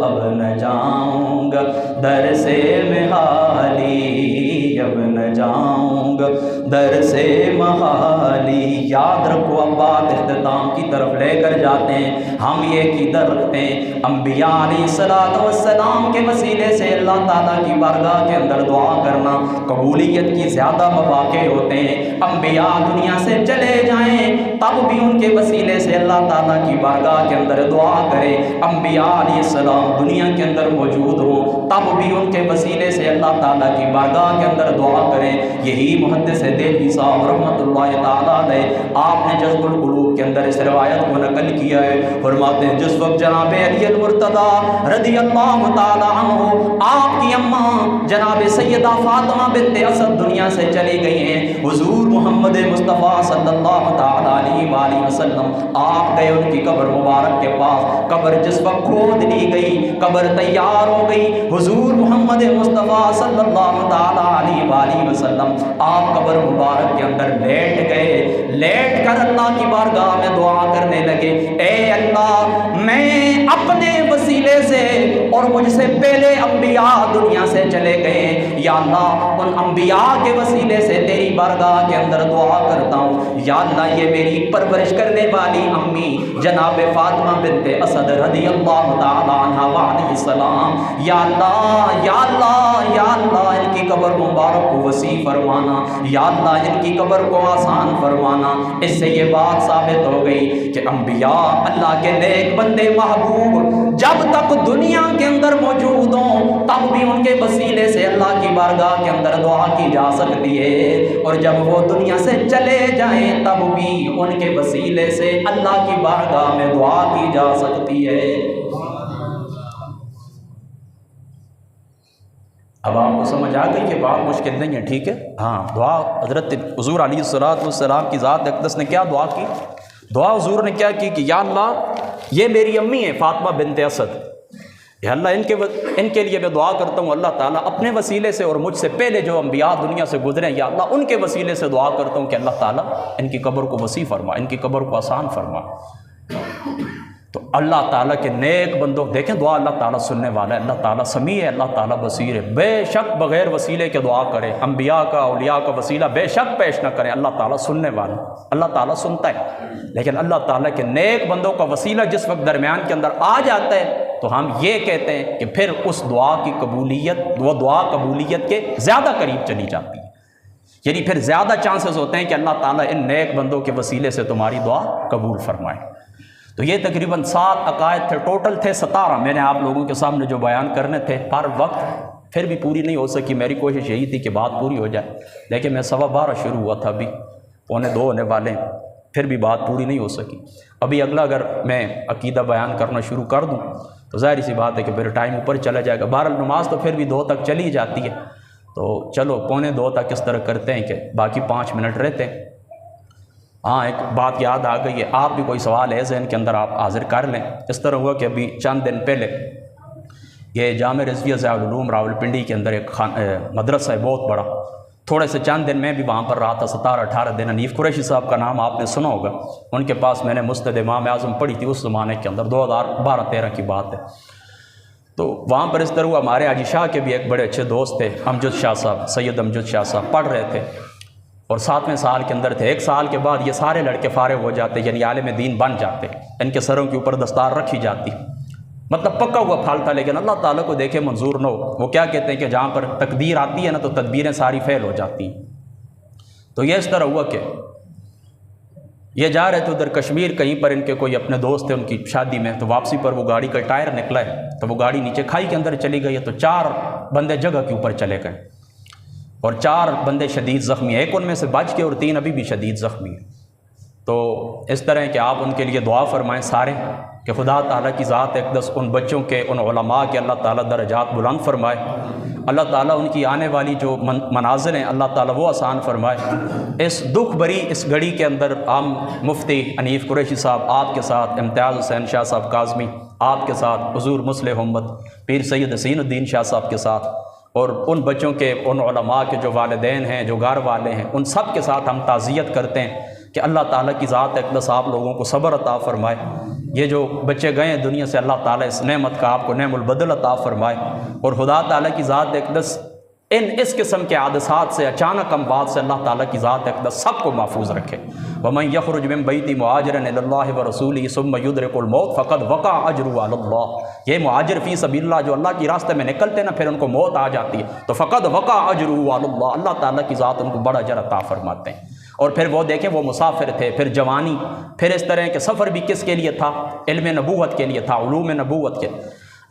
اب نہ جاؤں گا در سے محالی، اب نہ جاؤں گا در سے محالی۔ یاد رکھو ہم بات اختتام کی طرف لے کر جاتے ہیں، ہم یہ عقیدہ رکھتے ہیں انبیاء علیہ السلام کے وسیلے سے اللہ تعالیٰ کی بارگاہ کے اندر دعا کرنا قبولیت کی زیادہ مواقع ہوتے ہیں۔ انبیاء دنیا سے چلے جائیں تب بھی ان کے وسیلے سے اللہ تعالیٰ کی بارگاہ کے اندر دعا کریں، انبیاء علیہ السلام دنیا کے اندر موجود ہوں تب بھی ان کے وسیلے سے اللہ تعالیٰ کی بارگاہ کے اندر دعا کریں۔ یہی محدث دہلوی صاحب رحمۃ اللہ تعالیٰ علیہ آپ نے جذب القلوب کے اندر اس روایت کو نقل کیا ہے، فرماتے ہیں جس وقت جناب علی المرتضیٰ رضی اللہ تعالیٰ عنہ آپ کی اماں جناب سیدہ فاطمہ بنت اسد دنیا سے چلی گئی ہیں، حضور محمد مصطفیٰ صلی اللہ تعالیٰ علیہ وآلہ وسلم آپ گئے ان کی قبر مبارک کے پاس۔ قبر جس وقت کھود لی گئی، قبر تیار ہو گئی، حضور محمد مصطفیٰ صلی اللہ تعالیٰ علیہ وآلہ وسلم آپ قبر مبارک کے اندر لیٹ گئے، لیٹ کر اللہ کی بارگاہ میں دعا کرنے لگے، اے اللہ میں اپنے وسیلے سے اور مجھ سے پہلے انبیاء دنیا سے چلے گئے، یا اللہ ان انبیاء کے وسیلے سے تیری بارگاہ کے اندر دعا کرتا ہوں، یا اللہ یہ میری پرورش کرنے والی امی جناب فاطمہ بنت اسد رضی اللہ تعالیٰ عنہ وعلیہ السلام، یا اللہ یا اللہ یا اللہ ان کی قبر مبارک کو وسیع فرمانا، یا اللہ ان کی قبر کو آسان فرمانا۔ اس سے یہ بات ثابت ہو گئی کہ انبیاء اللہ کے نیک بندے محبوب جب تک دنیا کے اندر موجود ہوں تب بھی ان کے وسیلے سے اللہ کی بارگاہ کے اندر دعا کی جا سکتی ہے، اور جب وہ دنیا سے چلے جائیں تب بھی ان کے وسیلے سے اللہ کی بارگاہ میں دعا کی جا سکتی ہے۔ اب آپ کو سمجھ آ گئی کہ بات مشکل نہیں ہے، ٹھیک ہے؟ ہاں، دعا حضرت حضور علیہ السلام کی ذات اقدس نے کیا دعا کی؟ دعا حضور نے کیا کی کہ یا اللہ یہ میری امی ہے فاطمہ بنت اسد، یا اللہ ان کے لیے میں دعا کرتا ہوں اللہ تعالیٰ اپنے وسیلے سے، اور مجھ سے پہلے جو انبیاء دنیا سے گزرے یا اللہ ان کے وسیلے سے دعا کرتا ہوں کہ اللہ تعالیٰ ان کی قبر کو وسیع فرما، ان کی قبر کو آسان فرما۔ تو اللہ تعالیٰ کے نیک بندوں دیکھیں دعا اللہ تعالیٰ سننے والا ہے، اللہ تعالیٰ سمیع ہے، اللہ تعالیٰ بصیر ہے، بے شک بغیر وسیلے کے دعا کریں، انبیاء کا اولیاء کا وسیلہ بے شک پیش نہ کریں، اللہ تعالیٰ سننے والا، اللہ تعالیٰ سنتا ہے، لیکن اللہ تعالیٰ کے نیک بندوں کا وسیلہ جس وقت درمیان کے اندر آ جاتا ہے تو ہم یہ کہتے ہیں کہ پھر اس دعا کی قبولیت، وہ دعا قبولیت کے زیادہ قریب چلی جاتی ہے، یعنی پھر زیادہ چانسز ہوتے ہیں کہ اللہ تعالیٰ ان نیک بندوں کے وسیلے سے تمہاری دعا قبول فرمائے۔ تو یہ تقریباً 7 عقائد تھے، ٹوٹل تھے 17 میں نے آپ لوگوں کے سامنے جو بیان کرنے تھے، پر وقت پھر بھی پوری نہیں ہو سکی۔ میری کوشش یہی تھی کہ بات پوری ہو جائے، لیکن میں 12:15 شروع ہوا تھا، ابھی 1:45 ہونے والے ہیں، پھر بھی بات پوری نہیں ہو سکی۔ ابھی اگلا اگر میں عقیدہ بیان کرنا شروع کر دوں تو ظاہر سی بات ہے کہ پھر ٹائم اوپر چلا جائے گا۔ بہرحال نماز تو پھر بھی 2 تک چلی جاتی ہے، تو چلو 1:45 تک اس طرح کرتے ہیں کہ باقی 5 منٹ رہتے ہیں۔ ہاں ایک بات یاد آ گئی ہے، آپ بھی کوئی سوال ہے ذہن کے اندر آپ حاضر کر لیں۔ اس طرح ہوا کہ ابھی چند دن پہلے یہ جامع رضویہ ضیاء العلوم راولپنڈی کے اندر ایک مدرسہ ہے بہت بڑا، تھوڑے سے چند دن میں بھی وہاں پر رہا تھا، 17-18 دن۔ حنیف قریشی صاحب کا نام آپ نے سنا ہوگا، ان کے پاس میں نے مستند امام اعظم پڑھی تھی اس زمانے کے اندر، 2012-13 کی بات ہے۔ تو وہاں پر اس طرح ہوا، ہمارے حاجی شاہ کے بھی ایک بڑے اچھے دوست تھے، امجد شاہ صاحب، سید امجد شاہ صاحب پڑھ رہے تھے اور 7ویں سال کے اندر تھے۔ 1 سال کے بعد یہ سارے لڑکے فارغ ہو جاتے، یعنی عالم دین بن جاتے، ان کے سروں کے اوپر دستار رکھی جاتی، مطلب پکا ہوا پھل تھا، لیکن اللہ تعالیٰ کو دیکھے منظور نہ ہو۔ وہ کیا کہتے ہیں کہ جہاں پر تقدیر آتی ہے نا تو تدبیریں ساری فیل ہو جاتی ہیں۔ تو یہ اس طرح ہوا کہ یہ جا رہے تھے ادھر کشمیر، کہیں پر ان کے کوئی اپنے دوست تھے ان کی شادی میں، تو واپسی پر وہ گاڑی کا ٹائر نکلا ہے تو وہ گاڑی نیچے کھائی کے اندر چلی گئی ہے، تو 4 بندے جگہ کے اوپر چلے گئے اور 4 بندے شدید زخمی ہیں، ایک ان میں سے بچ کے اور 3 ابھی بھی شدید زخمی ہیں۔ تو اس طرح کہ آپ ان کے لیے دعا فرمائیں سارے کہ خدا تعالیٰ کی ذات اقدس ان بچوں کے، ان علماء کے اللہ تعالیٰ درجات بلند فرمائے، اللہ تعالیٰ ان کی آنے والی جو منازل ہیں اللہ تعالیٰ وہ آسان فرمائے۔ اس دکھ بری اس گھڑی کے اندر ہم مفتی حنیف قریشی صاحب آپ کے ساتھ، امتیاز حسین شاہ صاحب کاظمی آپ کے ساتھ، حضور مصلح امت پیر سید حسین الدین شاہ صاحب کے ساتھ، اور ان بچوں کے، ان علماء کے جو والدین ہیں، جو گھر والے ہیں، ان سب کے ساتھ ہم تعزیت کرتے ہیں کہ اللہ تعالیٰ کی ذات اقدس آپ لوگوں کو صبر عطا فرمائے۔ یہ جو بچے گئے ہیں دنیا سے اللہ تعالیٰ اس نعمت کا آپ کو نعم البدل عطا فرمائے، اور خدا تعالیٰ کی ذات اقدس اس قسم کے حادثات سے، اچانک اموات سے اللہ تعالیٰ کی ذات اقدس سب کو محفوظ رکھے۔ وَمَن يَخْرُجْ مِن بَيْتِهِ مُهَاجِرًا إِلَى اللَّهِ وَرَسُولِهِ ثُمَّ يُدْرِكُ الْمَوْتَ فَقَدْ وَقَعَ أَجْرُهُ عَلَى اللَّهِ، یہ مہاجر فی سبیل اللہ جو اللہ کی راستے میں نکلتے ہیں نا، پھر ان کو موت آ جاتی ہے تو فَقَدْ وَقَعَ أَجْرُهُ عَلَى اللَّهِ، اللہ تعالیٰ کی ذات ان کو بڑا اجر عطا فرماتے ہیں۔ اور پھر وہ دیکھیں وہ مسافر تھے، پھر جوانی، پھر اس طرح کے سفر بھی کس کے لیے تھا؟ علم نبوت کے لیے تھا، علوم نبوت کے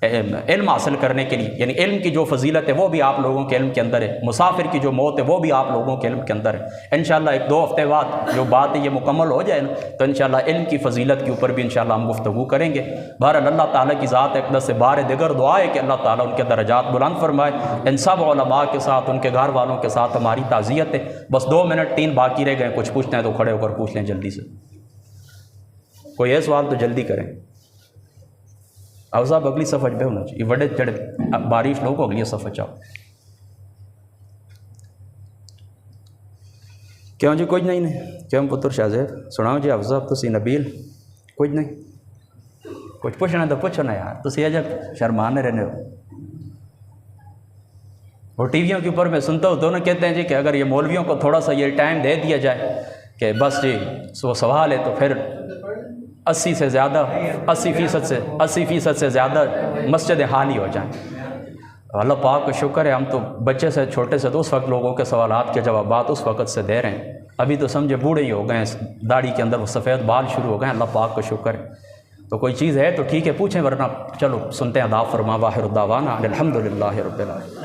علم حاصل کرنے کے لیے، یعنی علم کی جو فضیلت ہے وہ بھی آپ لوگوں کے علم کے اندر ہے، مسافر کی جو موت ہے وہ بھی آپ لوگوں کے علم کے اندر ہے۔ انشاءاللہ ایک دو ہفتے بعد جو بات ہے یہ مکمل ہو جائے نا تو انشاءاللہ علم کی فضیلت کے اوپر بھی انشاءاللہ ہم گفتگو کریں گے۔ بہرحال اللہ تعالیٰ کی ذات اقدس سے بار دیگر دعا ہے کہ اللہ تعالیٰ ان کے درجات بلند فرمائے۔ ان سب علماء کے ساتھ، ان کے گھر والوں کے ساتھ ہماری تعزیت ہے۔ بس 2 منٹ 3 باقی رہ گئے، کچھ پوچھتے ہیں تو کھڑے ہو کر پوچھ لیں جلدی سے، کوئی ہے سوال تو جلدی کریں۔ صاحب اگلی صفحہ پہ ہونا چاہیے، بڑے چڑھے بارش لوگ اگلی صفحہ چاہو۔ کیوں جی کچھ نہیں کیوں پتر شاہ زیب سناؤ جی، افضل تو سی نبیل کچھ نہیں، کچھ پوچھنا تو پوچھو نا یار، تو سی جب شرمانے رہنے ہو۔ اور ٹی ویوں کے اوپر میں سنتا ہوں دونوں کہتے ہیں جی کہ اگر یہ مولویوں کو تھوڑا سا یہ ٹائم دے دیا جائے کہ بس جی وہ سوال ہے تو پھر 80 سے زیادہ 80% سے زیادہ مسجد خالی ہو جائیں۔ اللہ پاک کا شکر ہے ہم تو بچے سے چھوٹے سے تو اس وقت لوگوں کے سوالات کے جوابات اس وقت سے دے رہے ہیں، ابھی تو سمجھے بوڑھے ہی ہو گئے ہیں، داڑھی کے اندر وہ سفید بال شروع ہو گئے ہیں، اللہ پاک کا شکر ہے۔ تو کوئی چیز ہے تو ٹھیک ہے پوچھیں، ورنہ چلو سنتے ہیں۔ عطا فرما، واخر دعوانا الحمدللہ رب العالمین۔